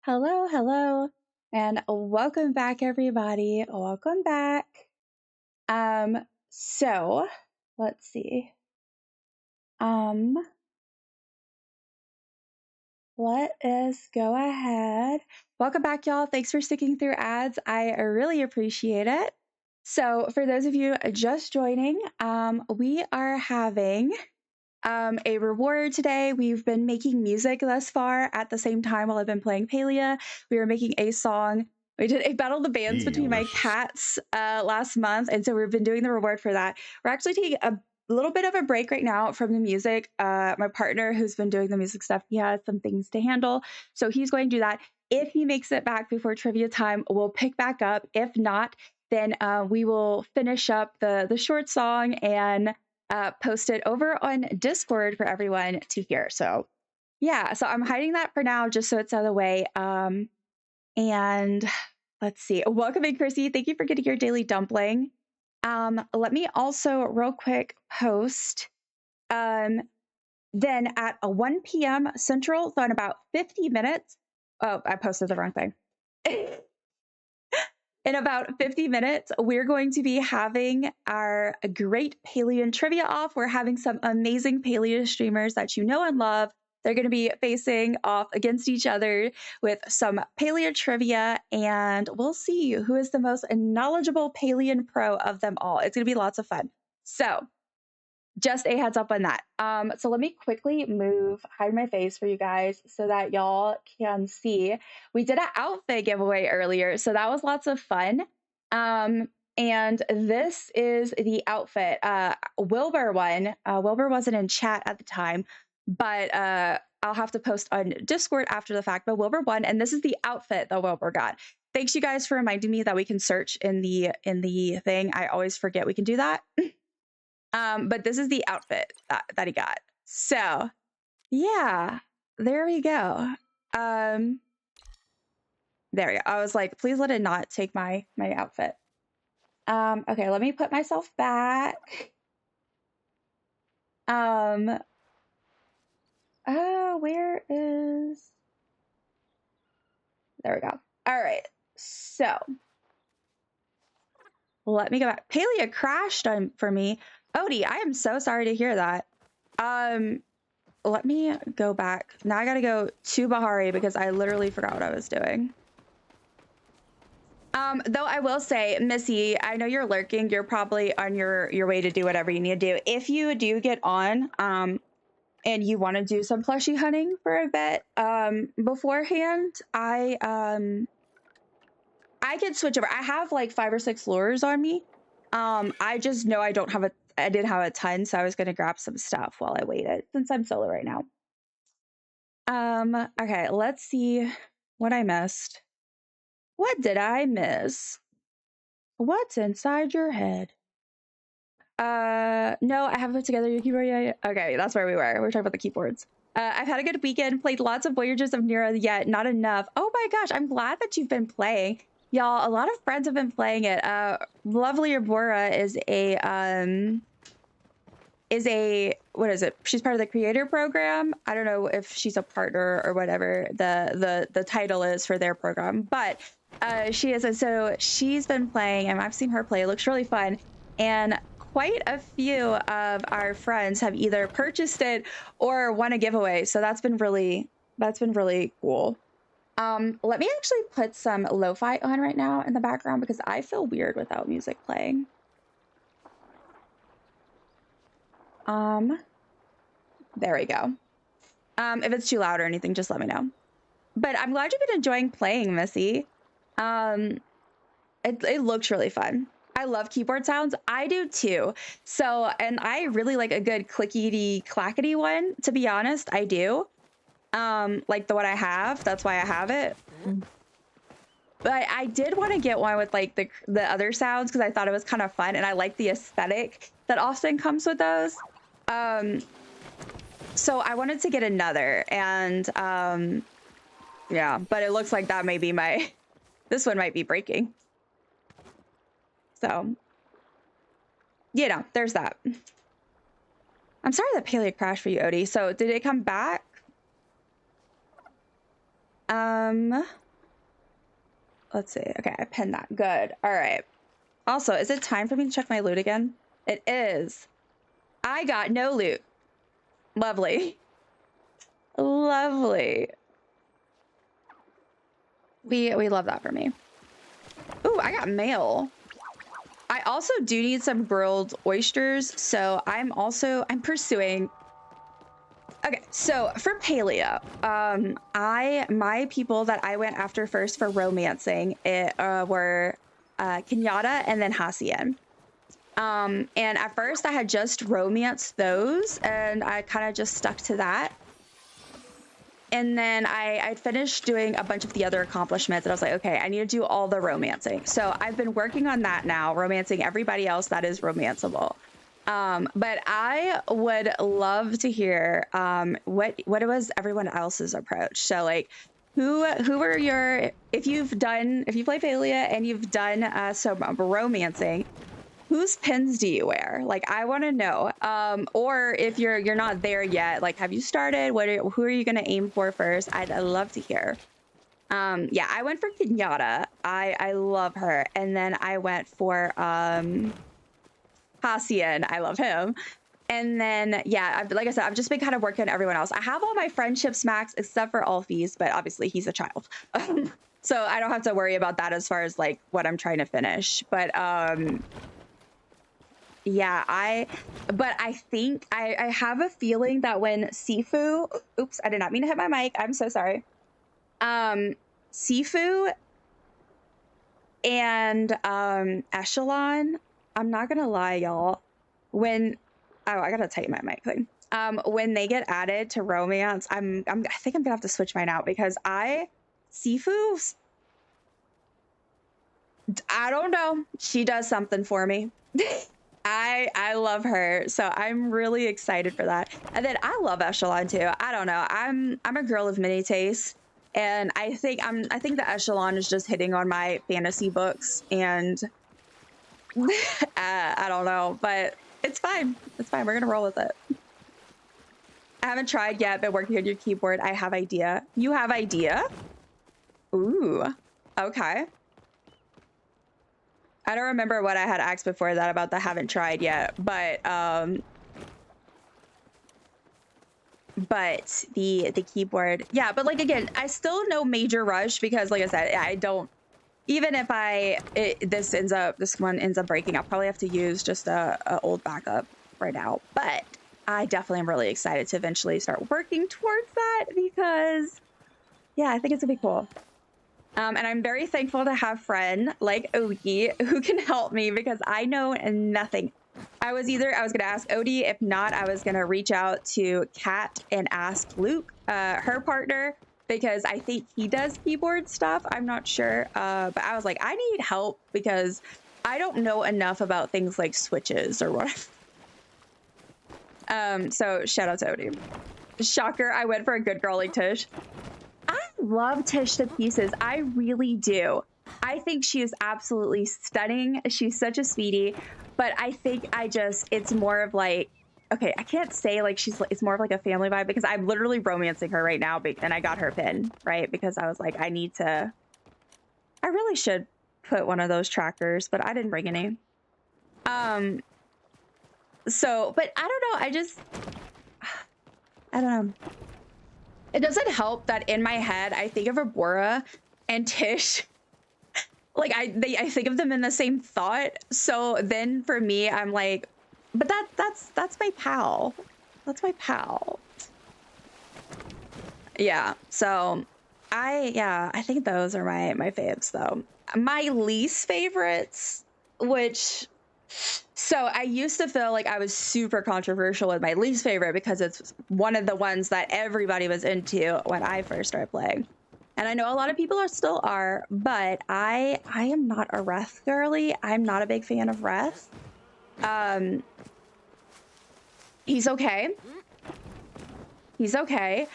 [SPEAKER 1] Hello, hello, and welcome back, everybody. Welcome back. So let's see. Let us go ahead. Welcome back, y'all. Thanks for sticking through ads. I really appreciate it. So for those of you just joining, we are having a reward today. We've been making music thus far at the same time while I've been playing Palia. We were making a song. We did a Battle of the Bands between my cats last month, and so we've been doing the reward for that. We're actually taking a little bit of a break right now from the music. My partner, who's been doing the music stuff, he has some things to handle, so he's going to do that. If he makes it back before trivia time, we'll pick back up. If not, then we will finish up the short song and post it over on Discord for everyone to hear. So yeah, so I'm hiding that for now just so it's out of the way. And let's see. Welcome in, Chrissy. Thank you for getting your daily dumpling. Let me also real quick post. Then at 1 p.m. Central, so in about 50 minutes. Oh, I posted the wrong thing. In about 50 minutes, we're going to be having our great Palian trivia off. We're having some amazing Palian streamers that you know and love. They're going to be facing off against each other with some Palian trivia, and we'll see who is the most knowledgeable Palian pro of them all. It's going to be lots of fun. So just a heads up on that. So let me quickly hide my face for you guys so that y'all can see. We did an outfit giveaway earlier, so that was lots of fun. And this is the outfit. Wilbur won. Wilbur wasn't in chat at the time, but I'll have to post on Discord after the fact, but Wilbur won, and this is the outfit that Wilbur got. Thanks you guys for reminding me that we can search in the thing. I always forget we can do that. But this is the outfit that he got. So yeah, there we go. There we go. I was like, please let it not take my outfit. Okay, let me put myself back. Where is... There we go. All right, so let me go back. Palia crashed for me. Odie, I am so sorry to hear that. Let me go back. Now I gotta go to Bahari because I literally forgot what I was doing. Though I will say, Missy, I know you're lurking. You're probably on your way to do whatever you need to do. If you do get on, and you want to do some plushie hunting for a bit, beforehand, I could switch over. I have like 5 or 6 lures on me. I just know I didn't have a ton, so I was gonna grab some stuff while I waited since I'm solo right now. Okay, let's see what I missed. What did I miss? What's inside your head? No, I haven't put together your keyboard yet. Okay, that's where we were. We were talking about the keyboards. I've had a good weekend, played lots of Voyages of Nero, yet not enough. Oh my gosh, I'm glad that you've been playing. Y'all, a lot of friends have been playing it. Lovely Abora is what is it? She's part of the creator program. I don't know if she's a partner or whatever the title is for their program, but she is. And so she's been playing, and I've seen her play. It looks really fun. And quite a few of our friends have either purchased it or won a giveaway. So that's been really cool. Let me actually put some lo-fi on right now in the background because I feel weird without music playing. There we go. If it's too loud or anything, just let me know. But I'm glad you've been enjoying playing, Missy. It looks really fun. I love keyboard sounds. I do too. So, and I really like a good clickety clackety one, to be honest. I do. Like the one I have. That's why I have it. But I did want to get one with like the other sounds because I thought it was kind of fun, and I like the aesthetic that often comes with those. So I wanted to get another, and yeah, but it looks like that may be this one might be breaking. So, you know, there's that. I'm sorry that Palia crashed for you, Odie. So did it come back? Let's see. Okay, I pinned that. Good. All right. Also, is it time for me to check my loot again? It is. I got no loot. Lovely. Lovely. We love that for me. Ooh, I got mail. I also do need some grilled oysters, so I'm pursuing. Okay, so for Palia, my people that I went after first for romancing were Kenyatta and then Hacian. And at first I had just romanced those, and I kind of just stuck to that. And then I finished doing a bunch of the other accomplishments, and I was like, okay, I need to do all the romancing. So I've been working on that now, romancing everybody else that is romanceable. But I would love to hear what was everyone else's approach. So like, who were your, if you play Palia and you've done some romancing, whose pins do you wear? Like, I want to know. Or if you're not there yet, like, have you started? Who are you going to aim for first? I'd love to hear. Yeah, I went for Kenyatta. I love her. And then I went for Hacian. I love him. And then, yeah, like I said, I've just been kind of working on everyone else. I have all my friendships max except for Alfie's, but obviously he's a child. So I don't have to worry about that as far as like what I'm trying to finish. But yeah, I think I have a feeling that when Sifu, oops, I did not mean to hit my mic. I'm so sorry. Sifu and Echelon, I'm not gonna lie, y'all. I gotta tighten my mic thing. When they get added to romance, I think I'm gonna have to switch mine out because Sifu, I don't know. She does something for me. I love her, so I'm really excited for that. And then I love Echelon too. I don't know. I'm a girl of many tastes, and I think the Echelon is just hitting on my fantasy books, and I don't know, but it's fine. It's fine. We're gonna roll with it. I haven't tried yet, but working on your keyboard, I have idea. You have idea? Ooh, okay. I don't remember what I had asked before that about the haven't tried yet, but the keyboard, yeah, but like again, I still no major rush because like I said, I don't, even if this one ends up breaking, I'll probably have to use just a old backup right now, but I definitely am really excited to eventually start working towards that because yeah, I think it's gonna be cool. And I'm very thankful to have a friend like Odie who can help me because I know nothing. I was going to ask Odie. If not, I was going to reach out to Kat and ask Luke, her partner, because I think he does keyboard stuff. I'm not sure. But I was like, I need help because I don't know enough about things like switches or whatever. So shout out to Odie. Shocker, I went for a good girl like Tish. I love Tish to pieces. I really do. I think she is absolutely stunning. She's such a sweetie, but I think it's more of like, okay, I can't say like it's more of like a family vibe because I'm literally romancing her right now and I got her pin, right? Because I was like, I really should put one of those trackers, but I didn't bring any. So, but I don't know. I don't know. It doesn't help that in my head, I think of Abora and Tish. Like I think of them in the same thought. So then for me, I'm like, but that's my pal. That's my pal. Yeah. So I think those are my faves though. My least favorites, so I used to feel like I was super controversial with my least favorite because it's one of the ones that everybody was into when I first started playing. And I know a lot of people still are, but I am not a Wrath girly. I'm not a big fan of Wrath. He's okay. He's okay.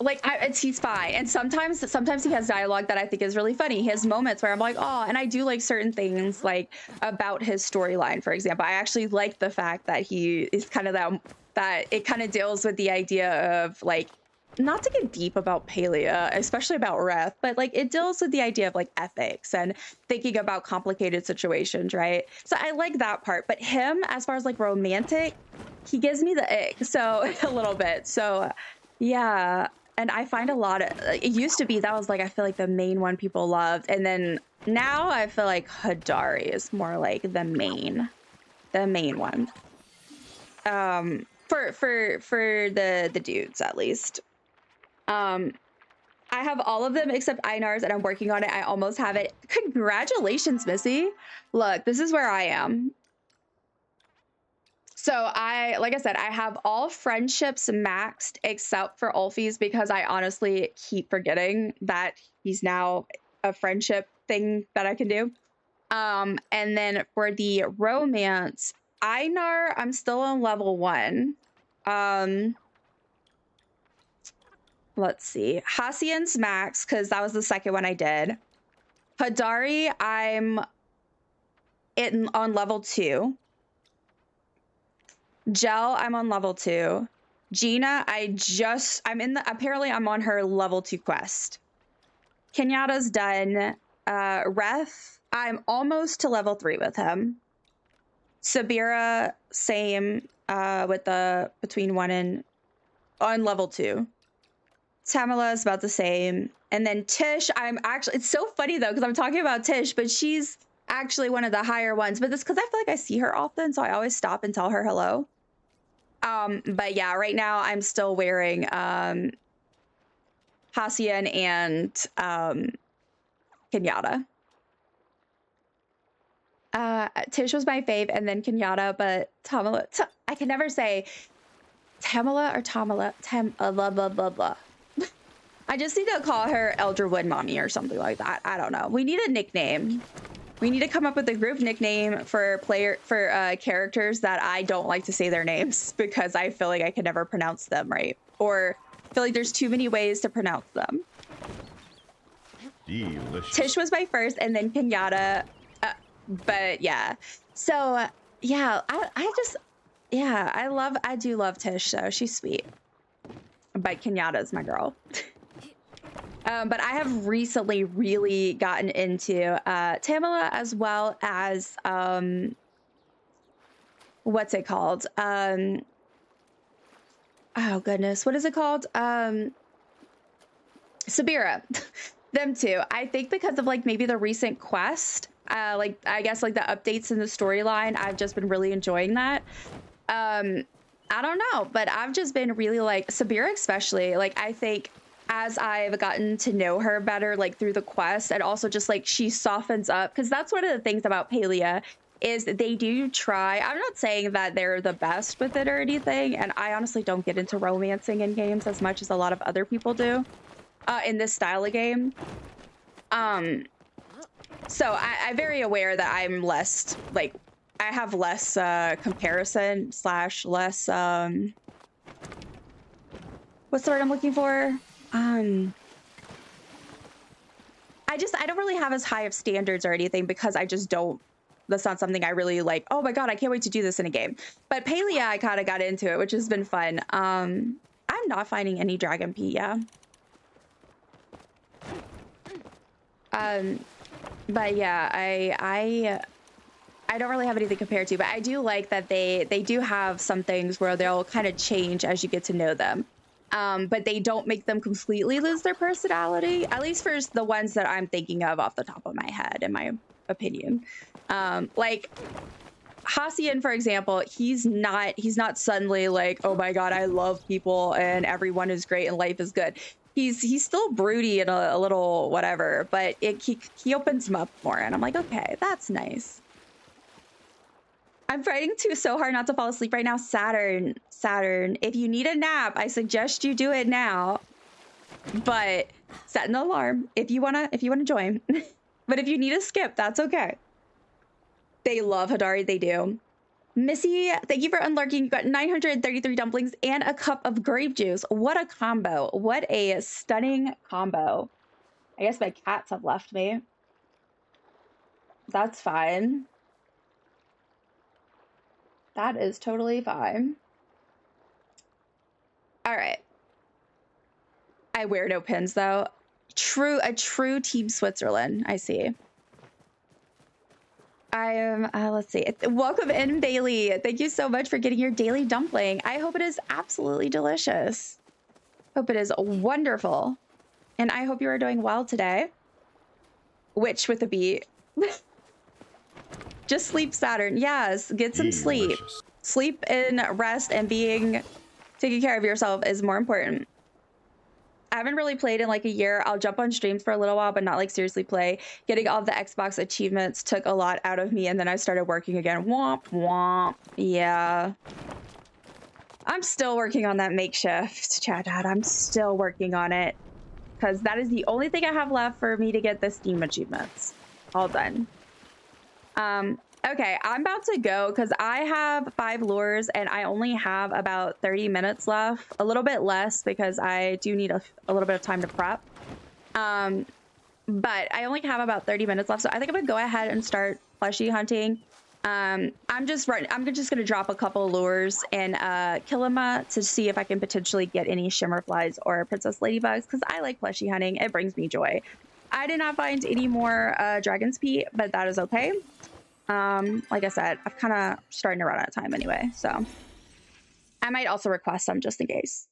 [SPEAKER 1] Like he's fine, and sometimes he has dialogue that I think is really funny. He has moments where I'm like, oh, and I do like certain things like about his storyline. For example, I actually like the fact that he is kind of that it kind of deals with the idea of like not to get deep about Palia, especially about Wrath, but like it deals with the idea of like ethics and thinking about complicated situations, right? So I like that part. But him, as far as like romantic, he gives me the ick. So a little bit. So yeah. And I find a lot of it used to be that was like I feel like the main one people loved. And then now I feel like Hadari is more like the main one. For the dudes at least. I have all of them except Einar's and I'm working on it. I almost have it. Congratulations, Missy. Look, this is where I am. So like I said, I have all friendships maxed except for Ulfi's because I honestly keep forgetting that he's now a friendship thing that I can do. And then for the romance, Einar, I'm still on level 1. Let's see. Hassian's max, because that was the second one I did. Hadari, I'm on level 2. Gel, I'm on level 2. Gina, apparently I'm on her level 2 quest. Kenyatta's done. Ref, I'm almost to level 3 with him. Sabira, same, with the between 1 and on level 2. Tamala is about the same. And then Tish, it's so funny though, because I'm talking about Tish, but she's actually one of the higher ones. But that's because I feel like I see her often, so I always stop and tell her hello. But yeah, right now I'm still wearing Hassian and Kenyatta. Tish was my fave, and then Kenyatta, but Tamala, I can never say Tamala or Tamala, blah, blah, blah, blah. I just need to call her Elderwood Mommy or something like that. I don't know. We need a nickname. We need to come up with a group nickname for characters that I don't like to say their names because I feel like I can never pronounce them right. Or feel like there's too many ways to pronounce them.
[SPEAKER 2] Delicious.
[SPEAKER 1] Tish was my first and then Kenyatta. But yeah. So yeah, I do love Tish though. She's sweet. But Kenyatta's my girl. But I have recently really gotten into Tamala as well as what's it called? Oh goodness, what is it called? Sabira. Them two. I think because of like maybe the recent quest, like I guess like the updates in the storyline, I've just been really enjoying that. I don't know, but I've just been really like Sabira especially. Like I think as I've gotten to know her better, like through the quest, and also just like she softens up, because that's one of the things about Palia is they do try. I'm not saying that they're the best with it or anything, and I honestly don't get into romancing in games as much as a lot of other people do in this style of game. So I'm very aware that I'm less like I have less comparison / less what's the word I'm looking for? I don't really have as high of standards or anything because I just don't. That's not something I really like. Oh my god, I can't wait to do this in a game. But Palia, I kind of got into it, which has been fun. I'm not finding any Dragon Pea, yeah. But yeah, I don't really have anything compared to, but I do like that they do have some things where they'll kind of change as you get to know them. But they don't make them completely lose their personality, at least for the ones that I'm thinking of off the top of my head, in my opinion. Like Hassian, for example, he's not suddenly like, oh my god, I love people and everyone is great and life is good. He's still broody and a little whatever, but he opens him up more, and I'm like, okay, that's nice. I'm fighting so hard not to fall asleep right now. Saturn, if you need a nap, I suggest you do it now. But set an alarm if you wanna join. But if you need to skip, that's okay. They love Hadari, they do. Missy, thank you for unlurking. You got 933 dumplings and a cup of grape juice. What a combo. What a stunning combo. I guess my cats have left me. That's fine. That is totally fine. All right. I wear no pins though. A true Team Switzerland. I see. I am, let's see. Welcome in, Bailey. Thank you so much for getting your daily dumpling. I hope it is absolutely delicious. Hope it is wonderful. And I hope you are doing well today. Witch with a B. Just sleep, Saturn. Yes, get some sleep. Sleep and rest and taking care of yourself is more important. I haven't really played in like a year. I'll jump on streams for a little while, but not like seriously play. Getting all the Xbox achievements took a lot out of me, and then I started working again. Womp, womp. Yeah. I'm still working on that makeshift, chat. I'm still working on it, because that is the only thing I have left for me to get the Steam achievements. All done. Okay, I'm about to go because I have 5 lures and I only have about 30 minutes left. A little bit less because I do need a little bit of time to prep. But I only have about 30 minutes left, so I think I'm gonna go ahead and start plushie hunting. I'm just gonna drop a couple lures in Kilima to see if I can potentially get any shimmer flies or princess ladybugs, because I like plushie hunting. It brings me joy. I did not find any more dragon's peat, but that is okay. Like I said, I'm kind of starting to run out of time anyway, so I might also request some just in case.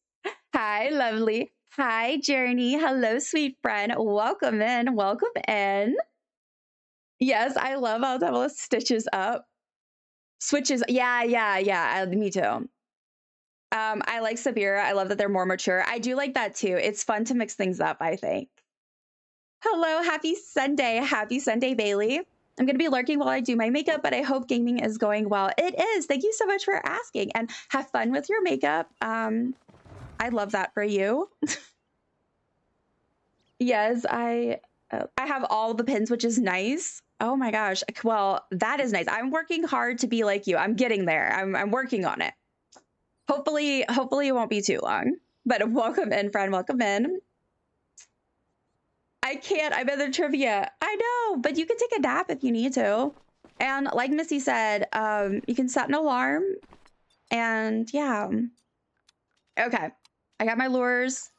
[SPEAKER 1] Hi, lovely. Hi, Journey. Hello, sweet friend. Welcome in. Welcome in. Yes, I love how Devil stitches up. Switches. Yeah. Me too. I like Sabira. I love that they're more mature. I do like that too. It's fun to mix things up, I think. Hello, happy Sunday. Happy Sunday, Bailey. I'm going to be lurking while I do my makeup, but I hope gaming is going well. It is. Thank you so much for asking, and have fun with your makeup. I love that for you. Yes, I have all the pins, which is nice. Oh my gosh. Well, that is nice. I'm working hard to be like you. I'm getting there. I'm working on it. Hopefully it won't be too long. But welcome in, friend. Welcome in. I can't. I'm in the trivia. I know, but you can take a nap if you need to. And like Missy said, you can set an alarm. And yeah. Okay. I got my lures.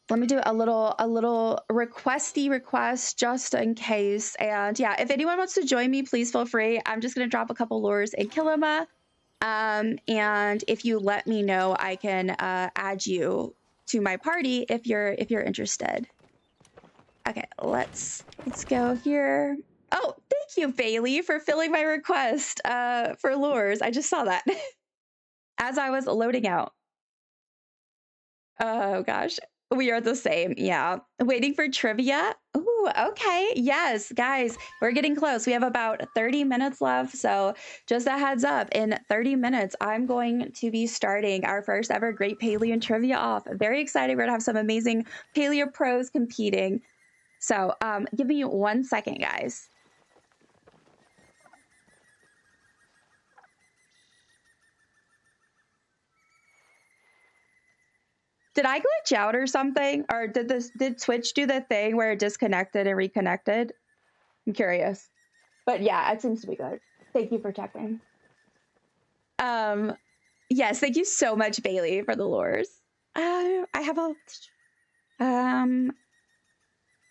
[SPEAKER 1] Let me do a little requesty request just in case. And yeah, if anyone wants to join me, please feel free. I'm just gonna drop a couple lures in Kilima. And if you let me know, I can add you to my party if you're interested. Okay, let's go here. Oh, thank you, Bailey, for filling my request for lures. I just saw that as I was loading out. Oh gosh, we are the same. Yeah, waiting for trivia. Ooh, okay. Yes, guys, we're getting close. We have about 30 minutes left. So just a heads up, in 30 minutes, I'm going to be starting our first ever Great Palian Trivia off. Very excited. We're gonna have some amazing Paleo pros competing. So give me 1 second, guys. Did I glitch out or something? Or did Twitch do the thing where it disconnected and reconnected? I'm curious. But yeah, it seems to be good. Thank you for checking. Yes, thank you so much, Bailey, for the lures. I have a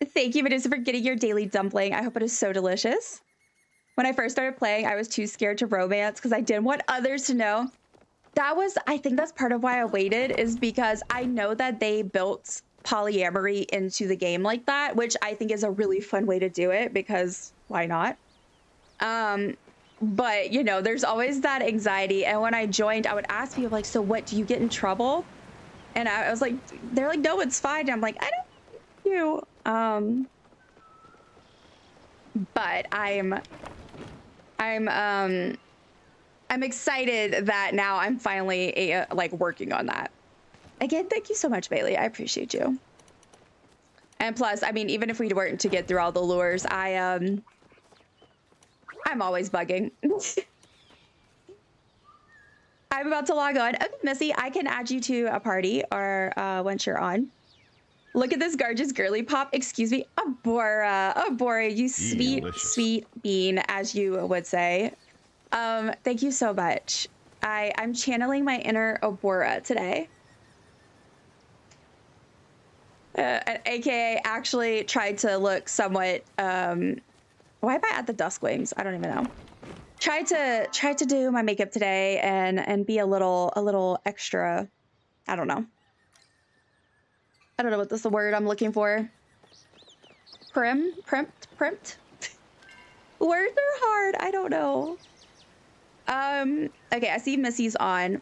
[SPEAKER 1] thank you, Vanessa, for getting your daily dumpling. I hope it is so delicious. When I first started playing, I was too scared to romance because I didn't want others to know. I think that's part of why I waited, is because I know that they built polyamory into the game like that, which I think is a really fun way to do it, because why not? But you know, there's always that anxiety. And when I joined, I would ask people like, so what, do you get in trouble? And I was like, they're like, no, it's fine. And I'm like, I don't you. But I'm excited that now I'm finally like working on that. Again, thank you so much, Bailey. I appreciate you. And plus, I mean, even if we weren't to get through all the lures, I'm always bugging. I'm about to log on. Okay, Missy, I can add you to a party or once you're on. Look at this gorgeous girly pop. Excuse me, Abora, you sweet,
[SPEAKER 2] Delicious.
[SPEAKER 1] sweet bean, as you would say. Thank you so much. I'm channeling my inner Abora today. AKA actually tried to look somewhat, why am I at the Duskwings? I don't even know. Tried to do my makeup today and be a little extra, I don't know. I don't know what this is the word I'm looking for. Primped? Words are hard, I don't know. Okay, I see Missy's on.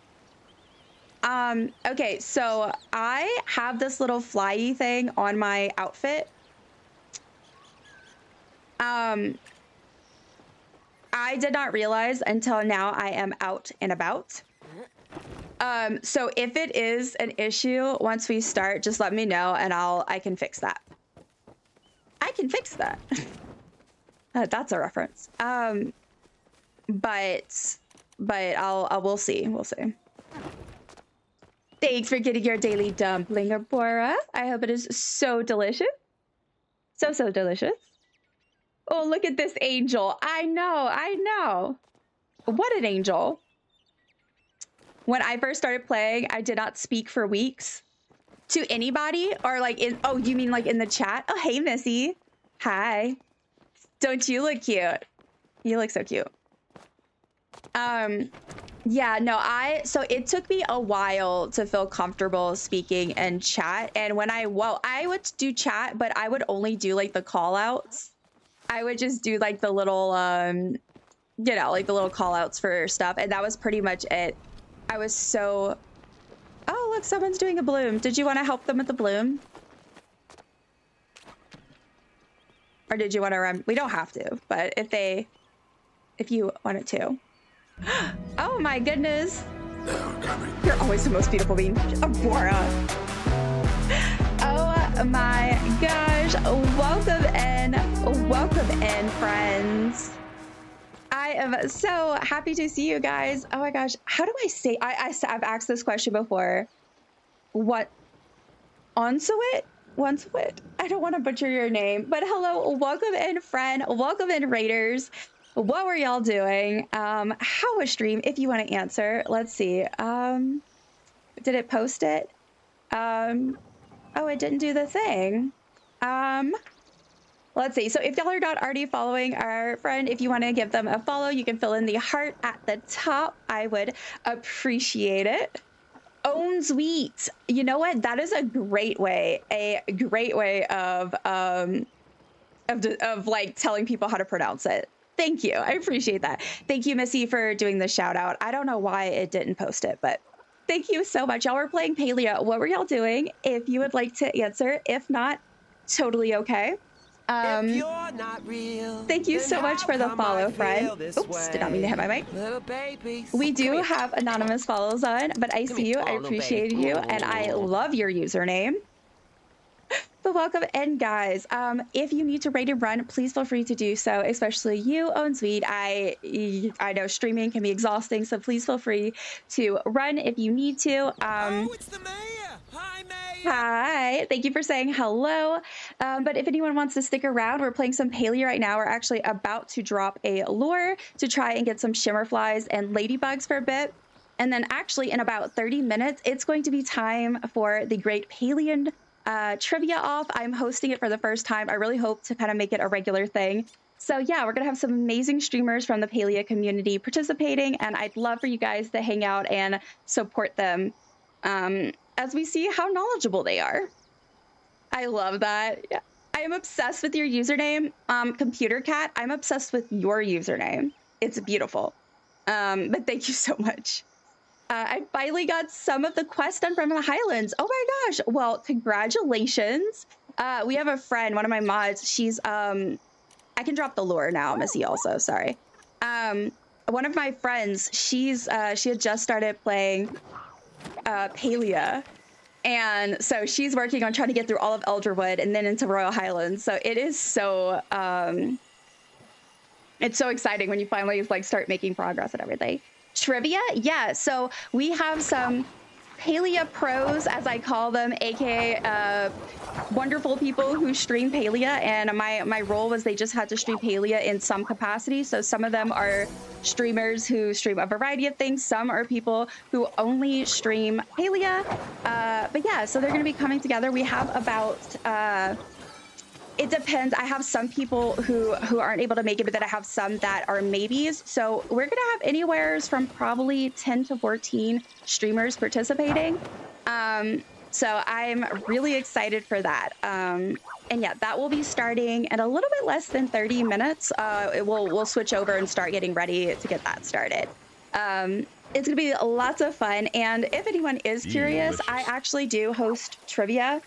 [SPEAKER 1] Okay, so I have this little flyy thing on my outfit. I did not realize until now I am out and about. So if it is an issue once we start, just let me know and I can fix that. I can fix that. That's a reference. But we'll see. We'll see. Thanks for getting your daily dumpling, Abora. I hope it is so delicious. So delicious. Oh, look at this angel. I know. What an angel. When I first started playing, I did not speak for weeks to anybody or like oh, you mean like in the chat? Oh, hey, Missy. Hi. Don't you look cute? You look so cute. Yeah, no, so it took me a while to feel comfortable speaking in chat. And when I would do chat, but I would only do like the call outs. I would just do like the little, you know, like the little call outs for stuff. And that was pretty much it. I was so, oh, look, someone's doing a bloom. Did you want to help them with the bloom? Or did you want to run? We don't have to, but if you wanted to. Oh my goodness. You're always the most beautiful being. Abora. Oh my gosh. Welcome in, friends. I am so happy to see you guys. Oh my gosh. How do I say, I've asked this question before. What? Underwit? I don't want to butcher your name, but hello. Welcome in, friend. Welcome in, Raiders. What were y'all doing? How was stream? If you want to answer, let's see. Did it post it? Oh, it didn't do the thing. Let's see. So if y'all are not already following our friend, if you want to give them a follow, you can fill in the heart at the top. I would appreciate it. Own sweet. You know what? That is a great way of like telling people how to pronounce it. Thank you. I appreciate that. Thank you, Missy, for doing the shout out. I don't know why it didn't post it, but thank you so much. Y'all were playing Palia. What were y'all doing? If you would like to answer, if not, totally okay.
[SPEAKER 4] If you're not real,
[SPEAKER 1] thank you so much for the follow, friend. Oops, did not mean to hit my mic. We do have anonymous follows on, but I see you, I appreciate you, and I love your username. But welcome in, guys. If you need to raid and run, please feel free to do so, especially you, Own Sweet. I know streaming can be exhausting, so please feel free to run if you need to.
[SPEAKER 4] Oh, it's the mayor. Hi, Mayor.
[SPEAKER 1] Hi, thank you for saying hello. But if anyone wants to stick around, we're playing some Palia right now. We're actually about to drop a lure to try and get some shimmer flies and ladybugs for a bit. And then actually in about 30 minutes, it's going to be time for the Great Palian trivia off. I'm hosting it for the first time. I really hope to kind of make it a regular thing. So yeah, we're gonna have some amazing streamers from the Palia community participating, and I'd love for you guys to hang out and support them as we see how knowledgeable they are. I love that. Yeah. I am obsessed with your username, Computer Cat. I'm obsessed with your username. It's beautiful. But thank you so much. I finally got some of the quests done from the Highlands. Oh my gosh. Well, congratulations. We have a friend, one of my mods. She's, I can drop the lure now, Missy also, sorry. One of my friends, she had just started playing Palia. And so she's working on trying to get through all of Elderwood and then into Royal Highlands. So it is so, it's so exciting when you finally like start making progress and everything. Trivia? Yeah, so we have some Palia pros, as I call them, aka wonderful people who stream Palia, and my role was they just had to stream Palia in some capacity. So some of them are streamers who stream a variety of things. Some are people who only stream Palia. But yeah, so they're going to be coming together. We have about it depends. I have some people who aren't able to make it, but then I have some that are maybes. So we're gonna have anywhere from probably 10 to 14 streamers participating. So I'm really excited for that. And yeah, that will be starting in a little bit less than 30 minutes. We'll switch over and start getting ready to get that started. It's gonna be lots of fun. And if anyone is curious, I actually do host trivia.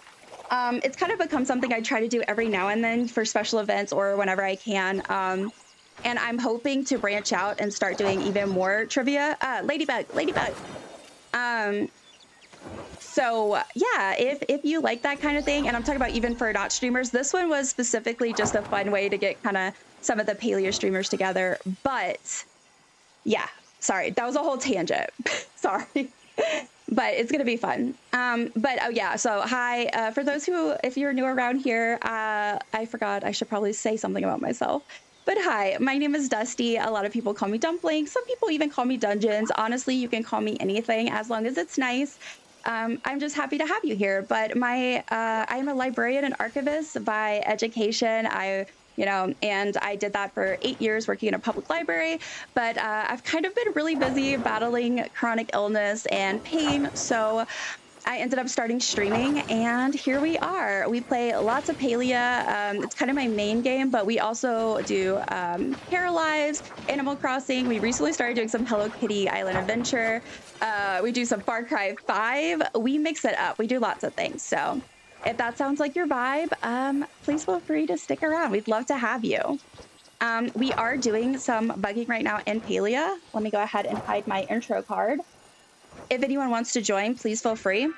[SPEAKER 1] It's kind of become something I try to do every now and then for special events or whenever I can. And I'm hoping to branch out and start doing even more trivia. Ladybug. So yeah, if you like that kind of thing, and I'm talking about even for not streamers, this one was specifically just a fun way to get kind of some of the Palia streamers together. But yeah, sorry, that was a whole tangent. Sorry. But it's going to be fun. But oh yeah, so hi, for those who, if you're new around here, I forgot, I should probably say something about myself. But hi, my name is Dusty. A lot of people call me Dumpling. Some people even call me Dungeons. Honestly, you can call me anything as long as it's nice. I'm just happy to have you here. But I'm a librarian and archivist by education. And I did that for 8 years working in a public library, but I've kind of been really busy battling chronic illness and pain. So I ended up starting streaming, and here we are. We play lots of Palia. It's kind of my main game, but we also do Paralyze, Animal Crossing. We recently started doing some Hello Kitty Island Adventure. We do some Far Cry 5. We mix it up. We do lots of things. So if that sounds like your vibe, please feel free to stick around. We'd love to have you. We are doing some bugging right now in Palia. Let me go ahead and hide my intro card. If anyone wants to join, please feel free.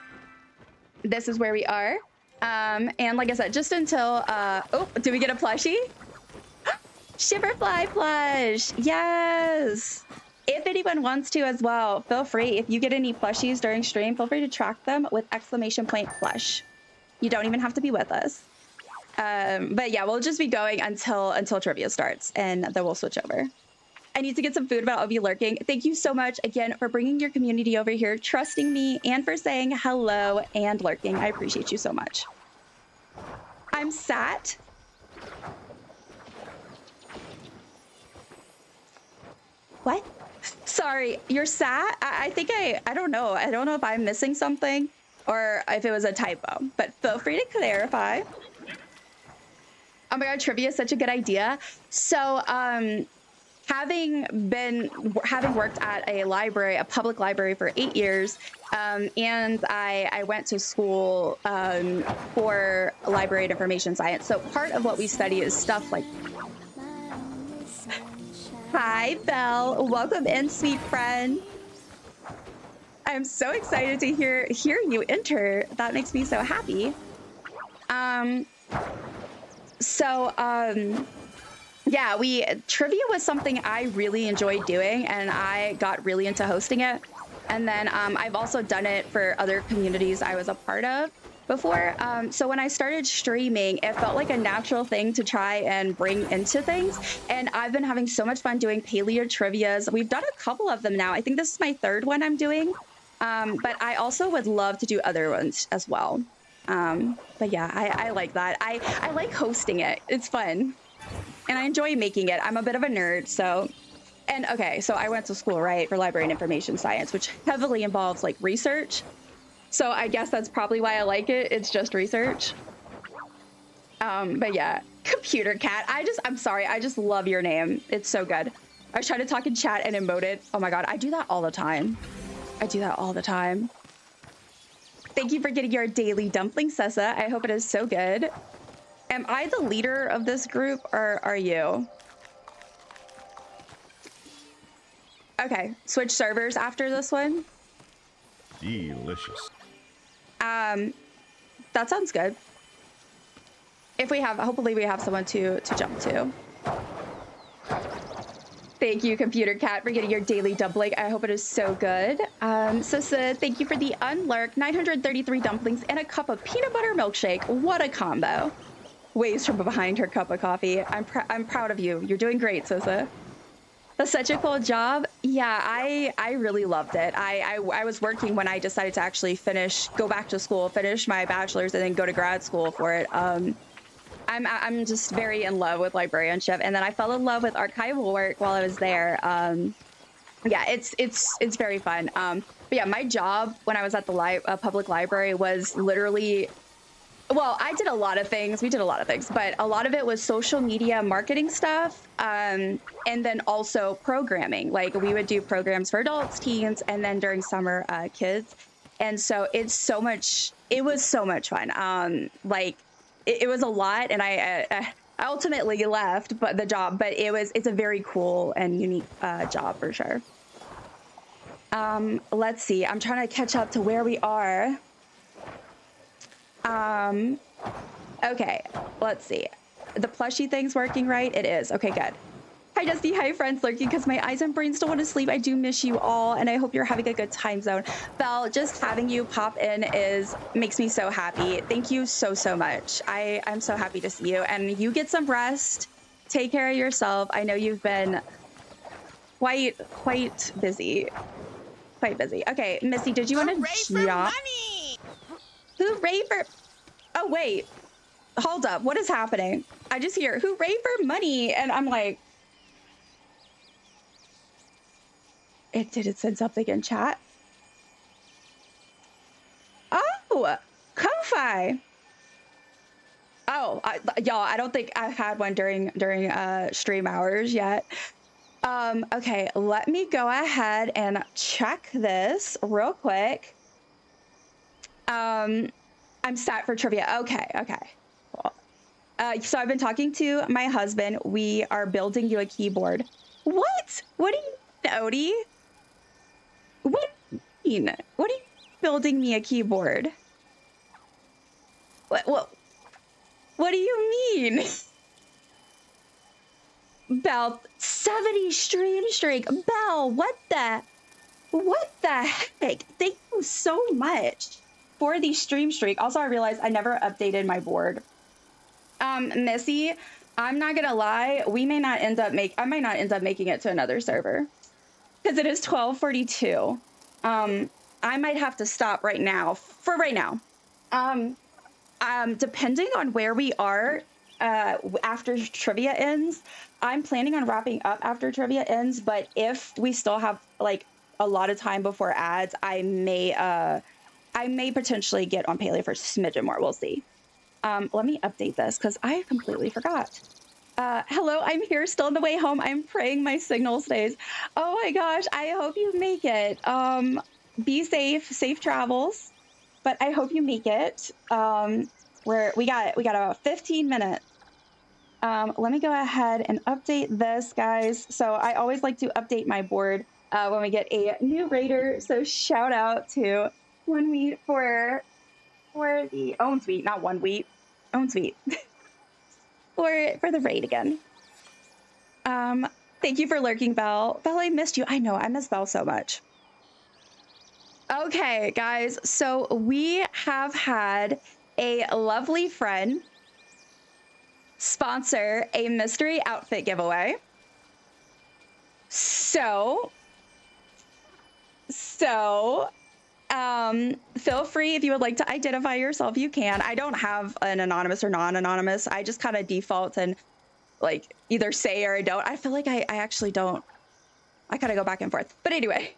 [SPEAKER 1] This is where we are. And like I said, just until, oh, do we get a plushie? Shiverfly plush, yes. If anyone wants to as well, feel free. If you get any plushies during stream, feel free to track them with !plush. You don't even have to be with us. But yeah, we'll just be going until trivia starts, and then we'll switch over. I need to get some food, but I'll be lurking. Thank you so much again for bringing your community over here, trusting me, and for saying hello and lurking. I appreciate you so much. I'm sat. What? Sorry, you're sat? I think I don't know. I don't know if I'm missing something or if it was a typo, but feel free to clarify. Oh my God, trivia is such a good idea. So, having worked at a library, a public library for 8 years, and I went to school for library and information science. So part of what we study is stuff like, hi, Belle, welcome in, sweet friend. I'm so excited to hear you enter. That makes me so happy. Yeah, trivia was something I really enjoyed doing, and I got really into hosting it. And then I've also done it for other communities I was a part of before. So when I started streaming, it felt like a natural thing to try and bring into things. And I've been having so much fun doing Palia trivias. We've done a couple of them now. I think this is my 3rd one I'm doing. But I also would love to do other ones as well. But yeah, I like that. I like hosting it. It's fun. And I enjoy making it. I'm a bit of a nerd, so. And okay, so I went to school, right, for library and information science, which heavily involves like research. So I guess that's probably why I like it. It's just research. But yeah, computer cat. I'm sorry. I just love your name. It's so good. I was trying to talk in chat and emoted. Oh my God, I do that all the time. Thank you for getting your daily dumpling, Sessa. I hope it is so good. Am I the leader of this group, or are you? Okay, switch servers after this one.
[SPEAKER 2] Delicious.
[SPEAKER 1] That sounds good. If we have, hopefully we have someone to jump to. Thank you, Computer Cat, for getting your daily dumpling. I hope it is so good. Sissa, thank you for the unlurk, 933 dumplings, and a cup of peanut butter milkshake. What a combo. Waves from behind her cup of coffee. I'm proud of you. You're doing great, Sissa. That's such a cool job. Yeah, I really loved it. I was working when I decided to actually go back to school, finish my bachelor's, and then go to grad school for it. I'm just very in love with librarianship, and then I fell in love with archival work while I was there. Yeah, it's very fun. But yeah, my job when I was at the public library was literally, well, I did a lot of things. We did a lot of things, but a lot of it was social media marketing stuff, and then also programming. Like we would do programs for adults, teens, and then during summer, kids. And so it was so much fun. Like it was a lot, and I ultimately left the job, but it's a very cool and unique job for sure. Let's see. I'm trying to catch up to where we are. Okay, let's see. The plushie thing's working, right? It is. Okay, good. Hi, Dusty. Hi, friends lurking, because my eyes and brain still want to sleep. I do miss you all, and I hope you're having a good time zone. Belle, just having you pop in makes me so happy. Thank you so much. I'm so happy to see you, and you get some rest. Take care of yourself. I know you've been quite busy. Quite busy. Okay, Missy, did you want to jump? Hooray for... Oh, wait. Hold up. What is happening? I just hear, hooray for money. And I'm like... Did it send something in chat? Oh, Ko-Fi. Oh, y'all, I don't think I've had one during stream hours yet. Okay, let me go ahead and check this real quick. I'm set for trivia. Okay. Cool. So I've been talking to my husband. We are building you a keyboard. What? What do you mean, Odie? What do you mean? What are you building me a keyboard? What do you mean? Belle, 70 stream streak. Belle, what the heck? Thank you so much for the stream streak. Also, I realized I never updated my board. Missy, I'm not gonna lie, I might not end up making it to another server because it is 12:42. I might have to stop right now for right now. Depending on where we are after trivia ends, I'm planning on wrapping up after trivia ends, but if we still have like a lot of time before ads, I may potentially get on Palia for a smidgen more. We'll see. Let me update this because I completely forgot. Hello, I'm here, still on the way home. I'm praying my signal stays. Oh my gosh, I hope you make it. Be safe travels, but I hope you make it. We got about 15 minutes. Let me go ahead and update this, guys. So I always like to update my board when we get a new raider. So shout out to One Wheat for the Own Sweet, not One Wheat, Own Sweet for the raid again. Thank you for lurking, Belle. Belle, I missed you. I know, I miss Belle so much. Okay, guys, so we have had a lovely friend sponsor a mystery outfit giveaway. So feel free, if you would like to identify yourself, you can. I don't have an anonymous or non-anonymous. I just kind of default and like either say or I don't. I feel like I actually don't. I kind of go back and forth. But anyway,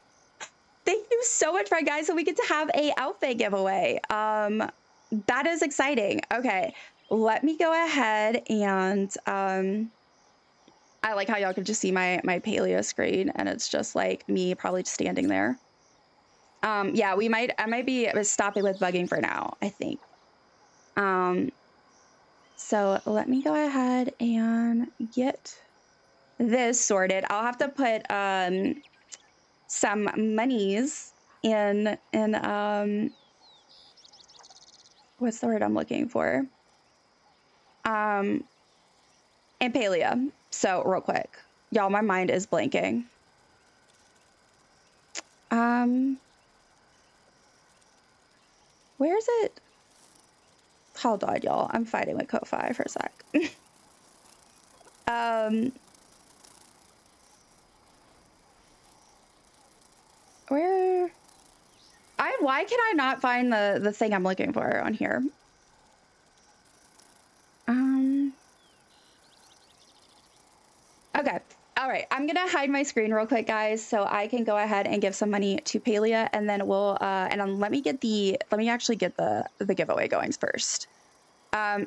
[SPEAKER 1] thank you so much, right, guys? So we get to have a outfit giveaway. That is exciting. Okay, let me go ahead and I like how y'all can just see my Palia screen, and it's just like me probably just standing there. Yeah, I might be stopping with bugging for now, I think. So let me go ahead and get this sorted. I'll have to put some monies in what's the word I'm looking for? In Palia. So real quick, Y'all, my mind is blanking. Where's it? Hold on, y'all. I'm fighting with Ko-Fi for a sec. Where? Why can I not find the thing I'm looking for on here? Okay. All right. I'm gonna hide my screen real quick, guys, so I can go ahead and give some money to Palia, and then we'll let me actually get the giveaway going first.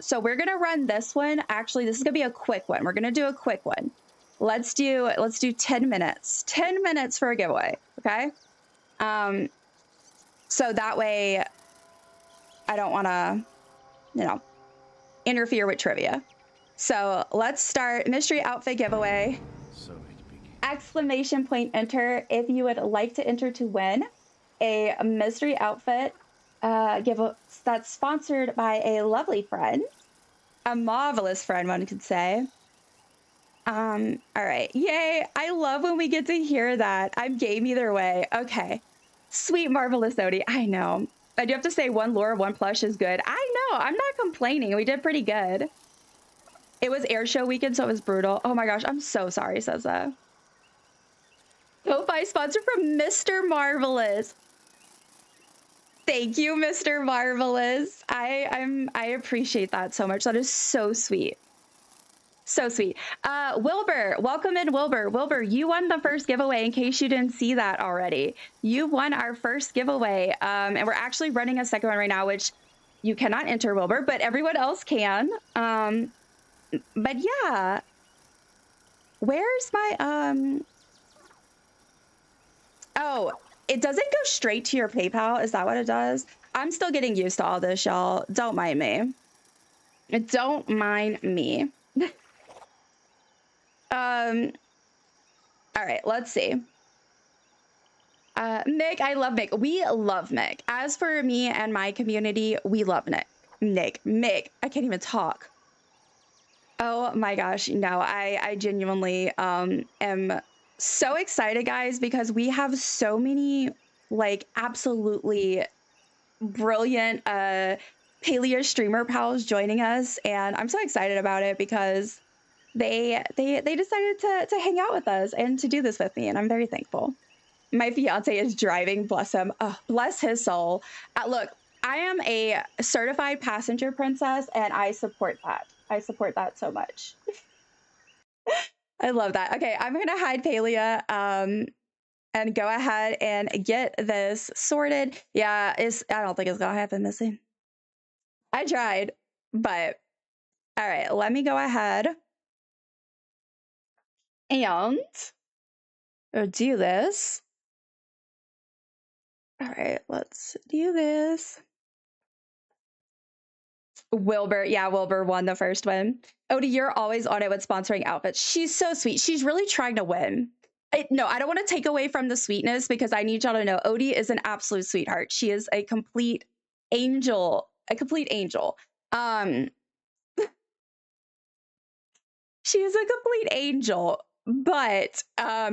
[SPEAKER 1] So we're gonna run this one. Actually, this is gonna be a quick one. We're gonna do a quick one. Let's do 10 minutes. 10 minutes for a giveaway. Okay. So that way I don't wanna, interfere with trivia. So let's start mystery outfit giveaway.
[SPEAKER 2] So it begins.
[SPEAKER 1] Exclamation point enter if you would like to enter to win a mystery outfit that's sponsored by a lovely friend, a marvelous friend, one could say. All right, yay! I love when we get to hear that. I'm game either way. Okay, sweet marvelous Odie. I know. I do have to say 1 lore, 1 plush is good. I know. I'm not complaining. We did pretty good. It was air show weekend, so it was brutal. Oh my gosh, I'm so sorry, Seza. Ko-Fi sponsor from Mr. Marvelous. Thank you, Mr. Marvelous. I appreciate that so much. That is so sweet. So sweet. Wilbur, welcome in, Wilbur. Wilbur, you won the first giveaway in case you didn't see that already. You won our first giveaway. And we're actually running a second one right now, which you cannot enter, Wilbur, but everyone else can. But yeah, where's my, oh, it doesn't go straight to your PayPal. Is that what it does? I'm still getting used to all this, y'all. Don't mind me. Don't mind me. All right, let's see. Mick, I love Mick. We love Mick. As for me and my community, we love Mick, I can't even talk. Oh my gosh, no, I genuinely am so excited, guys, because we have so many like absolutely brilliant Palia streamer pals joining us, and I'm so excited about it because they decided to hang out with us and to do this with me, and I'm very thankful. My fiance is driving, bless him. Oh, bless his soul. Look, I am a certified passenger princess, and I support that. I support that so much. I love that. Okay, I'm gonna hide Palia and go ahead and get this sorted. Yeah, I don't think it's gonna happen, Missy. I tried, but all right, let me go ahead and do this. All right, let's do this. Wilbur, yeah, Wilbur won the first one. Odie, you're always on it with sponsoring outfits. She's so sweet. She's really trying to win. No, I don't want to take away from the sweetness because I need y'all to know Odie is an absolute sweetheart. She is a complete angel, She is a complete angel, but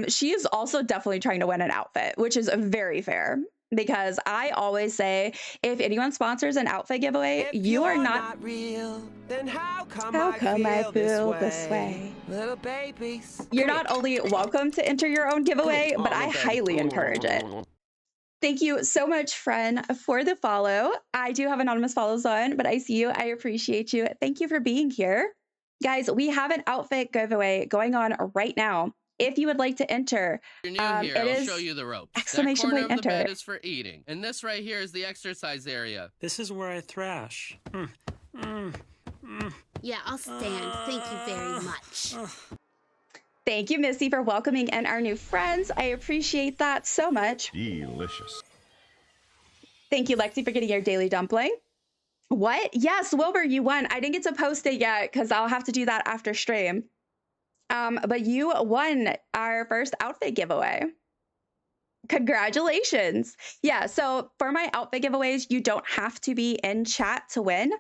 [SPEAKER 1] she is also definitely trying to win an outfit, which is very fair. Because I always say, if anyone sponsors an outfit giveaway, you are not
[SPEAKER 4] real. Then how come
[SPEAKER 1] I feel this way?
[SPEAKER 4] Little babies.
[SPEAKER 1] You're not only welcome to enter your own giveaway, but I highly encourage it. Thank you so much, friend, for the follow. I do have anonymous follows on, but I see you. I appreciate you. Thank you for being here. Guys, we have an outfit giveaway going on right now. If you would like to enter,
[SPEAKER 7] you're new here, I'll show you the ropes.
[SPEAKER 1] Exclamation
[SPEAKER 7] that corner
[SPEAKER 1] point
[SPEAKER 7] of the
[SPEAKER 1] enter.
[SPEAKER 7] bed is for eating, and this right here is the exercise area.
[SPEAKER 8] This is where I thrash.
[SPEAKER 9] Yeah, I'll stand. Thank you very much.
[SPEAKER 1] Thank you, Missy, for welcoming in our new friends. I appreciate that so much.
[SPEAKER 2] Delicious.
[SPEAKER 1] Thank you, Lexi, for getting your daily dumpling. What? Yes, Wilbur, you won. I didn't get to post it yet because I'll have to do that after stream. But you won our first outfit giveaway. Congratulations. Yeah, so for my outfit giveaways, you don't have to be in chat to win.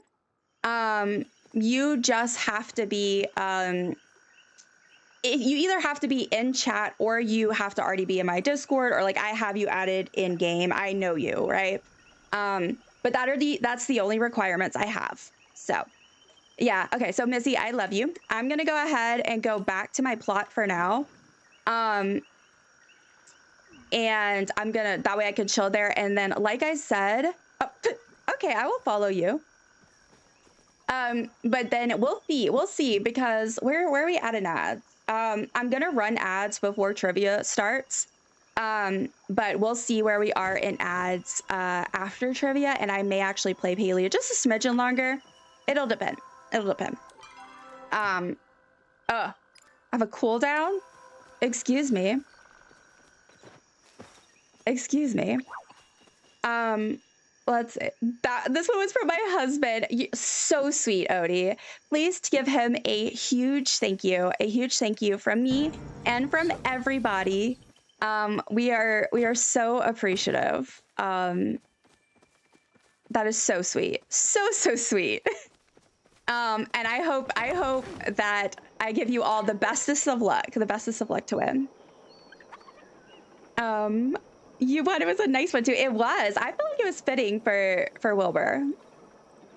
[SPEAKER 1] You just have to be you either have to be in chat or you have to already be in my Discord, or like I have you added in game. I know you, right? But that's the only requirements I have. So yeah, okay. So Missy, I love you. I'm gonna go ahead and go back to my plot for now. And I'm gonna, that way I can chill there. And then, like I said, oh, okay, I will follow you. But then we'll see, because where are we at in ads? I'm gonna run ads before trivia starts. But we'll see where we are in ads after trivia, and I may actually play Palia just a smidgen longer. It'll depend. It'll depend. I have a cooldown. Excuse me. Excuse me. Let's see. This one was from my husband. So sweet, Odie. Please give him a huge thank you. A huge thank you from me and from everybody. We are so appreciative. That is so sweet. So sweet. And I hope that I give you all the bestest of luck. The bestest of luck to win. You one, it was a nice one too. It was. I feel like it was fitting for Wilbur.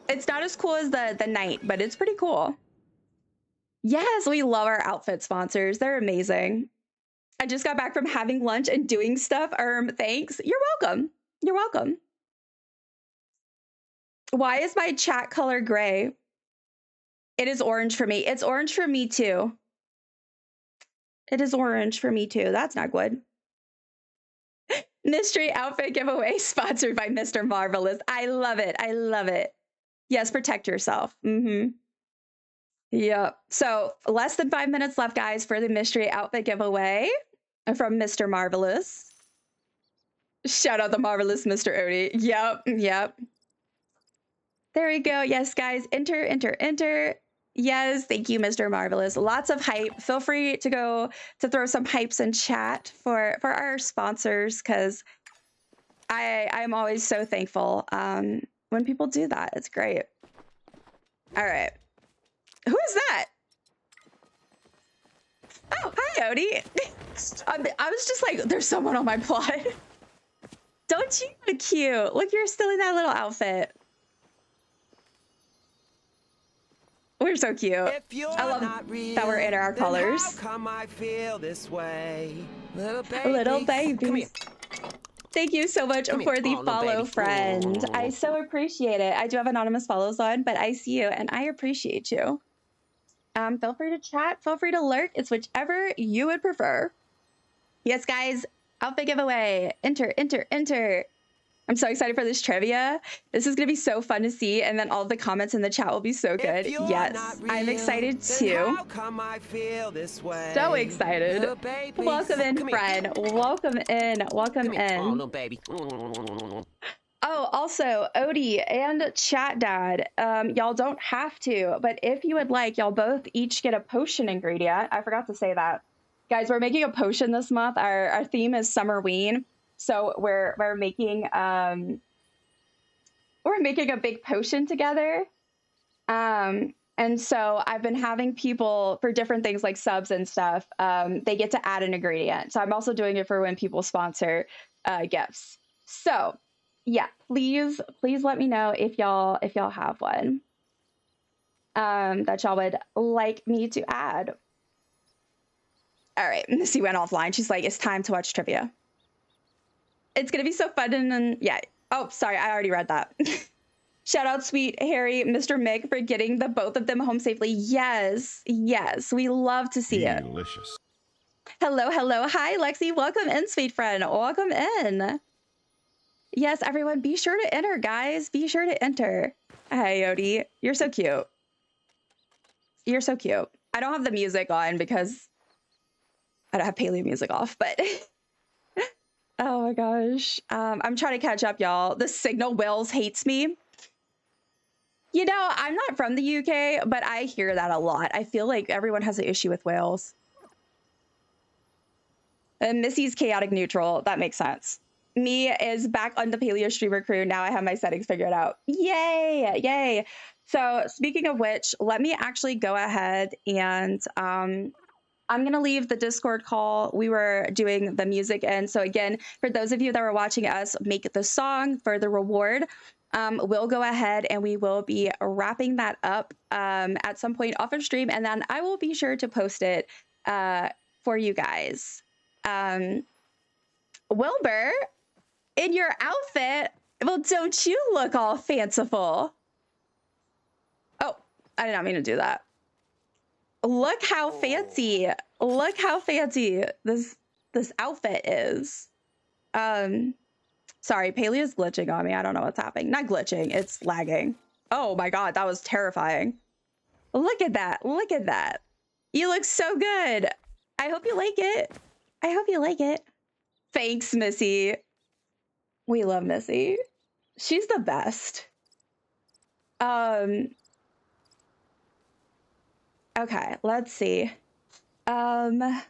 [SPEAKER 1] It's not as cool as the knight, but it's pretty cool. Yes, we love our outfit sponsors. They're amazing. I just got back from having lunch and doing stuff. Thanks. You're welcome. You're welcome. Why is my chat color gray? It is orange for me. It's orange for me too. It is orange for me too. That's not good. Mystery outfit giveaway sponsored by Mr. Marvelous. I love it. I love it. Yes, protect yourself. Yep. So less than 5 minutes left, guys, for the mystery outfit giveaway from Mr. Marvelous. Shout out the marvelous Mr. Odie. Yep. There we go. Yes, guys. Enter. Yes, thank you, Mr. Marvelous. Lots of hype. Feel free to go to throw some hypes in chat for our sponsors, because I'm always so thankful when people do that. It's great. All right. Who is that? Oh, hi, Odie. I was just like, there's someone on my plot. Don't you look cute? Look, you're still in that little outfit. We're so cute. I love that we're in our colors.
[SPEAKER 4] How come I feel this way?
[SPEAKER 1] Little baby. Thank you so much for the follow, friend. I so appreciate it. I do have anonymous follows on, but I see you and I appreciate you. Feel free to chat. Feel free to lurk. It's whichever you would prefer. Yes, guys. Outfit giveaway. Enter. I'm so excited for this trivia. This is going to be so fun to see, and then all of the comments in the chat will be so good. Yes, I'm excited too.
[SPEAKER 4] How come I feel this way?
[SPEAKER 1] So excited. Welcome in, friend. Welcome in. Welcome in.
[SPEAKER 6] Oh, no, baby.
[SPEAKER 1] Oh, also, Odie and Chat Dad, y'all don't have to, but if you would like, y'all both each get a potion ingredient. I forgot to say that. Guys, we're making a potion this month. Our theme is Summerween. So we're making a big potion together. And so I've been having people for different things like subs and stuff, they get to add an ingredient. So I'm also doing it for when people sponsor gifts. So yeah, please let me know if y'all have one that y'all would like me to add. All right, Missy went offline. She's like, it's time to watch trivia. It's going to be so fun. And yeah. Oh, sorry. I already read that. Shout out sweet Harry, Mr. Mick, for getting the both of them home safely. Yes. We love to see it.
[SPEAKER 2] Delicious.
[SPEAKER 1] Hello. Hi, Lexi. Welcome in, sweet friend. Welcome in. Yes, everyone, be sure to enter, guys. Be sure to enter. Hey, Odie. You're so cute. You're so cute. I don't have the music on because I don't have Paleo music off, but... Oh my gosh. I'm trying to catch up, y'all. The signal Wales hates me. You know, I'm not from the UK, but I hear that a lot. I feel like everyone has an issue with Wales. And Missy's chaotic neutral. That makes sense. Me is back on the Paleo streamer crew. Now I have my settings figured out. Yay. So speaking of which, let me actually go ahead and I'm going to leave the Discord call. We were doing the music. And so again, for those of you that were watching us make the song for the reward, we'll go ahead and we will be wrapping that up at some point off of stream. And then I will be sure to post it for you guys. Wilbur, in your outfit, well, don't you look all fanciful? Oh, I did not mean to do that. Look how fancy. Look how fancy this outfit is. Sorry, Palia's glitching on me. I don't know what's happening. Not glitching, it's lagging. Oh my god, that was terrifying. Look at that. Look at that. You look so good. I hope you like it. I hope you like it. Thanks, Missy. We love Missy. She's the best. Okay, let's see.
[SPEAKER 4] It's done.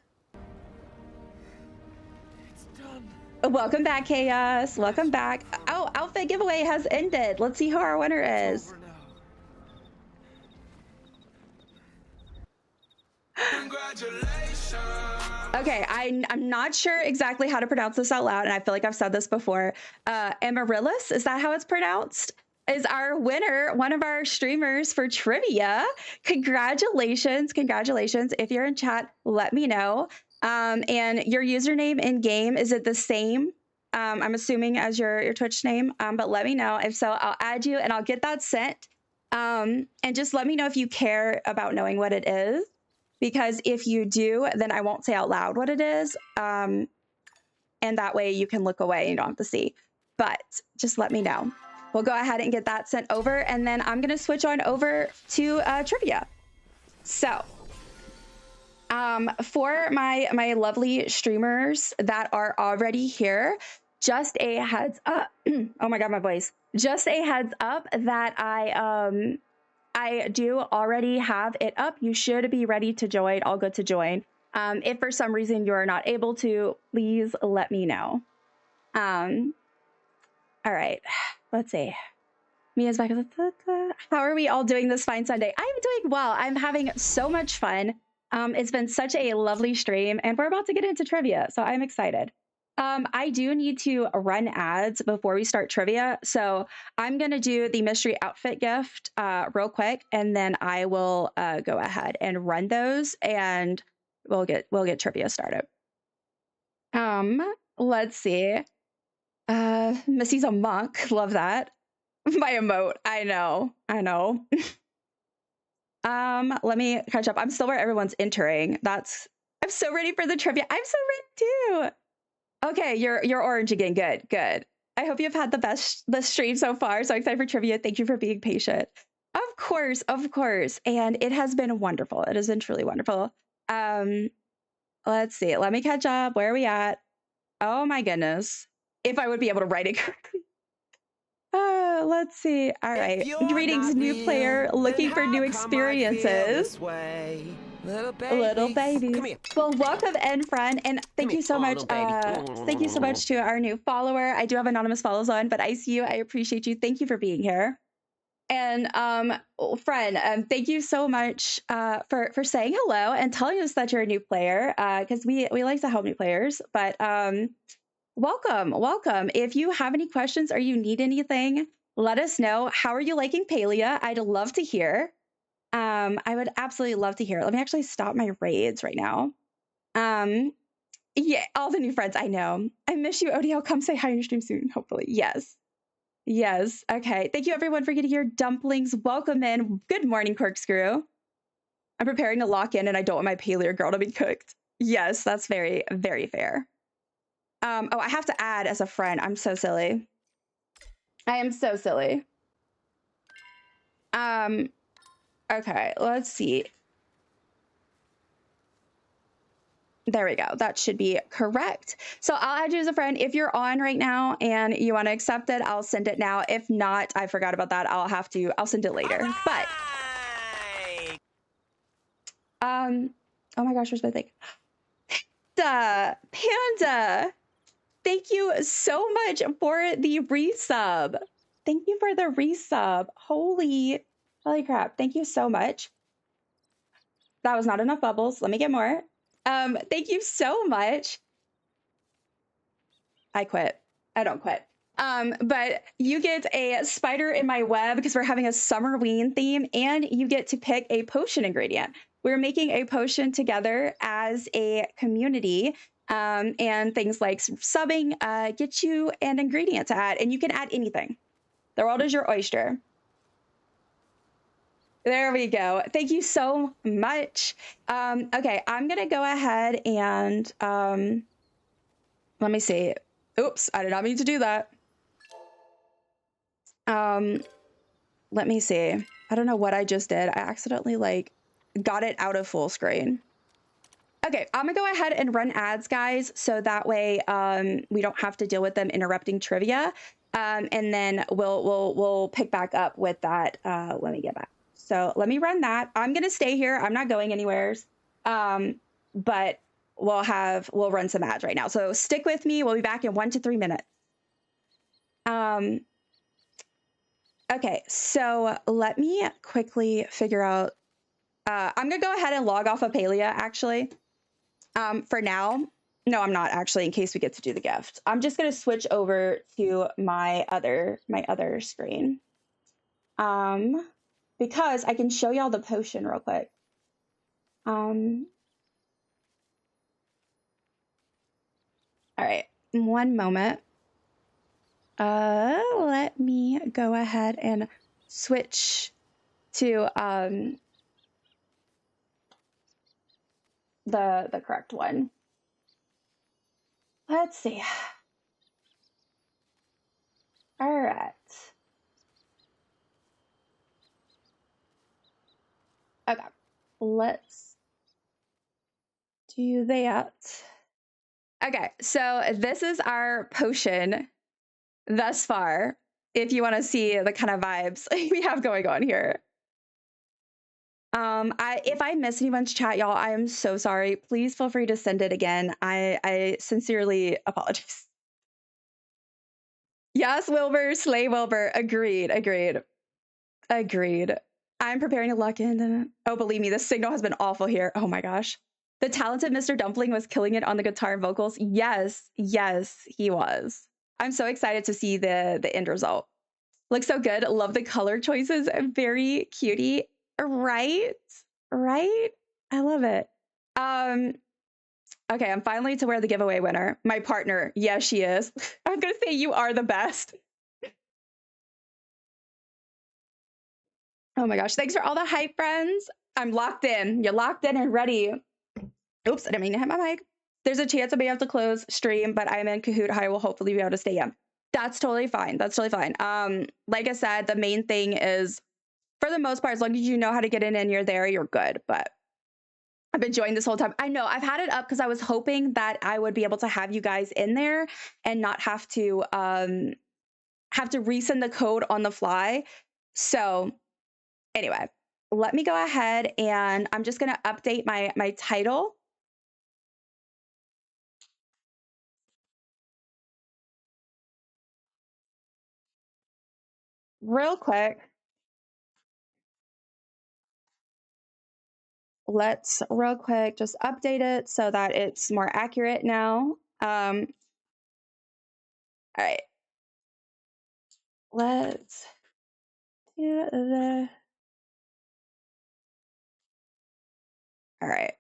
[SPEAKER 1] Welcome back, Chaos. Welcome back. Oh, outfit giveaway has ended. Let's see who our winner is.
[SPEAKER 4] Over now.
[SPEAKER 1] Okay, I'm not sure exactly how to pronounce this out loud, and I feel like I've said this before. Amaryllis, is that how it's pronounced? Is our winner, one of our streamers for trivia. Congratulations, congratulations. If you're in chat, let me know. And your username in game, is it the same? I'm assuming as your Twitch name, but let me know. If so, I'll add you and I'll get that sent. And just let me know if you care about knowing what it is, because if you do, then I won't say out loud what it is. And that way you can look away, you don't have to see, but just let me know. We'll go ahead and get that sent over, and then I'm gonna switch on over to trivia. So, for my lovely streamers that are already here, just a heads up. Oh my god, my voice. Just a heads up that I do already have it up. You should be ready to join, all good to join. If for some reason you're not able to, please let me know. All right, let's see. Mia's back. How are we all doing this fine Sunday? I'm doing well. I'm having so much fun. It's been such a lovely stream, and we're about to get into trivia, so I'm excited. I do need to run ads before we start trivia, so I'm gonna do the mystery outfit gift real quick, and then I will go ahead and run those, and we'll get trivia started. Let's see. Missy's a monk. Love that. My emote. I know. Let me catch up. I'm still where everyone's entering. I'm so ready for the trivia. I'm so ready too. Okay, you're orange again. Good. I hope you've had the stream so far. So excited for trivia. Thank you for being patient. Of course. And it has been wonderful. It has been truly wonderful. Let's see. Let me catch up. Where are we at? Oh my goodness. If I would be able to write it correctly. Let's see. All right. Greetings, new player looking for new experiences. Little baby. Well, welcome in, friend, and thank you so much. Thank you so much to our new follower. I do have anonymous follows on, but I see you. I appreciate you. Thank you for being here. And friend, thank you so much for saying hello and telling us that you're a new player, because we like to help new players. But welcome. If you have any questions or you need anything, let us know. How are you liking Palia? I'd love to hear. I would absolutely love to hear. Let me actually stop my raids right now. Yeah, all the new friends. I know. I miss you, Odie. I'll come say hi on your stream soon, hopefully. Yes. Okay. Thank you, everyone, for getting here. Dumplings, welcome in. Good morning, Corkscrew. I'm preparing to lock in, and I don't want my Palia girl to be cooked. Yes, that's very, very fair. Oh, I have to add as a friend. I'm so silly. I am so silly. Okay, let's see. There we go. That should be correct. So I'll add you as a friend. If you're on right now and you want to accept it, I'll send it now. If not, I forgot about that. I'll send it later. Right. But oh my gosh, where's my thing? Panda. Thank you so much for the resub. Thank you for the resub. Holy crap. Thank you so much. That was not enough bubbles. Let me get more. Thank you so much. I quit. I don't quit. But you get a spider in my web because we're having a Summerween theme, and you get to pick a potion ingredient. We're making a potion together as a community, and things like subbing get you an ingredient to add, and you can add anything. The world is your oyster. There we go. Thank you so much. Okay, I'm gonna go ahead and let me see. Oops, I did not mean to do that. Let me see. I don't know what I just did. I accidentally like got it out of full screen. Okay, I'm gonna go ahead and run ads, guys, so that way we don't have to deal with them interrupting trivia. And then we'll pick back up with that when we get back. So let me run that. I'm gonna stay here. I'm not going anywhere. But we'll run some ads right now. So stick with me. We'll be back in 1 to 3 minutes. Okay, so let me quickly figure out. I'm gonna go ahead and log off of Palia, actually. For now. No, I'm not actually, in case we get to do the gift. I'm just gonna switch over to my other screen. Because I can show y'all the potion real quick. All right, 1 moment. Let me go ahead and switch to the correct one. Let's see. All right. Okay, let's do that. Okay, so this is our potion thus far, if you want to see the kind of vibes we have going on here. If I miss anyone's chat, y'all, I am so sorry. Please feel free to send it again. I sincerely apologize. Yes, Wilbur, slay Wilbur. Agreed. I'm preparing to lock in. Oh, believe me, the signal has been awful here. Oh my gosh. The talented Mr. Dumpling was killing it on the guitar and vocals. Yes, he was. I'm so excited to see the end result. Looks so good. Love the color choices. Very cutie. Right? I love it. Okay, I'm finally to wear the giveaway winner. My partner. Yes, she is. I'm gonna say you are the best. Oh my gosh. Thanks for all the hype, friends. I'm locked in. You're locked in and ready. Oops, I didn't mean to hit my mic. There's a chance I may have to close stream, but I'm in Kahoot. I will hopefully be able to stay in. That's totally fine. Like I said, the main thing is, for the most part, as long as you know how to get in and you're there, you're good. But I've been enjoying this whole time. I know I've had it up because I was hoping that I would be able to have you guys in there and not have to resend the code on the fly. So anyway, let me go ahead and I'm just gonna update my title. Real quick. Let's real quick just update it so that it's more accurate now. All right. Let's do the. All right.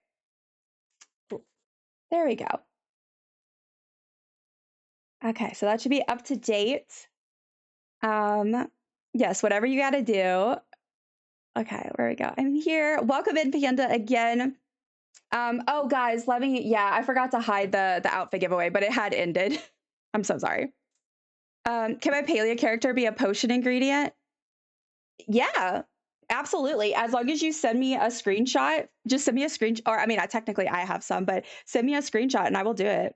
[SPEAKER 1] There we go. Okay, so that should be up to date. Yes, whatever you got to do. Okay, where we go. I'm here. Welcome in, Panda, again. Oh, guys, I forgot to hide the outfit giveaway, but it had ended. I'm so sorry. Can my Palia character be a potion ingredient? Yeah, absolutely. As long as you send me a screenshot, just send me a screenshot. Or I mean, I have some, but send me a screenshot and I will do it.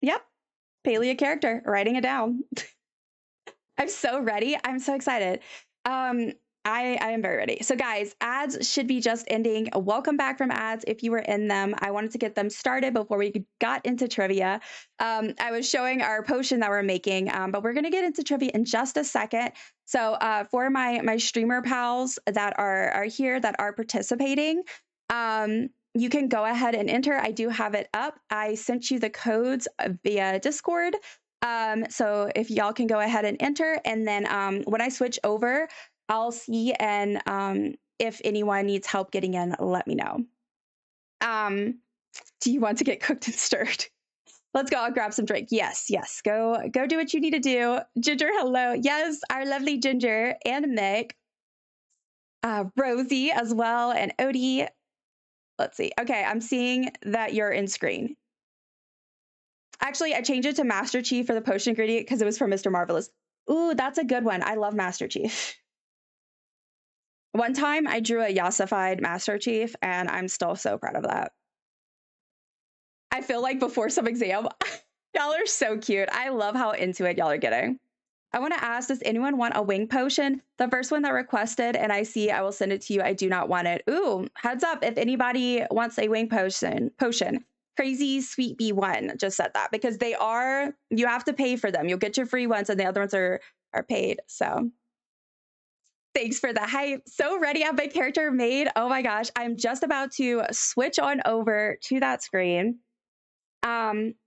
[SPEAKER 1] Yep. Palia character, writing it down. I'm so ready. I'm so excited. I am very ready. So guys, ads should be just ending. Welcome back from ads if you were in them. I wanted to get them started before we got into trivia. I was showing our potion that we're making, but we're going to get into trivia in just a second. So for my streamer pals that are here, that are participating, you can go ahead and enter. I do have it up. I sent you the codes via Discord. So if y'all can go ahead and enter, and then when I switch over, I'll see, and if anyone needs help getting in, let me know. Do you want to get cooked and stirred? Let's go. I'll grab some drink. Yes, yes. Go do what you need to do. Ginger, hello. Yes, our lovely Ginger and Mick. Rosie as well, and Odie. Let's see. Okay, I'm seeing that you're in screen. Actually, I changed it to Master Chief for the potion ingredient because it was from Mr. Marvelous. Ooh, that's a good one. I love Master Chief. One time I drew a Yassified Master Chief, and I'm still so proud of that. I feel like before some exam, y'all are so cute. I love how into it y'all are getting. I want to ask, does anyone want a wing potion? The first one that requested, and I see, I will send it to you. I do not want it. Ooh, heads up, if anybody wants a wing potion. Crazy Sweet B1 just said that, because they are, you have to pay for them. You'll get your free ones, and the other ones are paid. So thanks for the hype. So ready, I have my character made. Oh my gosh, I'm just about to switch on over to that screen.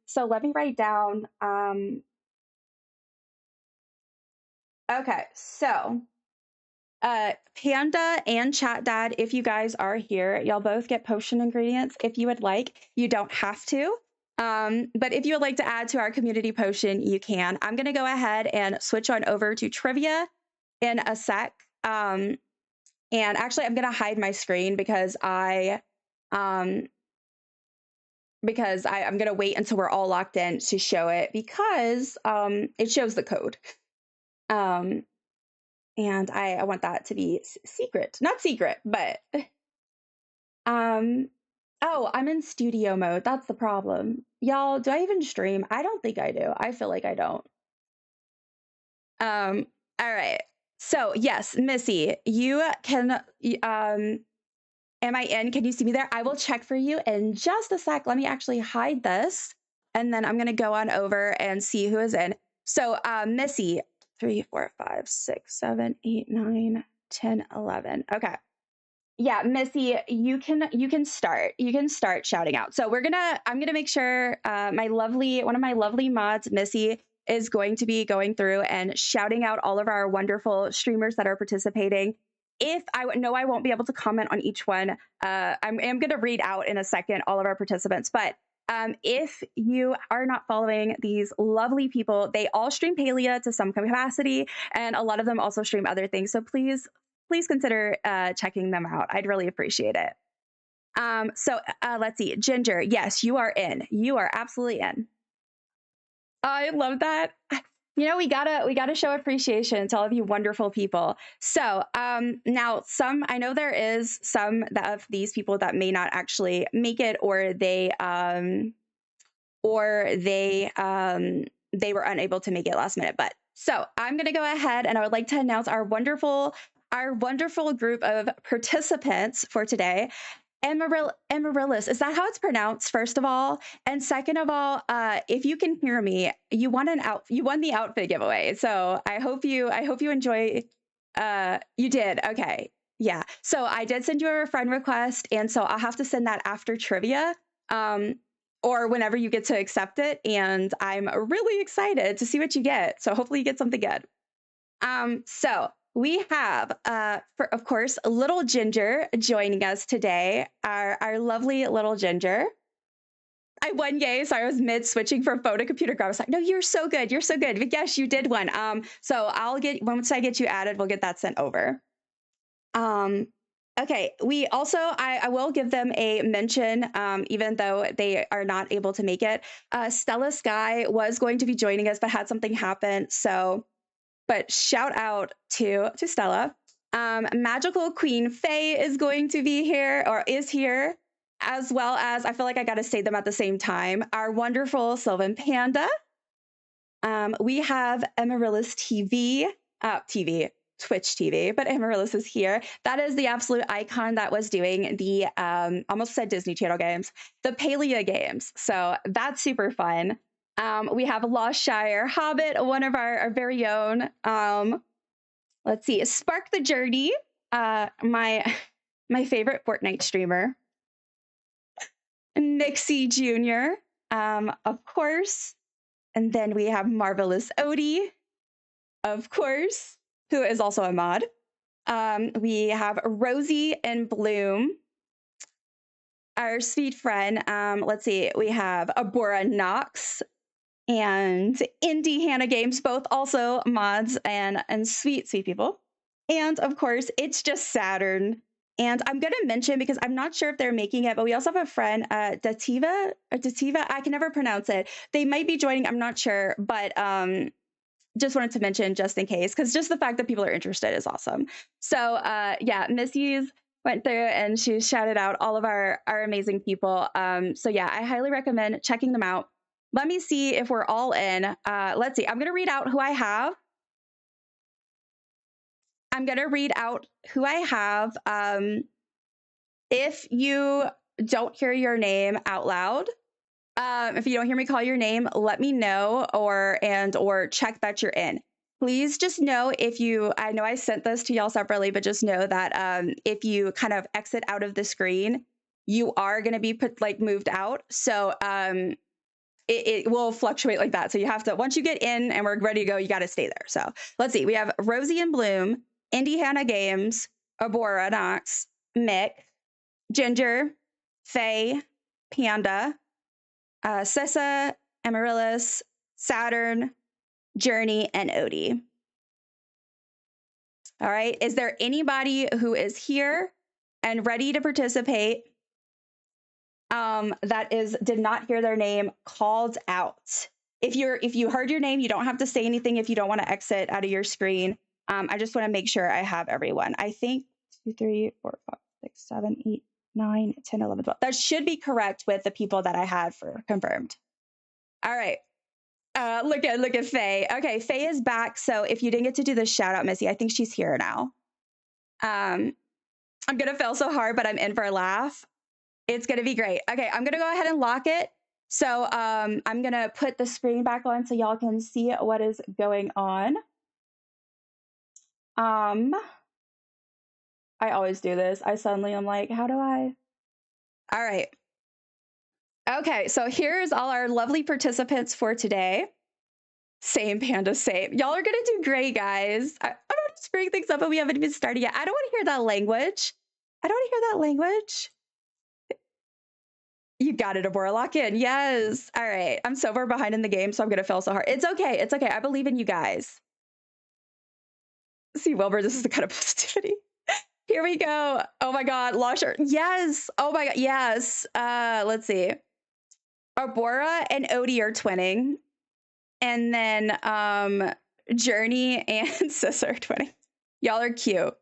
[SPEAKER 1] So let me write down, okay, so Panda and Chat Dad, if you guys are here, y'all both get potion ingredients if you would like. You don't have to. But if you would like to add to our community potion, you can. I'm going to go ahead and switch on over to trivia in a sec. And actually, I'm going to hide my screen because I'm going to wait until we're all locked in to show it, because it shows the code. And I want that to be secret. Not secret, but oh, I'm in studio mode. That's the problem. Y'all, do I even stream? I don't think I do. I feel like I don't. All right. So yes, Missy, you can am I in? Can you see me there? I will check for you in just a sec. Let me actually hide this, and then I'm gonna go on over and see who is in. So Missy, 3, 4, 5, 6, 7, 8, 9, 10, 11. Okay. Yeah, Missy, you can start. You can start shouting out. So I'm gonna make sure one of my lovely mods, Missy, is going to be going through and shouting out all of our wonderful streamers that are participating. If I know I won't be able to comment on each one, I'm going to read out in a second all of our participants. But if you are not following these lovely people, they all stream Palia to some capacity, and a lot of them also stream other things. So please consider checking them out. I'd really appreciate it. So let's see. Ginger, yes, you are in. You are absolutely in. I love that. You know, we gotta show appreciation to all of you wonderful people. So now I know there is some of these people that may not actually make it, or they were unable to make it last minute. But so I'm gonna go ahead, and I would like to announce our wonderful group of participants for today. Amaryllis, is that how it's pronounced, first of all? And second of all, if you can hear me, you won the outfit giveaway. So I hope you enjoy. You did. Okay. Yeah. So I did send you a friend request, and so I'll have to send that after trivia, or whenever you get to accept it. And I'm really excited to see what you get. So hopefully you get something good. So we have, of course, little Ginger joining us today, our lovely little Ginger. I won, yay. Sorry, I was mid-switching from phone to computer grab. I was like, no, you're so good. You're so good. But yes, you did win. So once I get you added, we'll get that sent over. Okay, we also, I will give them a mention, even though they are not able to make it. Stella Sky was going to be joining us, but had something happen, so... But shout out to Stella. Magical Queen Faye is going to be here, or is here, as well as, I feel like I got to say them at the same time, our wonderful Sylvan Panda. We have Amaryllis Twitch TV, but Amaryllis is here. That is the absolute icon that was doing the, almost said Disney Channel games, the Palia games. So that's super fun. We have Lost Shire Hobbit, one of our very own. Let's see, Spark the Journey, my favorite Fortnite streamer. Nixie Jr., of course. And then we have Marvelous Odie, of course, who is also a mod. We have Rosie and Bloom, our sweet friend. Let's see, we have Abora Knox and Indie Hannah Games, both also mods and sweet people. And of course, it's just Saturn. And I'm going to mention, because I'm not sure if they're making it, but we also have a friend, Dativa, I can never pronounce it. They might be joining, I'm not sure, but just wanted to mention just in case, because just the fact that people are interested is awesome. So yeah, Missy's went through and she shouted out all of our amazing people. So yeah, I highly recommend checking them out. Let me see if we're all in. Let's see, I'm going to read out who I have. If you don't hear your name out loud, if you don't hear me call your name, let me know or check that you're in. Please just know I know I sent this to y'all separately, but just know that if you kind of exit out of the screen, you are going to be moved out. So it will fluctuate like that. So you have to, once you get in and we're ready to go, you got to stay there. So let's see. We have Rosie and Bloom, Indie Hannah Games, Abora Knox, Mick, Ginger, Faye, Panda, Sessa, Amaryllis, Saturn, Journey, and Odie. All right. Is there anybody who is here and ready to participate that did not hear their name called out? If you heard your name, you don't have to say anything if you don't want to exit out of your screen. I just want to make sure I have everyone. I think 2, 3, 4, 5, 6, 7, 8, 9, 10, 11, 12. That should be correct with the people that I had for confirmed. All right. Look at Faye. Okay, Faye is back. So if you didn't get to do the shout out, Missy, I think she's here now. I'm gonna fail so hard, but I'm in for a laugh. It's gonna be great. Okay, I'm gonna go ahead and lock it. So I'm gonna put the screen back on so y'all can see what is going on. I always do this. I'm like, how do I? All right. Okay, so here's all our lovely participants for today. Same, Panda, same. Y'all are gonna do great, guys. I'm gonna screwing things up, but we haven't even started yet. I don't want to hear that language. You got it, Abora. Lock in. Yes. All right. I'm so far behind in the game, so I'm gonna fail so hard. It's okay. It's okay. I believe in you guys. See, Wilbur, this is the kind of positivity. Here we go. Oh my God, Lasher. Yes. Oh my God. Yes. Let's see. Abora and Odie are twinning. And then Journey and Sis are twinning. Y'all are cute.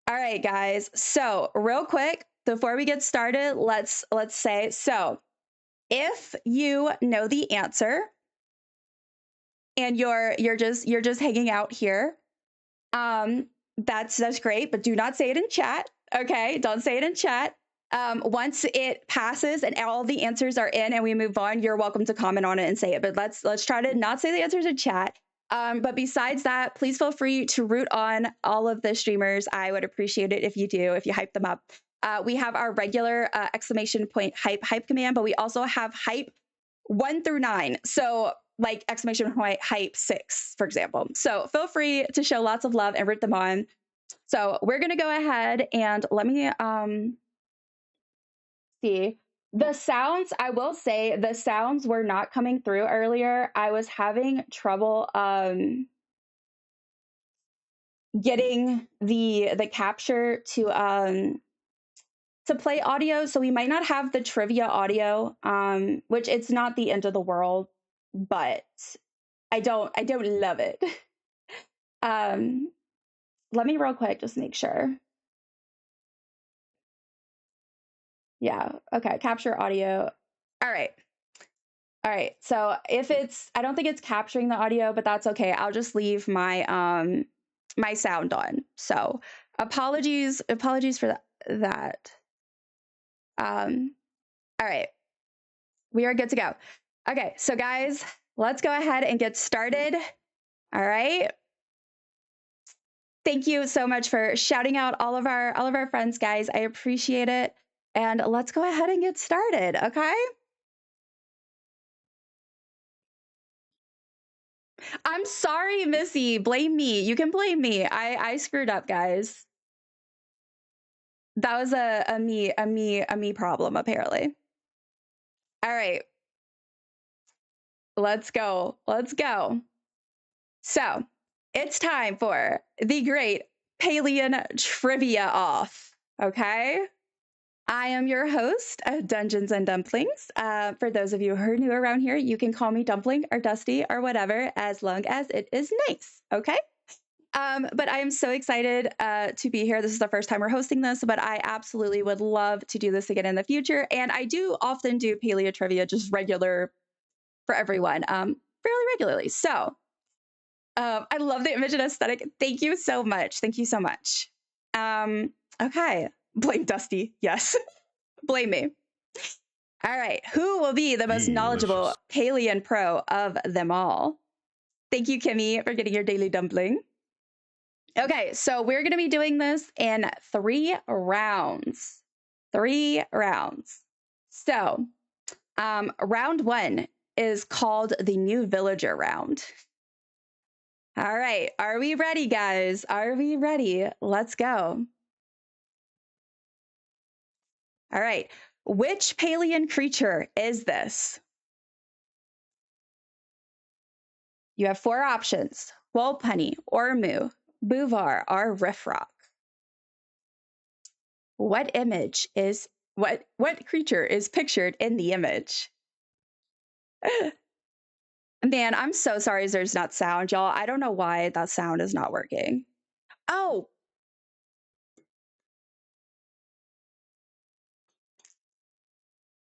[SPEAKER 1] All right, guys. So real quick, before we get started, let's say, so if you know the answer and you're just hanging out here, that's great, but do not say it in chat. Okay, don't say it in chat. Once it passes and all the answers are in and we move on, you're welcome to comment on it and say it. But let's try to not say the answers in chat. But besides that, please feel free to root on all of the streamers. I would appreciate it if you do, if you hype them up. We have our regular exclamation point hype command, but we also have hype 1 through 9. So like exclamation point hype 6, for example. So feel free to show lots of love and root them on. So we're gonna go ahead and let me see. The sounds, I will say, the sounds were not coming through earlier. I was having trouble getting the capture to play audio, so we might not have the trivia audio, which it's not the end of the world, but I don't love it. Let me real quick just make sure. Yeah, okay, capture audio. All right, so if I don't think it's capturing the audio, but that's okay. I'll just leave my my sound on. So apologies for that. All right, we are good to go. Okay, so guys, let's go ahead and get started. All right. Thank you so much for shouting out all of our friends, guys. I appreciate it. And let's go ahead and get started, okay? I'm sorry, Missy. Blame me. You can blame me. I screwed up, guys. That was a me problem, apparently. All right. Let's go. Let's go. So, it's time for the great Palian trivia off, okay? I am your host of Dungeons and Dumplings. For those of you who are new around here, you can call me Dumpling or Dusty or whatever, as long as it is nice, okay? But I am so excited to be here. This is the first time we're hosting this, but I absolutely would love to do this again in the future. And I do often do Palia trivia, just regular for everyone, fairly regularly. So I love the image and aesthetic. Thank you so much. Thank you so much. Okay. Blame Dusty. Yes. Blame me. All right. Who will be the most knowledgeable Palian pro of them all? Thank you, Kimmy, for getting your daily dumpling. Okay, so we're going to be doing this in 3 rounds. 3 rounds. So, round 1 is called the New Villager round. All right, are we ready, guys? Are we ready? Let's go. All right, which Palian creature is this? You have 4 options: Wolpunny, Ormu, Buvar, or Riffrock. What image is what creature is pictured in the image? Man, I'm so sorry there's not sound, y'all. I don't know why that sound is not working. Oh!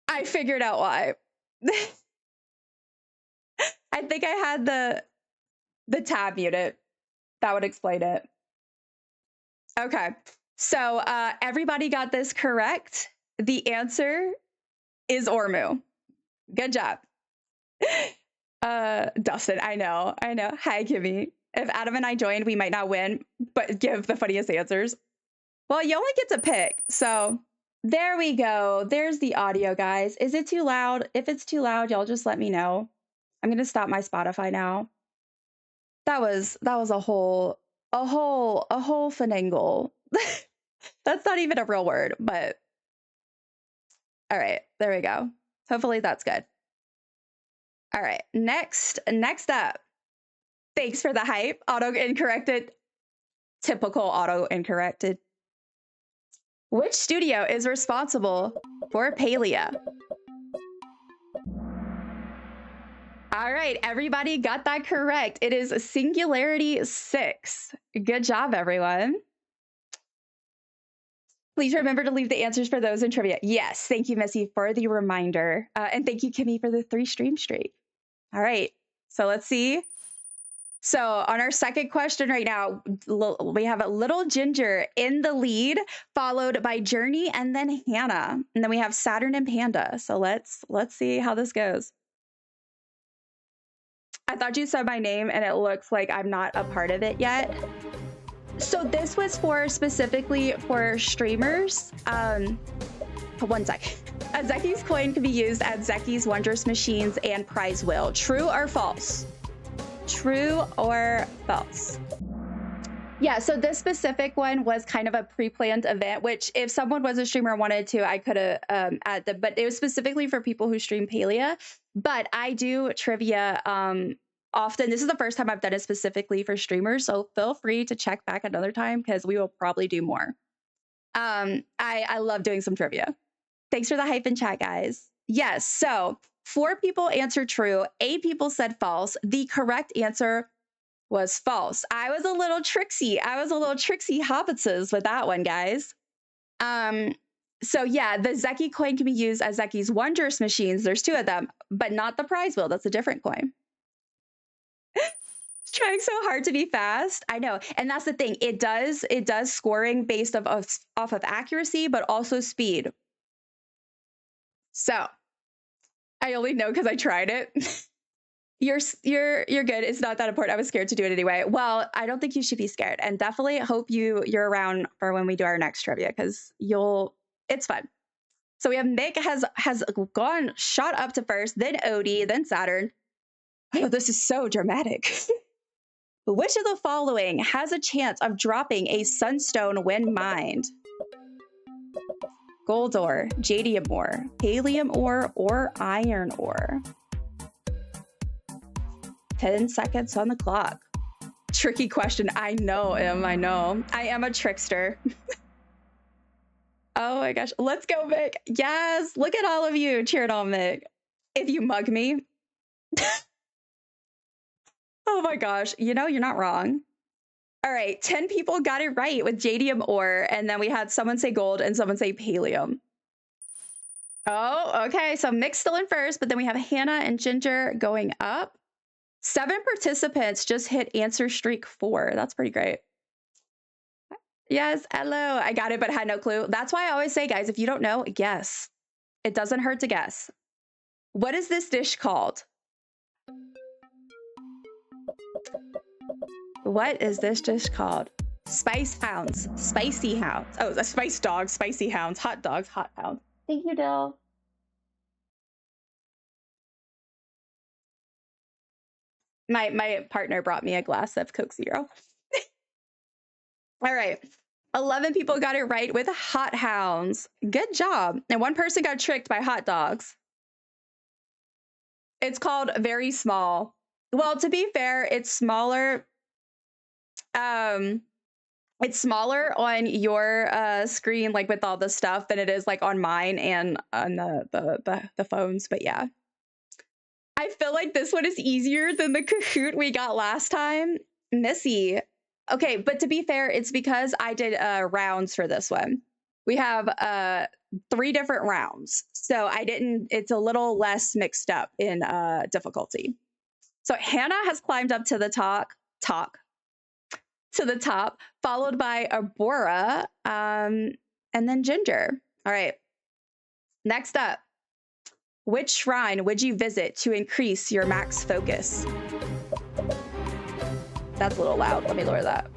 [SPEAKER 1] I figured out why. I think I had the tab muted. That would explain it. Okay. So everybody got this correct. The answer is Ormu. Good job. Dustin, I know. Hi, Kimmy. If Adam and I joined, we might not win, but give the funniest answers. Well, you only get to pick. So there we go. There's the audio, guys. Is it too loud? If it's too loud, y'all just let me know. I'm gonna stop my Spotify now. That was a whole finagle. That's not even a real word, but all right, there we go. Hopefully that's good. All right, next up. Thanks for the hype. Auto-incorrected. Typical auto-incorrected. Which studio is responsible for Palia? All right, everybody got that correct. It is Singularity 6. Good job, everyone. Please remember to leave the answers for those in trivia. Yes, thank you, Missy, for the reminder. And thank you, Kimmy, for the 3 stream streak. All right, so let's see. So on our second question right now, we have a Little Ginger in the lead, followed by Journey and then Hannah. And then we have Saturn and Panda. So let's see how this goes. I thought you said my name and it looks like I'm not a part of it yet. So this was specifically for streamers. One sec. A Zeki's coin can be used at Zeki's Wondrous Machines and Prize Wheel. True or false? True or false? Yeah, so this specific one was kind of a pre-planned event, which if someone was a streamer and wanted to, I could have added them, but it was specifically for people who stream Palia. But I do trivia often. This is the first time I've done it specifically for streamers, so feel free to check back another time because we will probably do more. I love doing some trivia. Thanks for the hype in chat, guys. Yes, so 4 people answered true, 8 people said false. The correct answer was false. I was a little tricksy hobbitses with that one, guys. So yeah, the Zeki coin can be used as Zeki's Wondrous Machines. There's 2 of them, but not the prize wheel. That's a different coin. Trying so hard to be fast. I know. And that's the thing. It does scoring based off of accuracy, but also speed. So I only know because I tried it. You're good. It's not that important. I was scared to do it anyway. Well, I don't think you should be scared, and definitely hope you're around for when we do our next trivia because it's fun. So we have Mick has shot up to first, then Odie, then Saturn. Oh, this is so dramatic. Which of the following has a chance of dropping a sunstone when mined? Gold ore, jadium ore, helium ore, or iron ore? 10 seconds on the clock. Tricky question. I know, I know. I am a trickster. Oh my gosh. Let's go, Mick. Yes. Look at all of you cheering on Mick. If you mug me. Oh my gosh. You know, you're not wrong. All right. 10 people got it right with jadium ore. And then we had someone say gold and someone say Palium. Oh, okay. So Mick's still in first, but then we have Hannah and Ginger going up. 7 participants just hit answer streak 4. That's pretty great. Yes, hello. I got it, but had no clue. That's why I always say, guys, if you don't know, guess. It doesn't hurt to guess. What is this dish called? What is this dish called? Spice hounds, spicy hounds. Oh, spice dogs, spicy hounds, hot dogs, hot hounds. Thank you, Dill. My partner brought me a glass of Coke Zero. All right. 11 people got it right with hot hounds. Good job. And 1 person got tricked by hot dogs. It's called very small. Well, to be fair, it's smaller. It's smaller on your screen, like with all the stuff, than it is like on mine and on the phones. But yeah. I feel like this one is easier than the Kahoot we got last time. Missy. Okay, but to be fair, it's because I did rounds for this one. We have 3 different rounds. So it's a little less mixed up in difficulty. So Hannah has climbed up to the top, followed by Abora, and then Ginger. All right. Next up, which shrine would you visit to increase your max focus? That's a little loud. Let me lower that.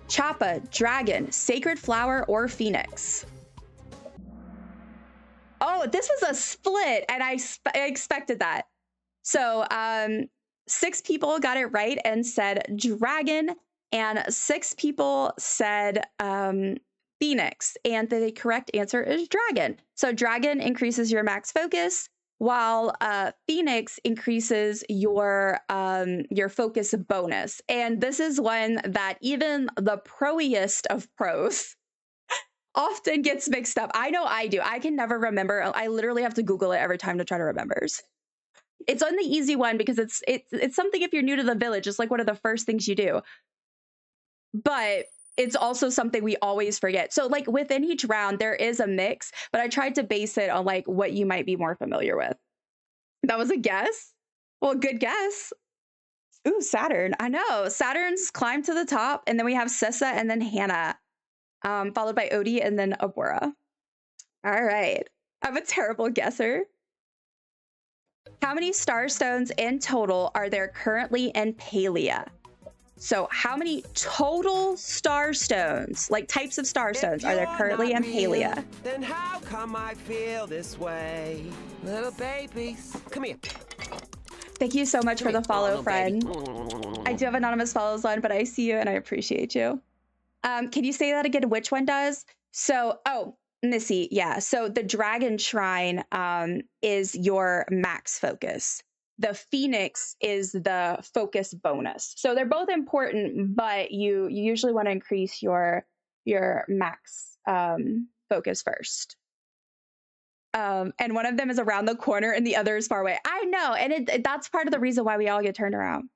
[SPEAKER 1] Chappa, Dragon, Sacred Flower, or Phoenix? Oh, this was a split, and I expected that. So 6 people got it right and said Dragon, and 6 people said Phoenix, and the correct answer is Dragon. So Dragon increases your max focus, while Phoenix increases your focus bonus. And this is one that even the proiest of pros often gets mixed up. I know I do. I can never remember. I literally have to Google it every time to try to remember. It's on the easy one because it's something if you're new to the village, it's like one of the first things you do. But it's also something we always forget. So like within each round, there is a mix, but I tried to base it on like what you might be more familiar with. That was a guess. Well, good guess. Ooh, Saturn. I know. Saturn's climbed to the top, and then we have Sissa and then Hannah, followed by Odie and then Abora. All right. I'm a terrible guesser. How many starstones in total are there currently in Palia? So how many total starstones, like types of starstones, are there currently in Palia?
[SPEAKER 4] Then how come I feel this way? Little babies, come here.
[SPEAKER 1] Thank you so much for the follow, friend. I do have anonymous follows on, but I see you and I appreciate you. Can you say that again? Which one does? So, oh, Missy, yeah. So the Dragon Shrine is your max focus. The Phoenix is the focus bonus. So they're both important, but you usually want to increase your max focus first. And one of them is around the corner and the other is far away. I know, and that's part of the reason why we all get turned around.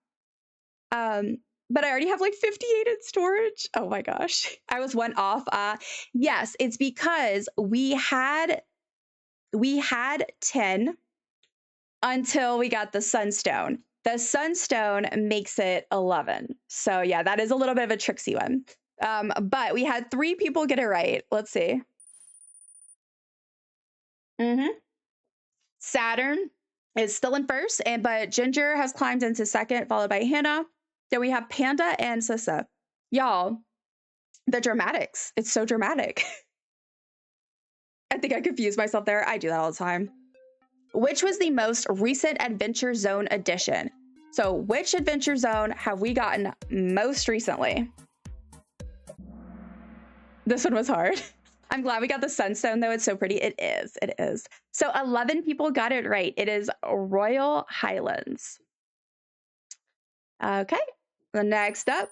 [SPEAKER 1] But I already have like 58 in storage. Oh my gosh, I was 1 off. Yes, it's because we had 10 until we got the Sunstone. The Sunstone makes it 11. So yeah, that is a little bit of a tricksy one. But we had 3 people get it right. Let's see. Saturn is still in first, but Ginger has climbed into second, followed by Hannah. Then we have Panda and Sissa. Y'all, The dramatics. It's so dramatic. I think I confused myself there. I do that all the time. Which was the most recent Adventure Zone edition? So which Adventure Zone have we gotten most recently? This one was hard. I'm glad we got the Sunstone though. It's so pretty. It is. It is. So 11 people got it right. It is Royal Highlands. Okay. The next up,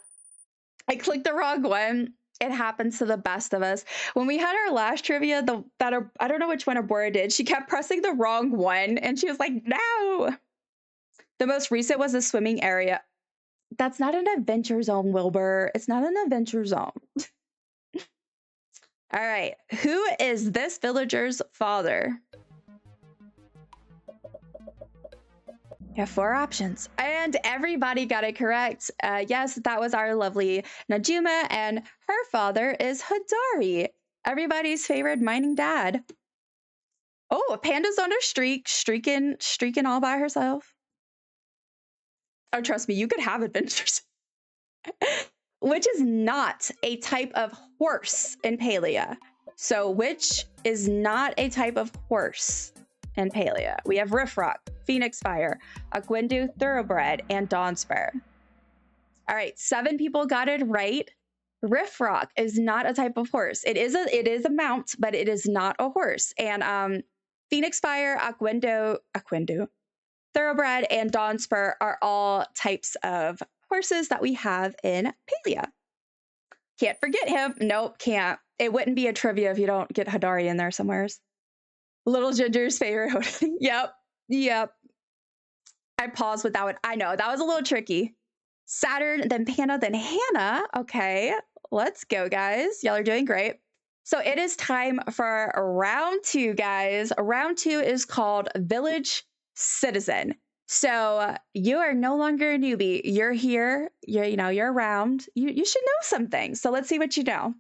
[SPEAKER 1] I clicked the wrong one. It happens to the best of us. When we had our last trivia, I don't know which one Abora did. She kept pressing the wrong one and she was like, no. The most recent was a swimming area. That's not an Adventure Zone, Wilbur. It's not an Adventure Zone. All right. Who is this villager's father? You have 4 options. And everybody got it correct. Yes, that was our lovely Najuma, and her father is Hadari, everybody's favorite mining dad. Oh, Panda's on a streak, streaking all by herself. Oh, trust me, you could have adventures. Which is not a type of horse in Palia. So which is not a type of horse in Palia? We have Riffrock, Phoenix Fire, Aquindu Thoroughbred, and Dawnspur. All right, 7 people got it right. Riffrock is not a type of horse. It is a mount, but it is not a horse. And Phoenix Fire, Aquindu, Thoroughbred, and Dawnspur are all types of horses that we have in Palia. Can't forget him. Nope, can't. It wouldn't be a trivia if you don't get Hadari in there somewheres. Little Ginger's favorite. Yep. I paused with that one. I know, that was a little tricky. Saturn, then Panda, then Hannah. Okay, let's go, guys. Y'all are doing great. So it is time for round 2, guys. Round 2 is called Village Citizen. So you are no longer a newbie. You're here. You're around. You should know some things. So let's see what you know.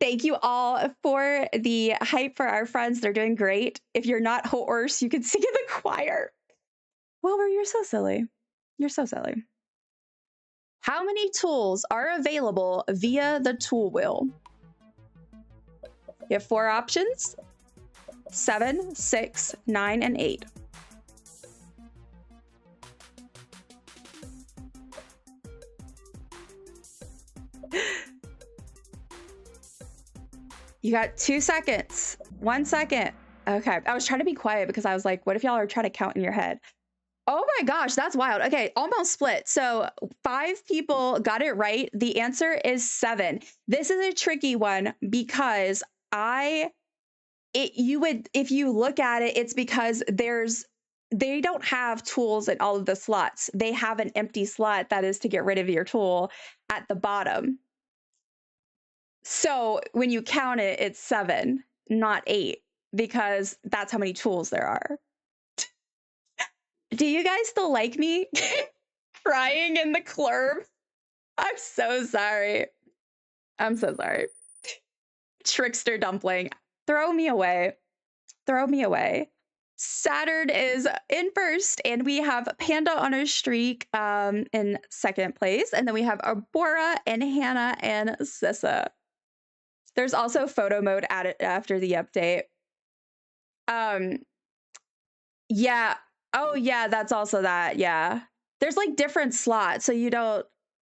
[SPEAKER 1] Thank you all for the hype for our friends. They're doing great. If you're not horse, you can sing in the choir. Wilbur, you're so silly. You're so silly. How many tools are available via the tool wheel? You have 4 options: 7, 6, 9, and 8. You got 2 seconds. 1 second. Okay. I was trying to be quiet because I was like, what if y'all are trying to count in your head? Oh my gosh, that's wild. Okay, almost split. So 5 people got it right. The answer is 7. This is a tricky one because if you look at it, it's because they don't have tools in all of the slots. They have an empty slot that is to get rid of your tool at the bottom. So when you count it, it's 7, not 8, because that's how many tools there are. Do you guys still like me crying in the club? I'm so sorry. I'm so sorry. Trickster Dumpling, throw me away. Throw me away. Saturn is in first, and we have Panda on a streak in second place. And then we have Abora and Hannah and Sissa. There's also photo mode added after the update. Yeah. Oh, yeah, that's also that. Yeah. There's like different slots, so you don't.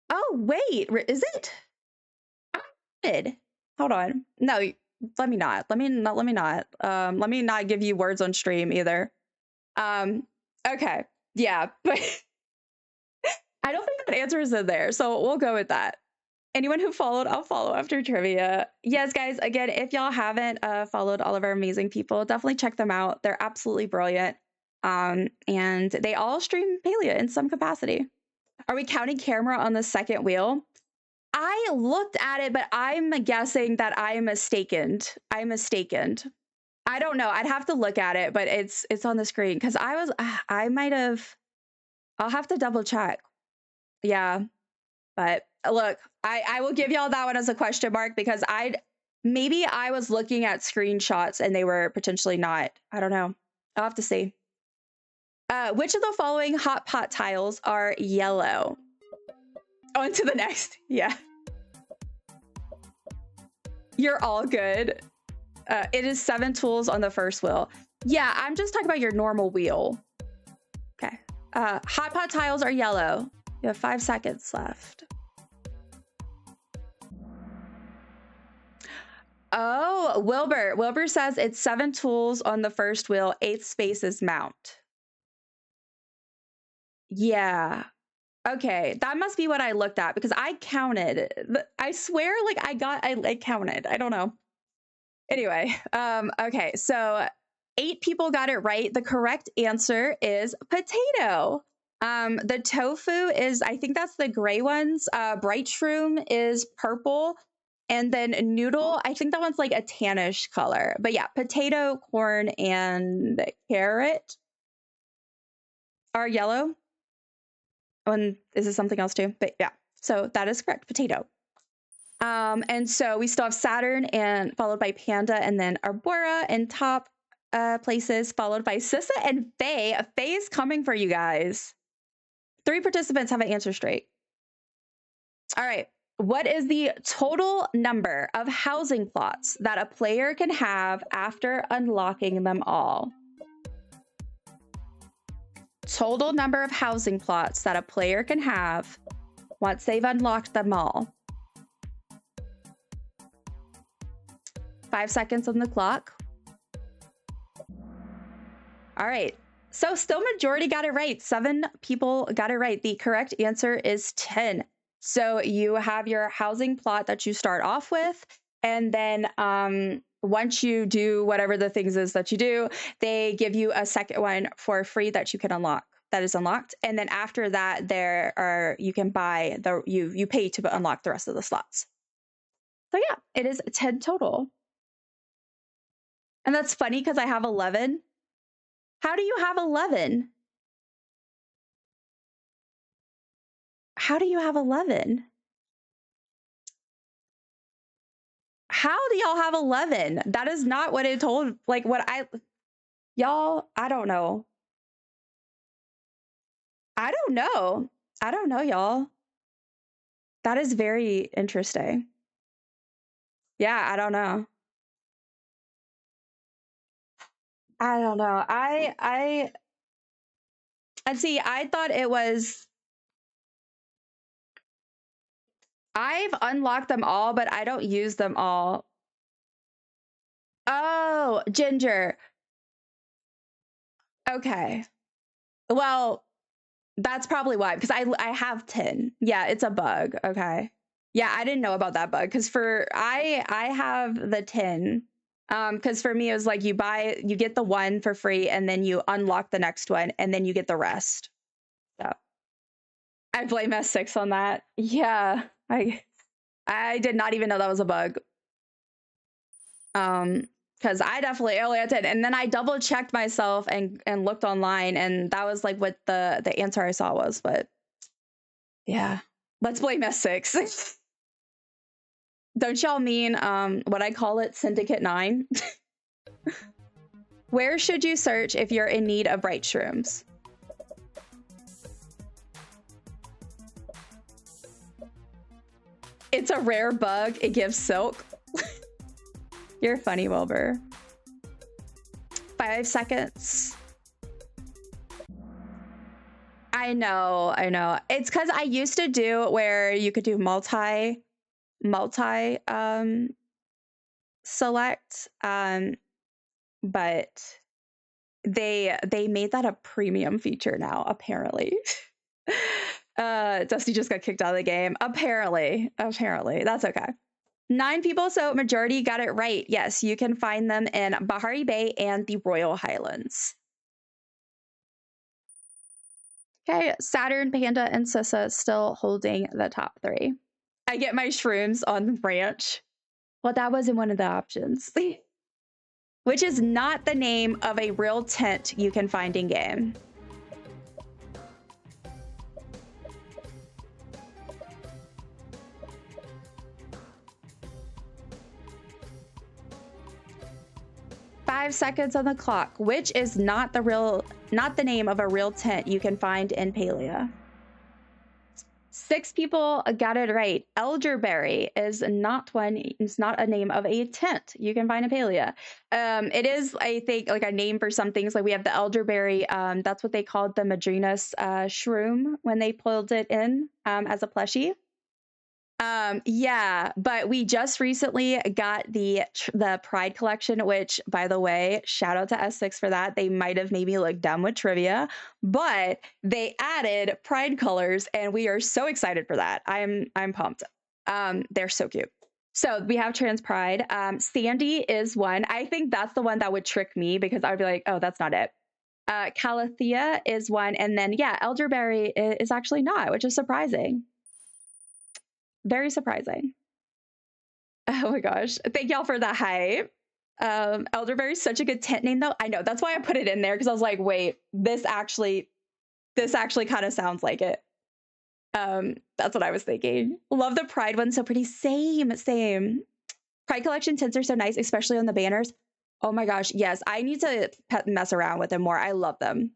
[SPEAKER 1] Oh, wait. Is it? I did. Hold on. No, let me not. Let me not. Let me not give you words on stream either. Okay. Yeah, but I don't think that answer is in there, so we'll go with that. Anyone who followed, I'll follow after trivia. Yes, guys, again, if y'all haven't followed all of our amazing people, definitely check them out. They're absolutely brilliant. And they all stream Palia in some capacity. Are we counting camera on the second wheel? I looked at it, but I'm guessing that I'm mistaken. I don't know. I'd have to look at it, but it's on the screen because I might have. I'll have to double check. Yeah, but look, I will give y'all that one as a question mark because maybe I was looking at screenshots and they were potentially not. I don't know. I'll have to see. Which of the following hot pot tiles are yellow? On to the next. Yeah. You're all good. It is 7 tools on the first wheel. Yeah, I'm just talking about your normal wheel. Okay. Hot pot tiles are yellow. You have 5 seconds left. Oh, Wilbur. Wilbur says it's 7 tools on the first wheel, 8 spaces mount. Yeah. Okay, that must be what I looked at because I counted. I swear, like I counted. I don't know. Anyway, okay, so 8 people got it right. The correct answer is potato. The tofu is, I think that's the gray ones. Bright shroom is purple. And then noodle, I think that one's like a tannish color. But yeah, potato, corn, and carrot are yellow. And is this something else too? But yeah, so that is correct, potato. And so we still have Saturn and followed by Panda and then Arbora in top places, followed by Sissa and Faye. Faye is coming for you guys. 3 participants have an answer straight. All right. What is the total number of housing plots that a player can have after unlocking them all? Total number of housing plots that a player can have once they've unlocked them all. 5 seconds on the clock. All right. So still majority got it right. 7 people got it right. The correct answer is 10. So you have your housing plot that you start off with. And then once you do whatever the things is that you do, they give you a second one for free that you can unlock. That is unlocked. And then after that, you can buy you pay to unlock the rest of the slots. So yeah, it is 10 total. And that's funny because I have 11. How do you have 11? How do you have 11? How do y'all have 11? That is not what it told, like y'all, I don't know. I don't know, y'all. That is very interesting. Yeah, I don't know. And see, I thought it was, I've unlocked them all, but I don't use them all. Oh, Ginger. Okay. Well, that's probably why, because I have 10. Yeah, it's a bug. Okay. Yeah, I didn't know about that bug because I have the 10. Because for me it was like you get the one for free and then you unlock the next one and then you get the rest. So I blame S6 on that. Yeah, I did not even know that was a bug. Because I definitely only had 10, and then I double checked myself and looked online, and that was like what the answer I saw was. But yeah, let's blame S6. Don't y'all mean what I call it, Syndicate 9? Where should you search if you're in need of bright shrooms? It's a rare bug. It gives silk. You're funny, Wilbur. 5 seconds. I know. It's because I used to do where you could do multi select, but they made that a premium feature now, apparently. Dusty just got kicked out of the game. Apparently. That's okay. 9 people, so majority got it right. Yes, you can find them in Bahari Bay and the Royal Highlands. Okay, Saturn, Panda, and Sissa still holding the top 3. I get my shrooms on the branch. Well, that wasn't one of the options. Which is not the name of a real tent you can find in game. Five seconds on the clock, which is not the name of a real tent you can find in Palia. 6 people got it right. Elderberry is not one. It's not a name of a tent you can find in Palia. It is, I think, like a name for some things. Like we have the elderberry. That's what they called the Madrina's shroom when they pulled it in as a plushie. Yeah, but we just recently got the Pride collection, which, by the way, shout out to S6 for that. They might have made me look dumb with trivia, but they added Pride colors, and we are so excited for that. I'm pumped. They're so cute. So we have Trans Pride. Sandy is one. I think that's the one that would trick me because I would be like, oh, that's not it. Calathea is one, and then yeah, Elderberry is actually not, which is surprising. Very surprising. Oh my gosh. Thank y'all for the hype. Elderberry is such a good tent name though. I know. That's why I put it in there because I was like, wait, this actually kind of sounds like it. That's what I was thinking. Love the Pride one. So pretty. Same. Pride collection tints are so nice, especially on the banners. Oh my gosh. Yes. I need to mess around with them more. I love them.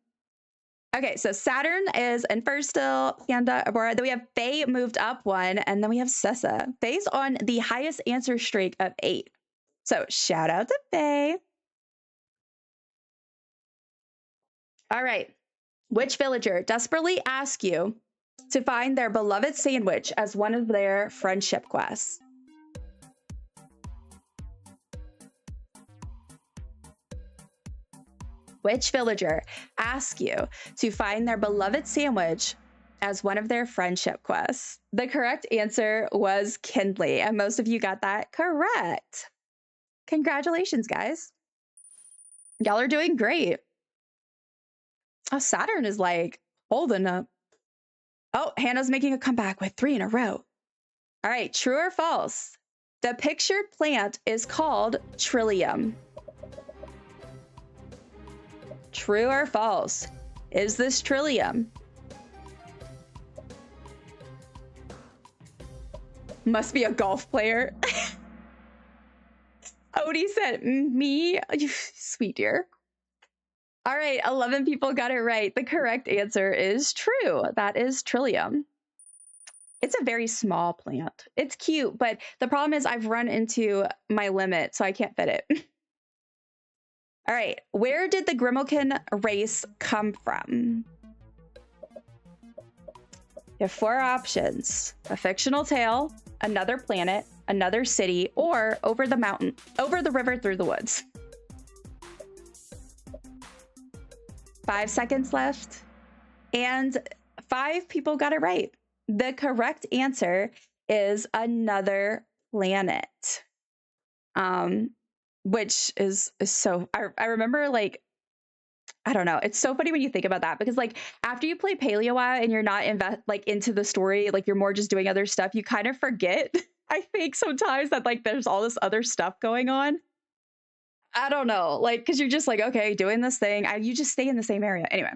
[SPEAKER 1] Okay, so Saturn is in first still, Panda, Abora. Then we have Faye moved up one, and then we have Sessa. Faye's on the highest answer streak of 8. So shout out to Faye. All right. Which villager desperately asks you to find their beloved sandwich as one of their friendship quests? Which villager asks you to find their beloved sandwich as one of their friendship quests? The correct answer was Kindly, and most of you got that correct. Congratulations, guys. Y'all are doing great. Oh, Saturn is like holding up. Oh, Hannah's making a comeback with 3 in a row. All right, true or false? The pictured plant is called Trillium. True or false? Is this Trillium? Must be a golf player. Odie said, me? You sweet dear. All right, 11 people got it right. The correct answer is true. That is Trillium. It's a very small plant. It's cute, but the problem is I've run into my limit, so I can't fit it. All right, where did the Grimalkin race come from? You have 4 options: a fictional tale, another planet, another city, or over the mountain, over the river, through the woods. 5 seconds left, and 5 people got it right. The correct answer is another planet. Which is so, I remember, like, I don't know. It's so funny when you think about that, because like after you play Palia a while and you're not into the story, like you're more just doing other stuff, you kind of forget, I think sometimes, that like there's all this other stuff going on. I don't know, like, because you're just like, okay, doing this thing, you just stay in the same area. Anyway,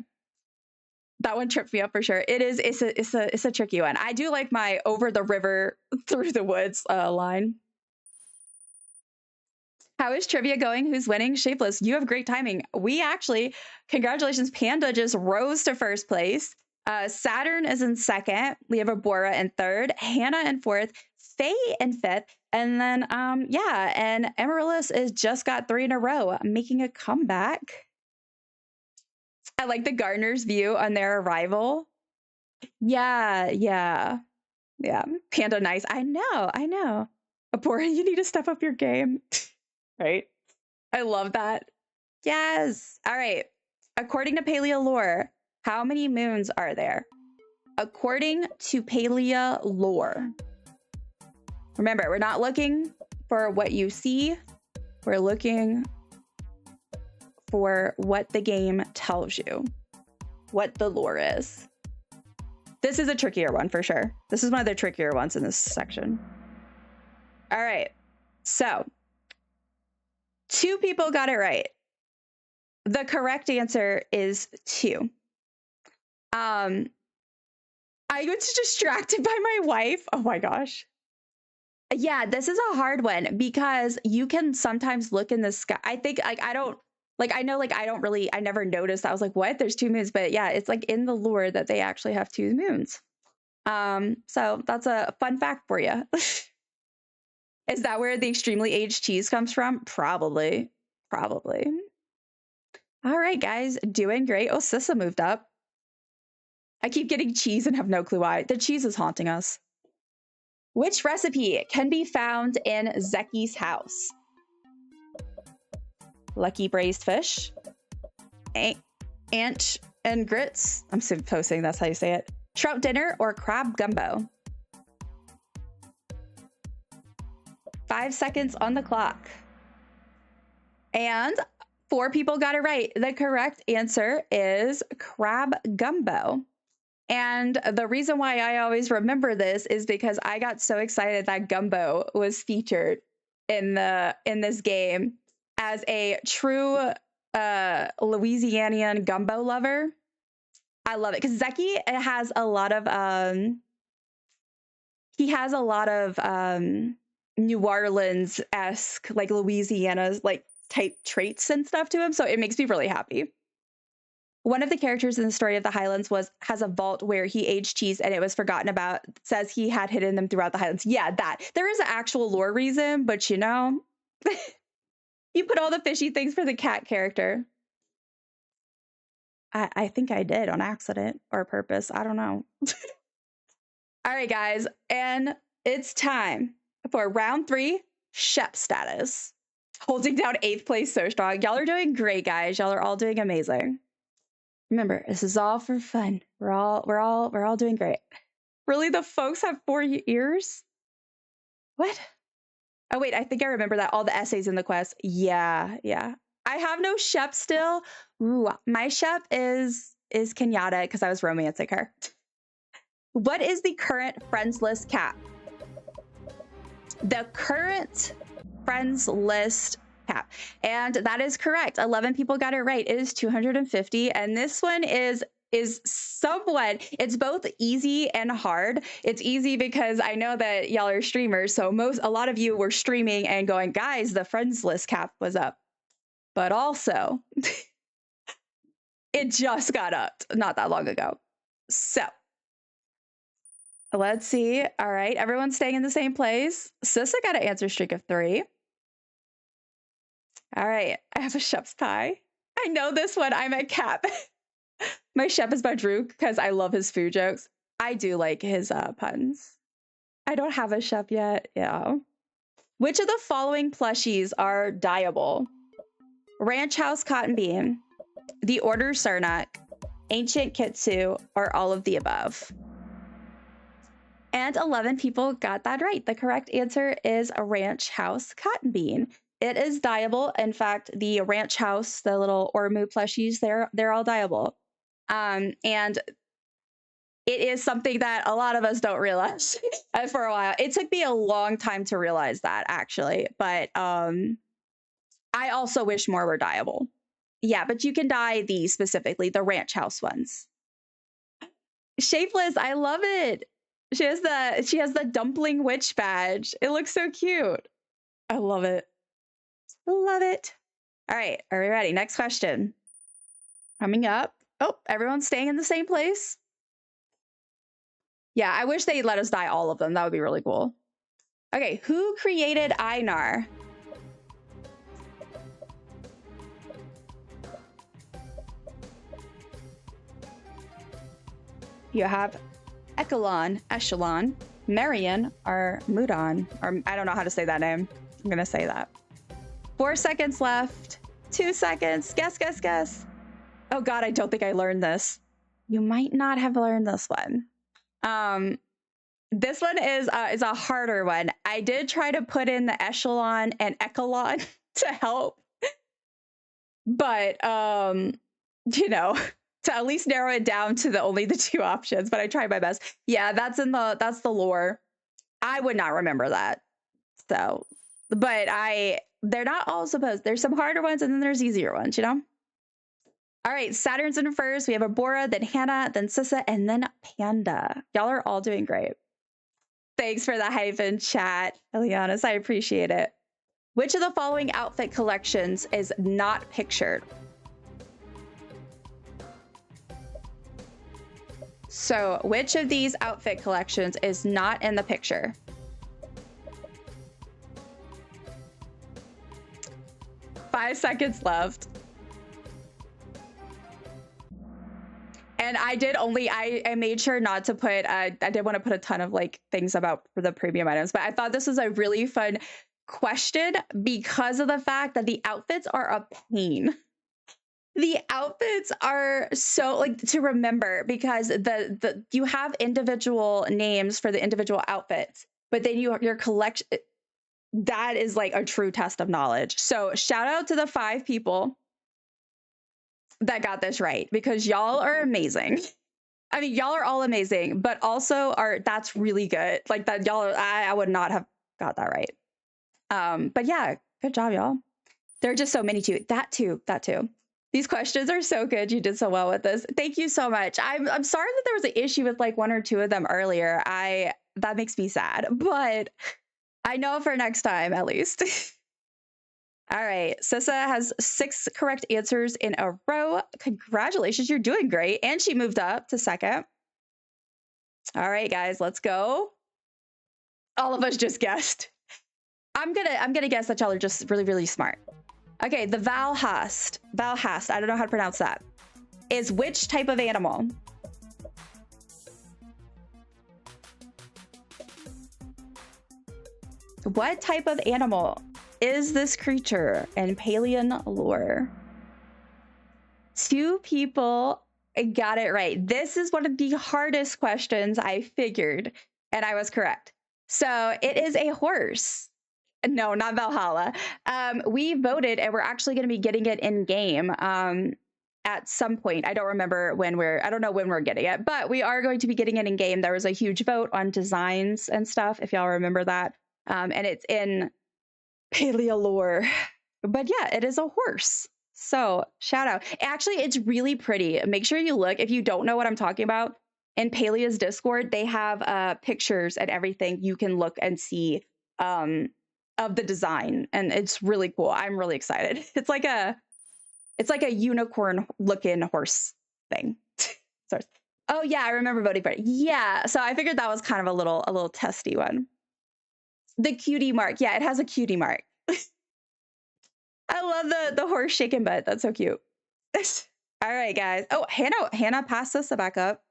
[SPEAKER 1] that one tripped me up for sure. It's a tricky one. I do like my over the river through the woods line. How is trivia going? Who's winning? Shapeless, you have great timing. We actually, congratulations, Panda just rose to first place. Saturn is in second. We have Abora in third, Hannah in fourth, Faye in fifth, and then yeah, and Amaryllis is just got 3 in a row, making a comeback. I like the gardener's view on their arrival. Yeah. Panda nice. I know. Abora, you need to step up your game. Right? I love that. Yes. All right. According to Palia lore, how many moons are there? According to Palia lore. Remember, we're not looking for what you see. We're looking for what the game tells you, what the lore is. This is a trickier one for sure. This is one of the trickier ones in this section. All right. So 2 people got it right. The correct answer is 2. I was distracted by my wife. Oh my gosh. Yeah, this is a hard one because you can sometimes look in the sky. I think like I never noticed. I was like, what? There's 2 moons. But yeah, it's like in the lore that they actually have 2 moons. So that's a fun fact for you. Is that where the extremely aged cheese comes from? Probably. Probably. All right, guys, doing great. Oh, Sissa moved up. I keep getting cheese and have no clue why. The cheese is haunting us. Which recipe can be found in Zeki's house? Lucky braised fish, ant and grits. I'm supposing that's how you say it. Trout dinner or crab gumbo? 5 seconds on the clock. And 4 people got it right. The correct answer is crab gumbo. And the reason why I always remember this is because I got so excited that gumbo was featured in this game. As a true Louisianian gumbo lover, I love it because Zeki has a lot of New Orleans-esque, like Louisiana's like type traits and stuff to him, so it makes me really happy. One of the characters in the story of the Highlands has a vault where he aged cheese and it was forgotten about. Says he had hidden them throughout the Highlands. Yeah, that there is an actual lore reason, but you know. You put all the fishy things for the cat character. I think I did on accident or purpose. I don't know. All right, guys. And it's time for round 3, Shep status. Holding down 8th place so strong. Y'all are doing great, guys. Y'all are all doing amazing. Remember, this is all for fun. We're all doing great. Really, the folks have 4 ears? What? Oh, wait, I think I remember that. All the essays in the quest. Yeah. I have no Shep still. Ooh, my Shep is Kenyatta because I was romancing her. What is the current friends list cap? The current friends list cap. And that is correct. 11 people got it right. It is 250. And this one is somewhat, it's both easy and hard. It's easy because I know that y'all are streamers, so a lot of you were streaming and going, guys, the friends list cap was up. But also, it just got up not that long ago. So, let's see. All right, everyone's staying in the same place. Sissa got an answer streak of 3. All right, I have a Shep's pie. I know this one. I'm at Cap. My Shep is by Drew because I love his food jokes. I do like his puns. I don't have a Shep yet. Yeah. Which of the following plushies are dyeable? Ranch House Cotton Bean, The Order Sarnak, Ancient Kitsu, or all of the above? And 11 people got that right. The correct answer is a Ranch House Cotton Bean. It is dyeable. In fact, the Ranch House, the little Ormu plushies, they're all dyeable. And it is something that a lot of us don't realize for a while. It took me a long time to realize that, actually. But I also wish more were dyeable. Yeah, but you can dye these specifically, the Ranch House ones. Shapeless, I love it. She has the dumpling witch badge. It looks so cute. I love it. Love it. All right, are we ready? Next question. Coming up. Oh, everyone's staying in the same place. Yeah, I wish they'd let us dye all of them. That would be really cool. Okay, who created Einar? You have Echelon, Marion, or Mudon, or I don't know how to say that name. I'm gonna say that. 4 seconds left. 2 seconds. Guess. Oh God, I don't think I learned this. You might not have learned this one. This one is a harder one. I did try to put in the Echelon and Echelon to help, but you know, to at least narrow it down to only the 2 options. But I tried my best. Yeah, that's the lore. I would not remember that. So, but they're not all supposed. There's some harder ones and then there's easier ones, you know? All right, Saturn's in first. We have Abora, then Hannah, then Sissa, and then Panda. Y'all are all doing great. Thanks for the hype in chat, Elianis. I appreciate it. Which of the following outfit collections is not pictured? So which of these outfit collections is not in the picture? Five seconds left. And I did only, I made sure not to put, I did want to put a ton of like things about for the premium items, but I thought this was a really fun question because of the fact that the outfits are a pain. The outfits are so like to remember because you have individual names for the individual outfits, but then your collection, that is like a true test of knowledge. So shout out to the 5 people that got this right because y'all are amazing. I mean, y'all are all amazing, but also that's really good. Like that y'all I would not have got that right. But yeah, good job, y'all. There are just so many too. That too. These questions are so good. You did so well with this. Thank you so much. I'm sorry that there was an issue with like 1 or 2 of them earlier. That makes me sad, but I know for next time at least. All right, Sissa has 6 correct answers in a row. Congratulations, you're doing great. And she moved up to 2nd. All right, guys, let's go. All of us just guessed. I'm gonna guess that y'all are just really, really smart. Okay, the Valhast, I don't know how to pronounce that, is which type of animal? What type of animal is this creature in Palian lore? 2 people got it right. This is one of the hardest questions I figured, and I was correct. So it is a horse. No, not Valhalla. We voted, and we're actually going to be getting it in game at some point. I don't remember when I don't know when we're getting it, but we are going to be getting it in game. There was a huge vote on designs and stuff, if y'all remember that. And it's in Palia lore. But yeah, it is a horse. So shout out. Actually, it's really pretty. Make sure you look. If you don't know what I'm talking about, in Palia's Discord, they have pictures and everything you can look and see of the design, and it's really cool. I'm really excited. It's like a unicorn looking horse thing. Sorry. Oh yeah, I remember voting for it. Yeah, so I figured that was kind of a little testy one. The cutie mark. Yeah, it has a cutie mark. I love the horse shaking butt. That's so cute. All right, guys. Oh, Hannah passed us back up.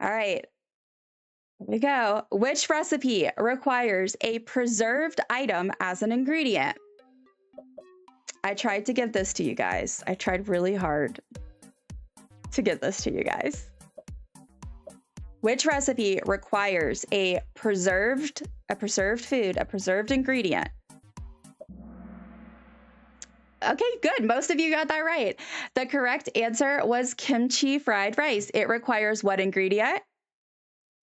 [SPEAKER 1] All right. Here we go. Which recipe requires a preserved item as an ingredient? I tried to give this to you guys. I tried really hard to get this to you guys. Which recipe requires a preserved food, a preserved ingredient? Okay, good. Most of you got that right. The correct answer was kimchi fried rice. It requires what ingredient?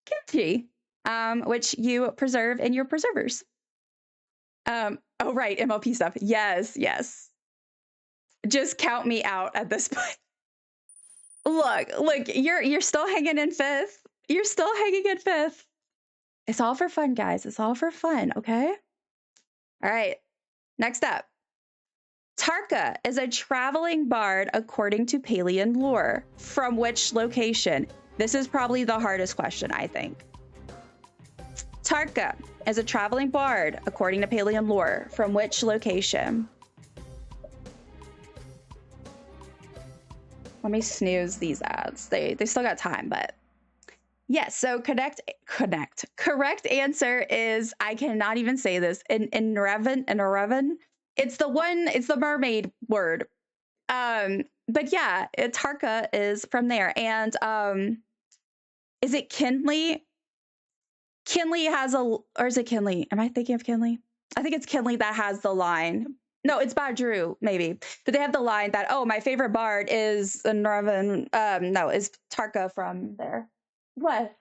[SPEAKER 1] Kimchi, which you preserve in your preservers. Oh, right, MOP stuff. Yes. Just count me out at this point. Look, you're still hanging in 5th. You're still hanging in 5th. It's all for fun, guys. It's all for fun, okay? All right, next up. Tarka is a traveling bard according to Palian lore. From which location? This is probably the hardest question, I think. Tarka is a traveling bard according to Palian lore. From which location? Let me snooze these ads. They still got time, but yes. So correct answer is, I cannot even say this, in Revan. It's the mermaid word. But yeah, Tarka is from there. And is it Kinley? Kinley has or is it Kinley? Am I thinking of Kinley? I think it's Kinley that has the line. No, it's Badru, maybe. But they have the line that, oh, my favorite bard is Northern, is Tarka from there. What?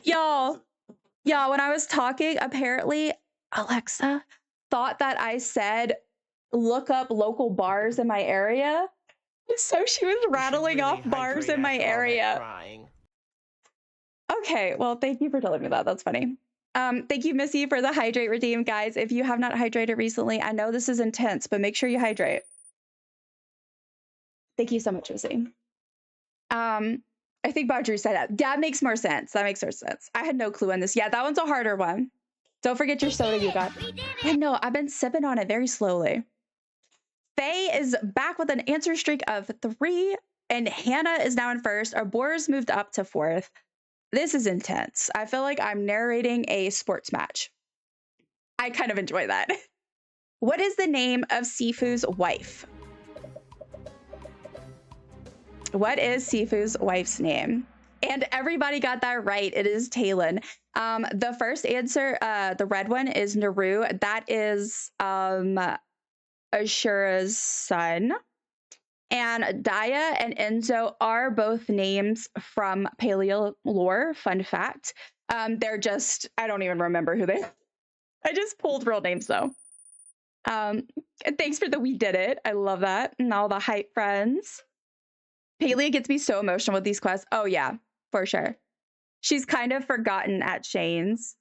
[SPEAKER 1] Y'all, when I was talking, apparently Alexa thought that I said, look up local bars in my area. So she was rattling off bars in my area. Okay, well, thank you for telling me that. That's funny. Thank you, Missy, for the hydrate redeem, guys. If you have not hydrated recently, I know this is intense, but make sure you hydrate. Thank you so much, Missy. I think Badru said that. That makes more sense. That makes more sense. I had no clue on this. Yeah, that one's a harder one. Don't forget your soda you got. I know, I've been sipping on it very slowly. Faye is back with an answer streak of 3, and Hannah is now in first. Our Boris moved up to 4th. This is intense. I feel like I'm narrating a sports match. I kind of enjoy that. What is the name of Sifu's wife? What is Sifu's wife's name? And everybody got that right. It is Talon. The first answer, the red one, is Naru. That is Ashura's son. And Daya and Enzo are both names from Palia lore. Fun fact. They're just, I don't even remember who they are. I just pulled real names though. Thanks for the we did it. I love that. And all the hype friends. Palia gets me so emotional with these quests. Oh yeah, for sure. She's kind of forgotten at Shane's.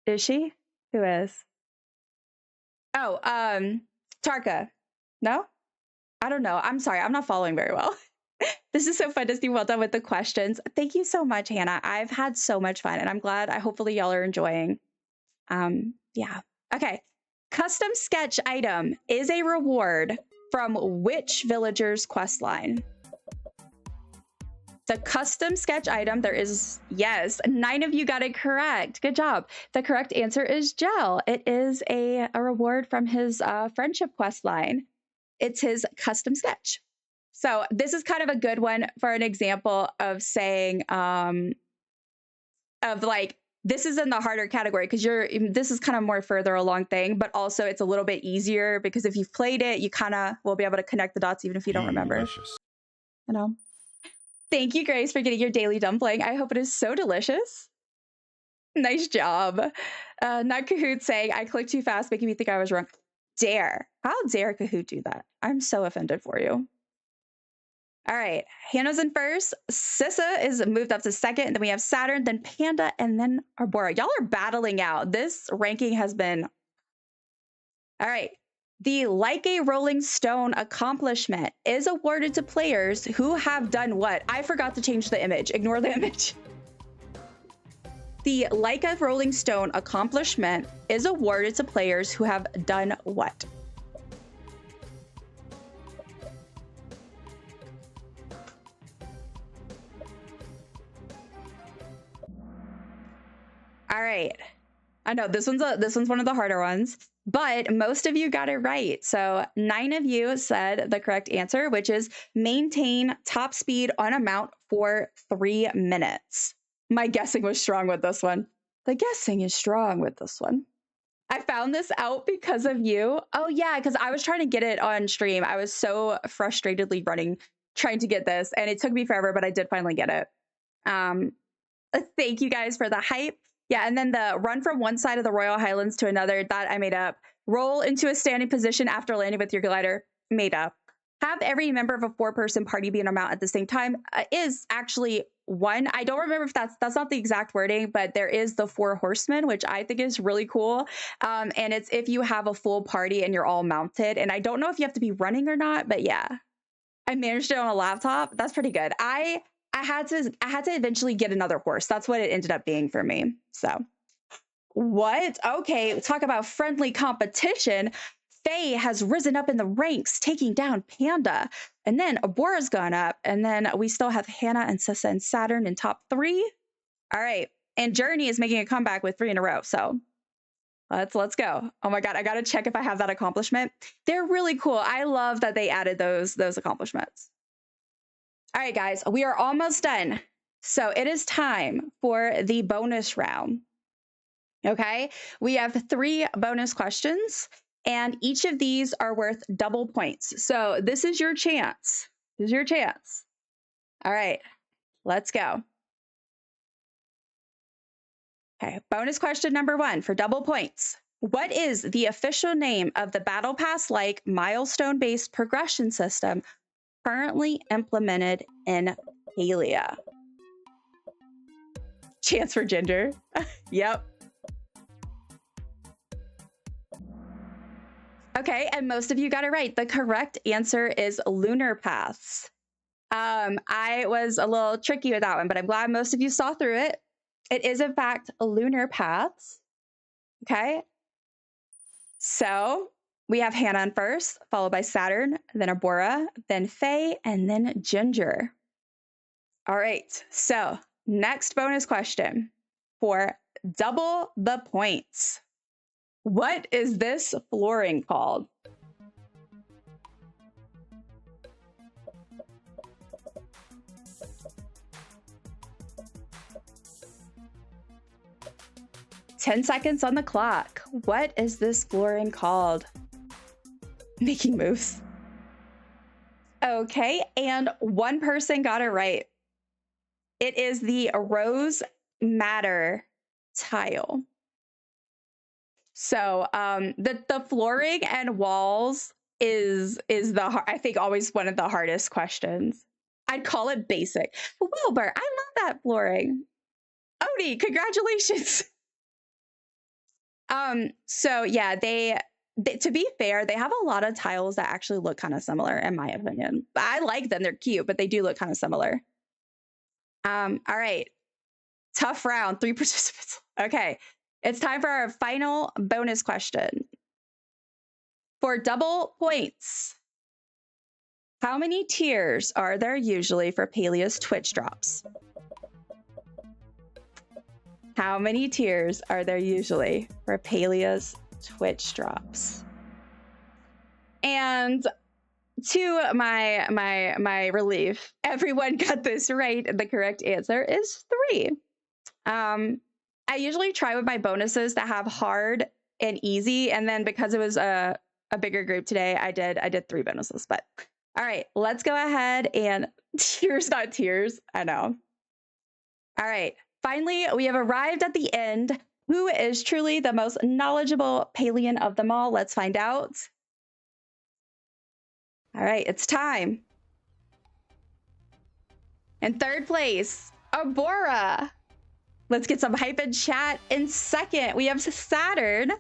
[SPEAKER 1] Is she? Who is? Oh, Tarka. No? I don't know. I'm sorry. I'm not following very well. This is so fun to see. Well done with the questions. Thank you so much, Hannah. I've had so much fun and I'm glad. Hopefully y'all are enjoying. Yeah. Okay. Custom sketch item is a reward from which villager's quest line? The custom sketch item, there is, yes, 9 of you got it correct. Good job. The correct answer is Gel. It is a reward from his friendship quest line. It's his custom sketch. So this is kind of a good one for an example of saying, of like, this is in the harder category because this is kind of more further along thing, but also it's a little bit easier because if you've played it, you kind of will be able to connect the dots even if you don't remember.
[SPEAKER 2] Delicious.
[SPEAKER 1] You know. Thank you, Grace, for getting your daily dumpling. I hope it is so delicious. Nice job. Not Kahoot saying, I clicked too fast, making me think I was wrong. Dare. How dare Kahoot do that? I'm so offended for you. All right. Hannah's in first. Sissa is moved up to second. And then we have Saturn, then Panda, and then Arbora. Y'all are battling out. This ranking has been... All right. The Like a Rolling Stone accomplishment is awarded to players who have done what? I forgot to change the image. Ignore the image. The Like a Rolling Stone accomplishment is awarded to players who have done what? All right. I know this one's one of the harder ones. But most of you got it right. So 9 of you said the correct answer, which is maintain top speed on a mount for 3 minutes. My guessing was strong with this one. The guessing is strong with this one. I found this out because of you. Oh yeah, because I was trying to get it on stream. I was so frustratedly trying to get this, and it took me forever, but I did finally get it. Thank you guys for the hype. Yeah, and then the run from one side of the Royal Highlands to another, that I made up. Roll into a standing position after landing with your glider, made up. Have every member of a 4-person party be on a mount at the same time is actually 1. I don't remember if that's not the exact wording, but there is the 4 horsemen, which I think is really cool. And it's if you have a full party and you're all mounted. And I don't know if you have to be running or not, but yeah. I managed it on a laptop. That's pretty good. I had to eventually get another horse. That's what it ended up being for me. So what? Okay, talk about friendly competition. Faye has risen up in the ranks, taking down Panda. And then Abora's gone up. And then we still have Hannah and Sissa and Saturn in top 3. All right. And Journey is making a comeback with 3 in a row. So let's go. Oh my God, I got to check if I have that accomplishment. They're really cool. I love that they added those accomplishments. All right, guys, we are almost done. So it is time for the bonus round. Okay, we have 3 bonus questions, and each of these are worth double points. So this is your chance. This is your chance. All right, let's go. Okay, bonus question number 1 for double points. What is the official name of the Battle Pass-like milestone-based progression system currently implemented in Palia? Chance for Ginger. Yep. Okay, and most of you got it right. The correct answer is lunar paths. I was a little tricky with that one, but I'm glad most of you saw through it. It is, in fact, lunar paths. Okay. So we have Hannah first, followed by Saturn, then Abora, then Faye, and then Ginger. All right. So next bonus question for double the points. What is this flooring called? "10 seconds on the clock. What is this flooring called?" Making moves. Okay, and one person got it right. It is the rose madder tile. So the flooring and walls is I think always one of the hardest questions. I'd call it basic. Wilbur, I love that flooring. Odie, congratulations. So yeah, they to be fair, they have a lot of tiles that actually look kind of similar, in my opinion. I like them, they're cute, but they do look kind of similar. All right. Tough round, 3 participants. Okay, it's time for our final bonus question. For double points, how many tiers are there usually for Palia's Twitch drops? How many tiers are there usually for Palia's Twitch drops? And to my relief, everyone got this right. The correct answer is 3. I usually try with my bonuses to have hard and easy, and then because it was a bigger group today, I did 3 bonuses. But all right, let's go ahead and tiers, not tears. I know. All right. Finally, we have arrived at the end. Who is truly the most knowledgeable Palian of them all? Let's find out. All right, it's time. In third place, Abora. Let's get some hype in chat. In second, we have Saturn.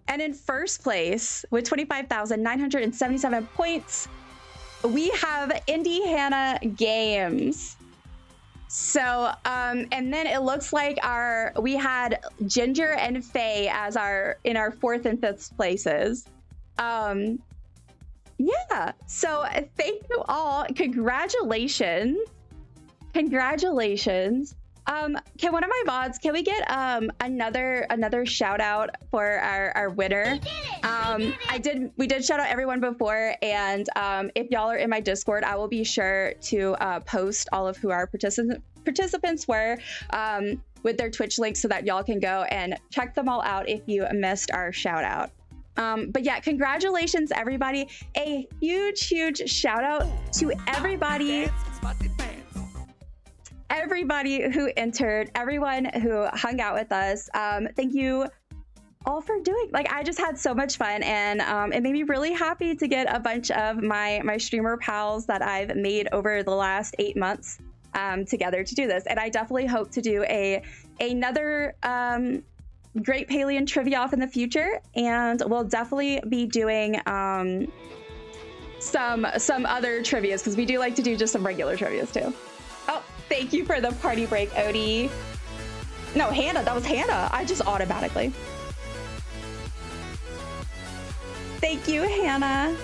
[SPEAKER 1] And in first place, with 25,977 points, we have Indie Hannah Games. So, and then it looks like we had Ginger and Faye as in our 4th and 5th places. Yeah, so thank you all. Congratulations. Congratulations. Can one of my mods, can we get another shout out for our winner? We did shout out everyone before, and if y'all are in my Discord, I will be sure to post all of who our participants were with their Twitch links so that y'all can go and check them all out if you missed our shout out. But yeah, congratulations everybody. A huge shout out to everybody who entered, everyone who hung out with us. Thank you all for doing, I just had so much fun, and it made me really happy to get a bunch of my streamer pals that I've made over the last 8 months together to do this. And I definitely hope to do another great Palian trivia off in the future, and we'll definitely be doing some other trivias, because we do like to do just some regular trivias too. Oh, thank you for the party break, Odie. No, Hannah, that was Hannah. I just automatically. Thank you, Hannah.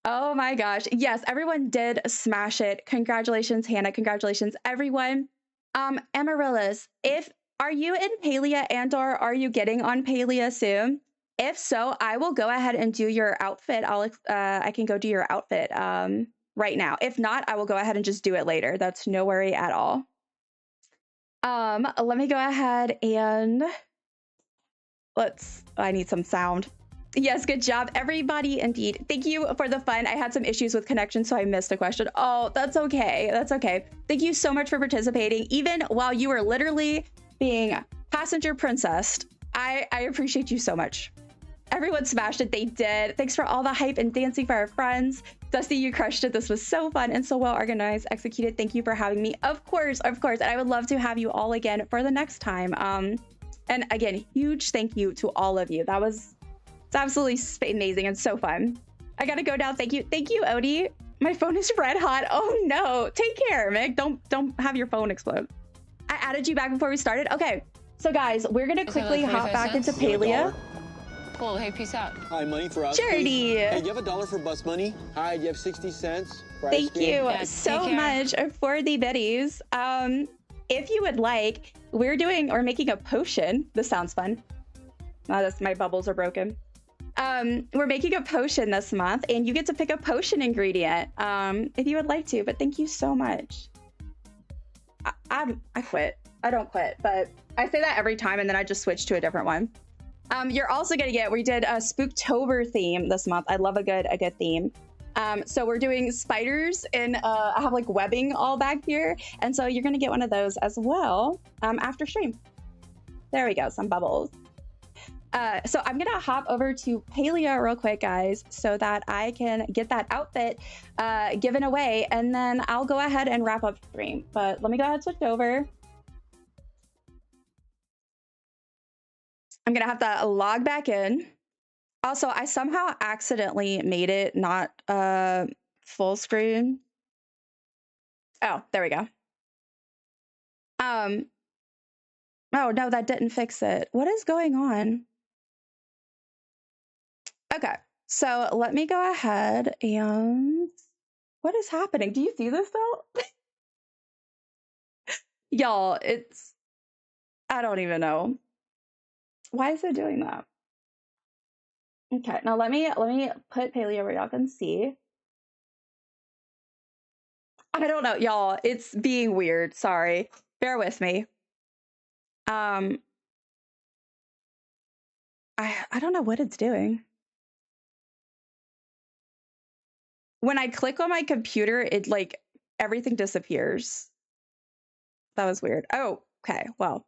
[SPEAKER 1] Oh my gosh. Yes, everyone did smash it. Congratulations, Hannah. Congratulations, everyone. Amaryllis, are you in Palia, and or are you getting on Palia soon? If so, I will go ahead and do your outfit. I can go do your outfit right now. If not, I will go ahead and just do it later. That's no worry at all. Let me go ahead and I need some sound. Yes, good job, everybody. Indeed. Thank you for the fun. I had some issues with connection, so I missed a question. Oh, that's okay. That's okay. Thank you so much for participating. Even while you were literally being passenger princessed, I appreciate you so much. Everyone smashed it. They did. Thanks for all the hype and dancing for our friends. Dusty, you crushed it. This was so fun and so well organized, executed. Thank you for having me. Of course, of course. And I would love to have you all again for the next time. And again, huge thank you to all of you. It's absolutely amazing and so fun. I gotta go now. Thank you, Odie. My phone is red hot. Oh no. Take care, Meg. Don't have your phone explode. I added you back before we started. Okay, so guys, we're gonna quickly hop back into Palia.
[SPEAKER 10] Cool. Hey, peace out.
[SPEAKER 11] Hi, money for us.
[SPEAKER 1] Charity.
[SPEAKER 11] Hey, you have $1 for bus money? Hi, you have 60 cents?
[SPEAKER 1] Thank you so much for the biddies. If you would like, we're making a potion. This sounds fun. Oh, my bubbles are broken. We're making a potion this month, and you get to pick a potion ingredient if you would like to. But thank you so much. I quit. I don't quit, but I say that every time, and then I just switch to a different one. You're also gonna get. We did a Spooktober theme this month. I love a good theme. So we're doing spiders, and I have like webbing all back here, and so you're gonna get one of those as well after stream. There we go, some bubbles. So I'm gonna hop over to Palia real quick, guys, so that I can get that outfit given away, and then I'll go ahead and wrap up stream. But let me go ahead and switch over. I'm gonna have to log back in. Also, I somehow accidentally made it not full screen. Oh, there we go. Oh no, that didn't fix it. What is going on? Okay, so let me go ahead and what is happening? Do you see this though? Y'all, I don't even know. Why is it doing that? Okay, now let me put Palia where y'all can see. I don't know, y'all. It's being weird. Sorry. Bear with me. I don't know what it's doing. When I click on my computer, it like everything disappears. That was weird. Oh, okay. Well.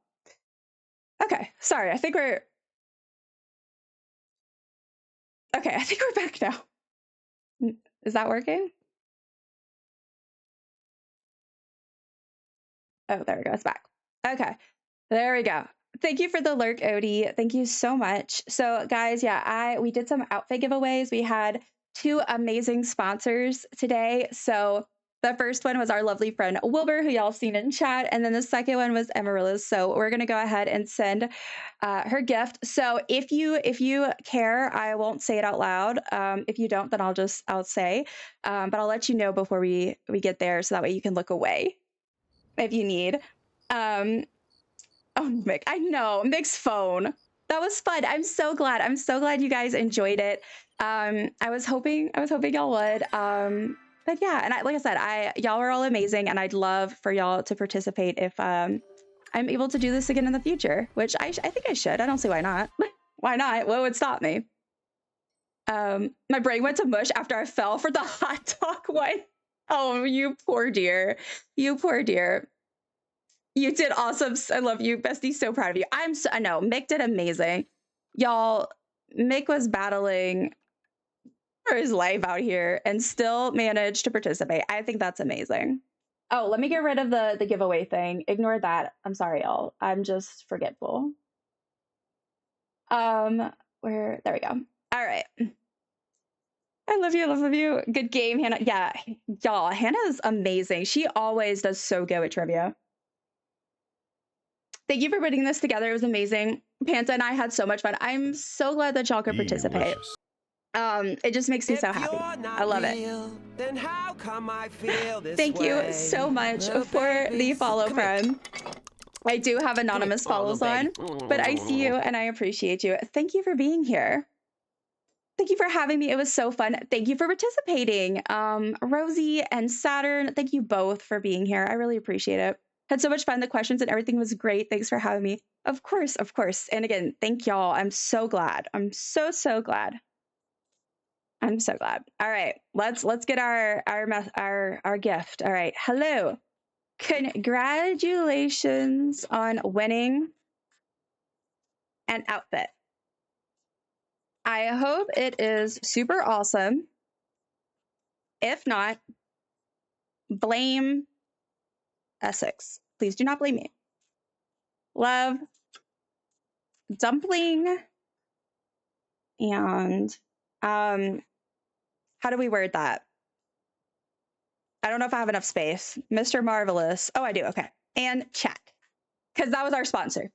[SPEAKER 1] Okay, sorry. I think we're back now. Is that working? Oh, there we go. It's back. Okay, there we go. Thank you for the lurk, Odie. Thank you so much. So, guys, yeah, we did some outfit giveaways. We had 2 amazing sponsors today. So the first one was our lovely friend Wilbur, who y'all seen in chat, and then the second one was Amaryllis. So we're gonna go ahead and send her gift. So if you care, I won't say it out loud. If you don't, then I'll say, but I'll let you know before we get there, so that way you can look away if you need. Oh, Mick, I know Mick's phone. That was fun. I'm so glad you guys enjoyed it. I was hoping y'all would. But yeah, and like I said, y'all were all amazing, and I'd love for y'all to participate if I'm able to do this again in the future, which I think I should. I don't see why not. Why not? What would stop me? My brain went to mush after I fell for the hot dog one. Oh, you poor dear. You poor dear. You did awesome. I love you, bestie. So proud of you. I know Mick did amazing. Y'all, Mick was battling for his life out here and still managed to participate. I think that's amazing. Oh, let me get rid of the giveaway thing. Ignore that. I'm sorry, y'all. I'm just forgetful. There we go. All right. I love you. Good game, Hannah. Yeah, y'all, Hannah's amazing. She always does so good with trivia. Thank you for putting this together. It was amazing. Panta and I had so much fun. I'm so glad that y'all could participate. It just makes me so happy. I love it.
[SPEAKER 4] Then how come I feel this
[SPEAKER 1] Thank you so much for the follow, friend. I do have anonymous follows on, but I see you and I appreciate you. Thank you for being here. Thank you for having me. It was so fun. Thank you for participating. Rosie and Saturn, thank you both for being here. I really appreciate it. Had so much fun. The questions and everything was great. Thanks for having me. Of course. And again, thank y'all. I'm so glad. I'm so glad. I'm so glad. All right, let's get our gift. All right, hello. Congratulations on winning an outfit. I I hope it is super awesome. If not, blame Essex. Please do not blame me. Love, dumpling, and how do we word that? I don't know if I have enough space. Mr. Marvelous. Oh, I do. Okay. And chat. Because that was our sponsor.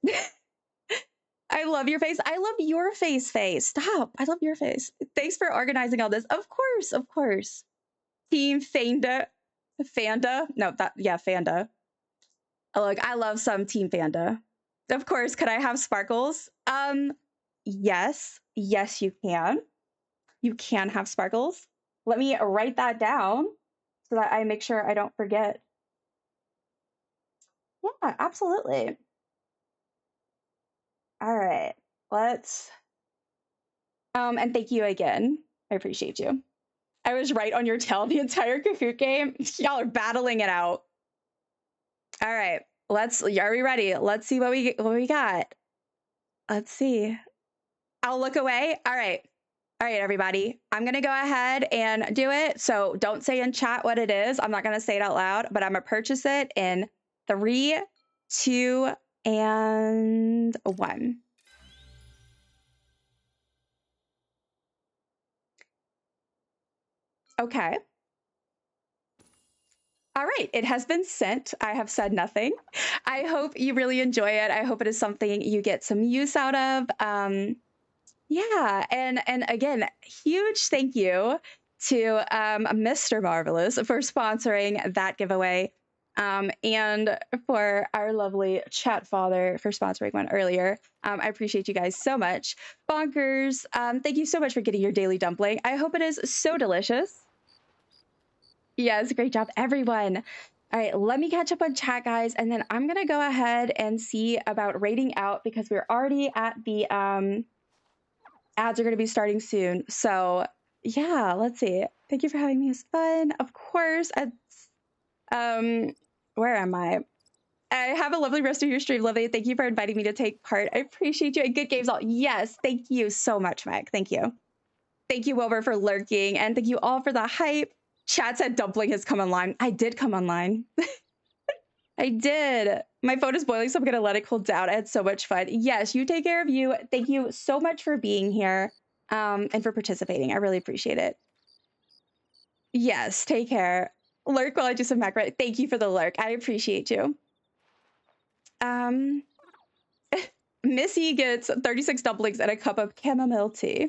[SPEAKER 1] I love your face. I love your face. Stop. I love your face. Thanks for organizing all this. Of course. Of course. Team Fanda. Fanda? No, Fanda. Oh, look, I love some Team Fanda. Of course. Could I have sparkles? Yes. Yes, you can. You can have sparkles. Let me write that down so that I make sure I don't forget. Yeah, absolutely. All right, let's, and thank you again. I appreciate you. I was right on your tail the entire Kahoot game. Y'all are battling it out. All right, are we ready? Let's see what we got. Let's see. I'll look away. All right, everybody. I'm gonna go ahead and do it. So don't say in chat what it is. I'm not gonna say it out loud, but I'm gonna purchase it in 3, 2, and 1. Okay. All right, it has been sent. I have said nothing. I hope you really enjoy it. I hope it is something you get some use out of. Yeah, and again, huge thank you to Mr. Marvelous for sponsoring that giveaway, and for our lovely chat father for sponsoring one earlier. I appreciate you guys so much. Bonkers, thank you so much for getting your daily dumpling. I hope it is so delicious. Yes, great job, everyone. All right, let me catch up on chat, guys, and then I'm going to go ahead and see about rating out because we're already at the ads are going to be starting soon. So, yeah, let's see. Thank you for having me. It's fun. Of course. Where am I? Have a lovely rest of your stream, Lovely. Thank you for inviting me to take part. I appreciate you. And good games all. Yes, thank you so much, Meg. Thank you. Thank you, Wilbur, for lurking, and thank you all for the hype. Chat said dumpling has come online. I did come online. I did. My phone is boiling, so I'm going to let it cool down. I had so much fun. Yes, you take care of you. Thank you so much for being here and for participating. I really appreciate it. Yes, take care. Lurk while I do some macro. Thank you for the lurk. I appreciate you. Missy gets 36 dumplings and a cup of chamomile tea.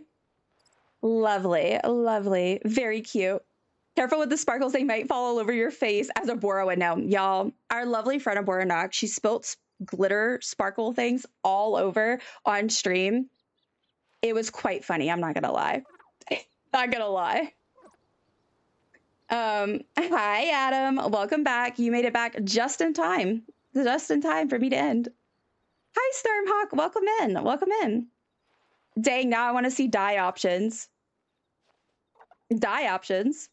[SPEAKER 1] Lovely, lovely. Very cute. Careful with the sparkles, they might fall all over your face, as Abora would know. Y'all, our lovely friend Abora Knock, she spilt glitter sparkle things all over on stream. It was quite funny, I'm not gonna lie. Not gonna lie. Hi Adam, welcome back. You made it back just in time. Just in time for me to end. Hi Stormhawk, welcome in, welcome in. Dang, now I want to see dye options. Dye options.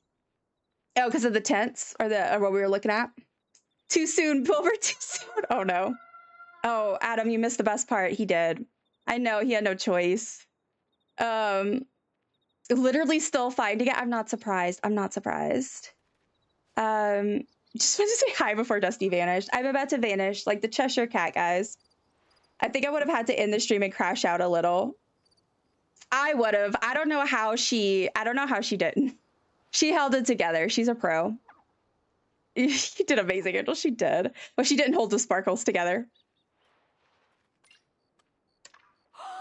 [SPEAKER 1] Oh, because of the tents or what we were looking at. Too soon, Wilbur, too soon. Oh no. Oh, Adam, you missed the best part. He did. I know he had no choice. Literally still finding it. I'm not surprised. I'm not surprised. Just wanted to say hi before Dusty vanished. I'm about to vanish like the Cheshire Cat, guys. I think I would have had to end the stream and crash out a little. I would have. I don't know how she didn't. She held it together. She's a pro. She did amazing, Angel. She did. But she didn't hold the sparkles together.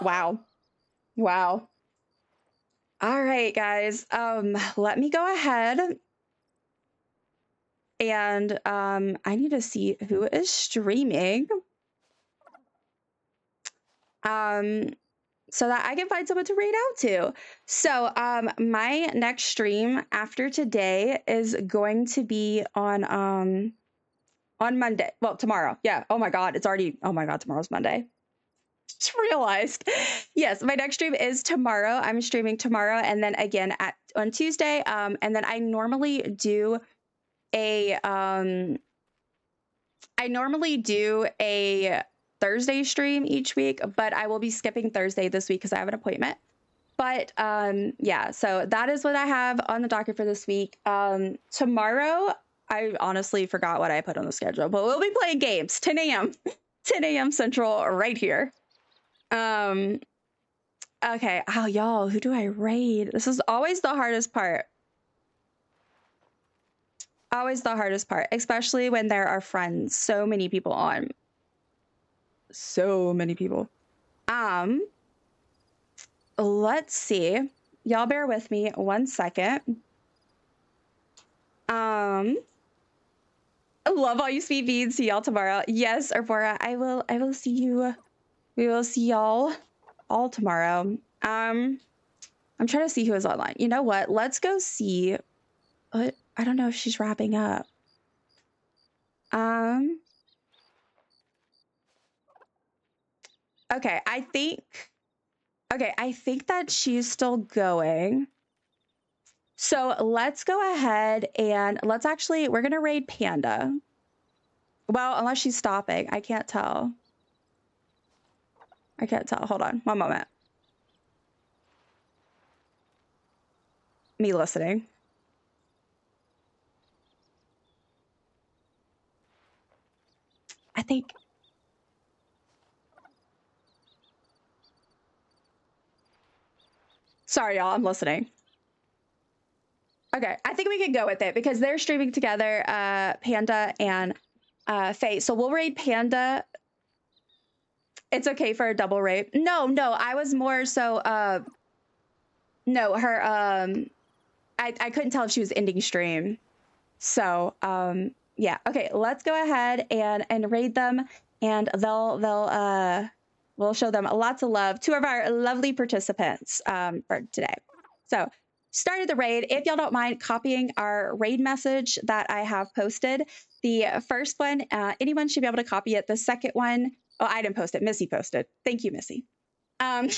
[SPEAKER 1] Wow. Wow. All right, guys. Let me go ahead. And I need to see who is streaming. So that I can find someone to raid out to. So my next stream after today is going to be on Monday. Well, tomorrow. Yeah. Oh my God. Tomorrow's Monday. Just realized. Yes, my next stream is tomorrow. I'm streaming tomorrow and then again on Tuesday. And then I normally do a Thursday stream each week, but I will be skipping Thursday this week because I have an appointment. But yeah, so that is what I have on the docket for this week. Tomorrow, I honestly forgot what I put on the schedule, but we'll be playing games 10 a.m. 10 a.m. Central right here. Okay. Oh, y'all, who do I raid? This is always the hardest part. Always the hardest part, especially when there are friends. So many people on. So many people. Let's see. Y'all bear with me 1 second. Love all you sweet beans. See y'all tomorrow. Yes, Arbora, I will see you. We will see y'all all tomorrow. I'm trying to see who is online. You know what? Let's go see. I don't know if she's wrapping up. Okay, I think that she's still going. So let's go ahead and we're gonna raid Panda. Well, unless she's stopping. I can't tell. Hold on, 1 moment. Me listening. I think. Sorry, y'all, I'm listening. Okay, I think we can go with it because they're streaming together, Panda and Faye. So we'll raid Panda. It's okay for a double raid. No, I was more so, no, her, I couldn't tell if she was ending stream. So, yeah, okay, let's go ahead and raid them, and we'll show them lots of love. 2 of our lovely participants for today. So, started the raid. If y'all don't mind copying our raid message that I have posted, the first one, anyone should be able to copy it. The second one, oh, I didn't post it. Missy posted. Thank you, Missy. And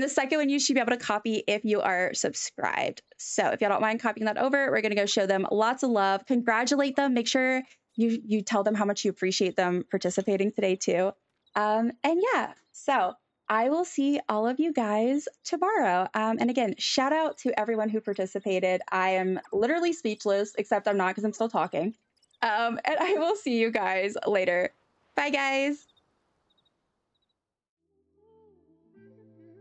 [SPEAKER 1] the second one you should be able to copy if you are subscribed. So if y'all don't mind copying that over, we're going to go show them lots of love, congratulate them, make sure you tell them how much you appreciate them participating today too. And yeah, so I will see all of you guys tomorrow. And again, shout out to everyone who participated. I am literally speechless, except I'm not because I'm still talking. And I will see you guys later. Bye, guys.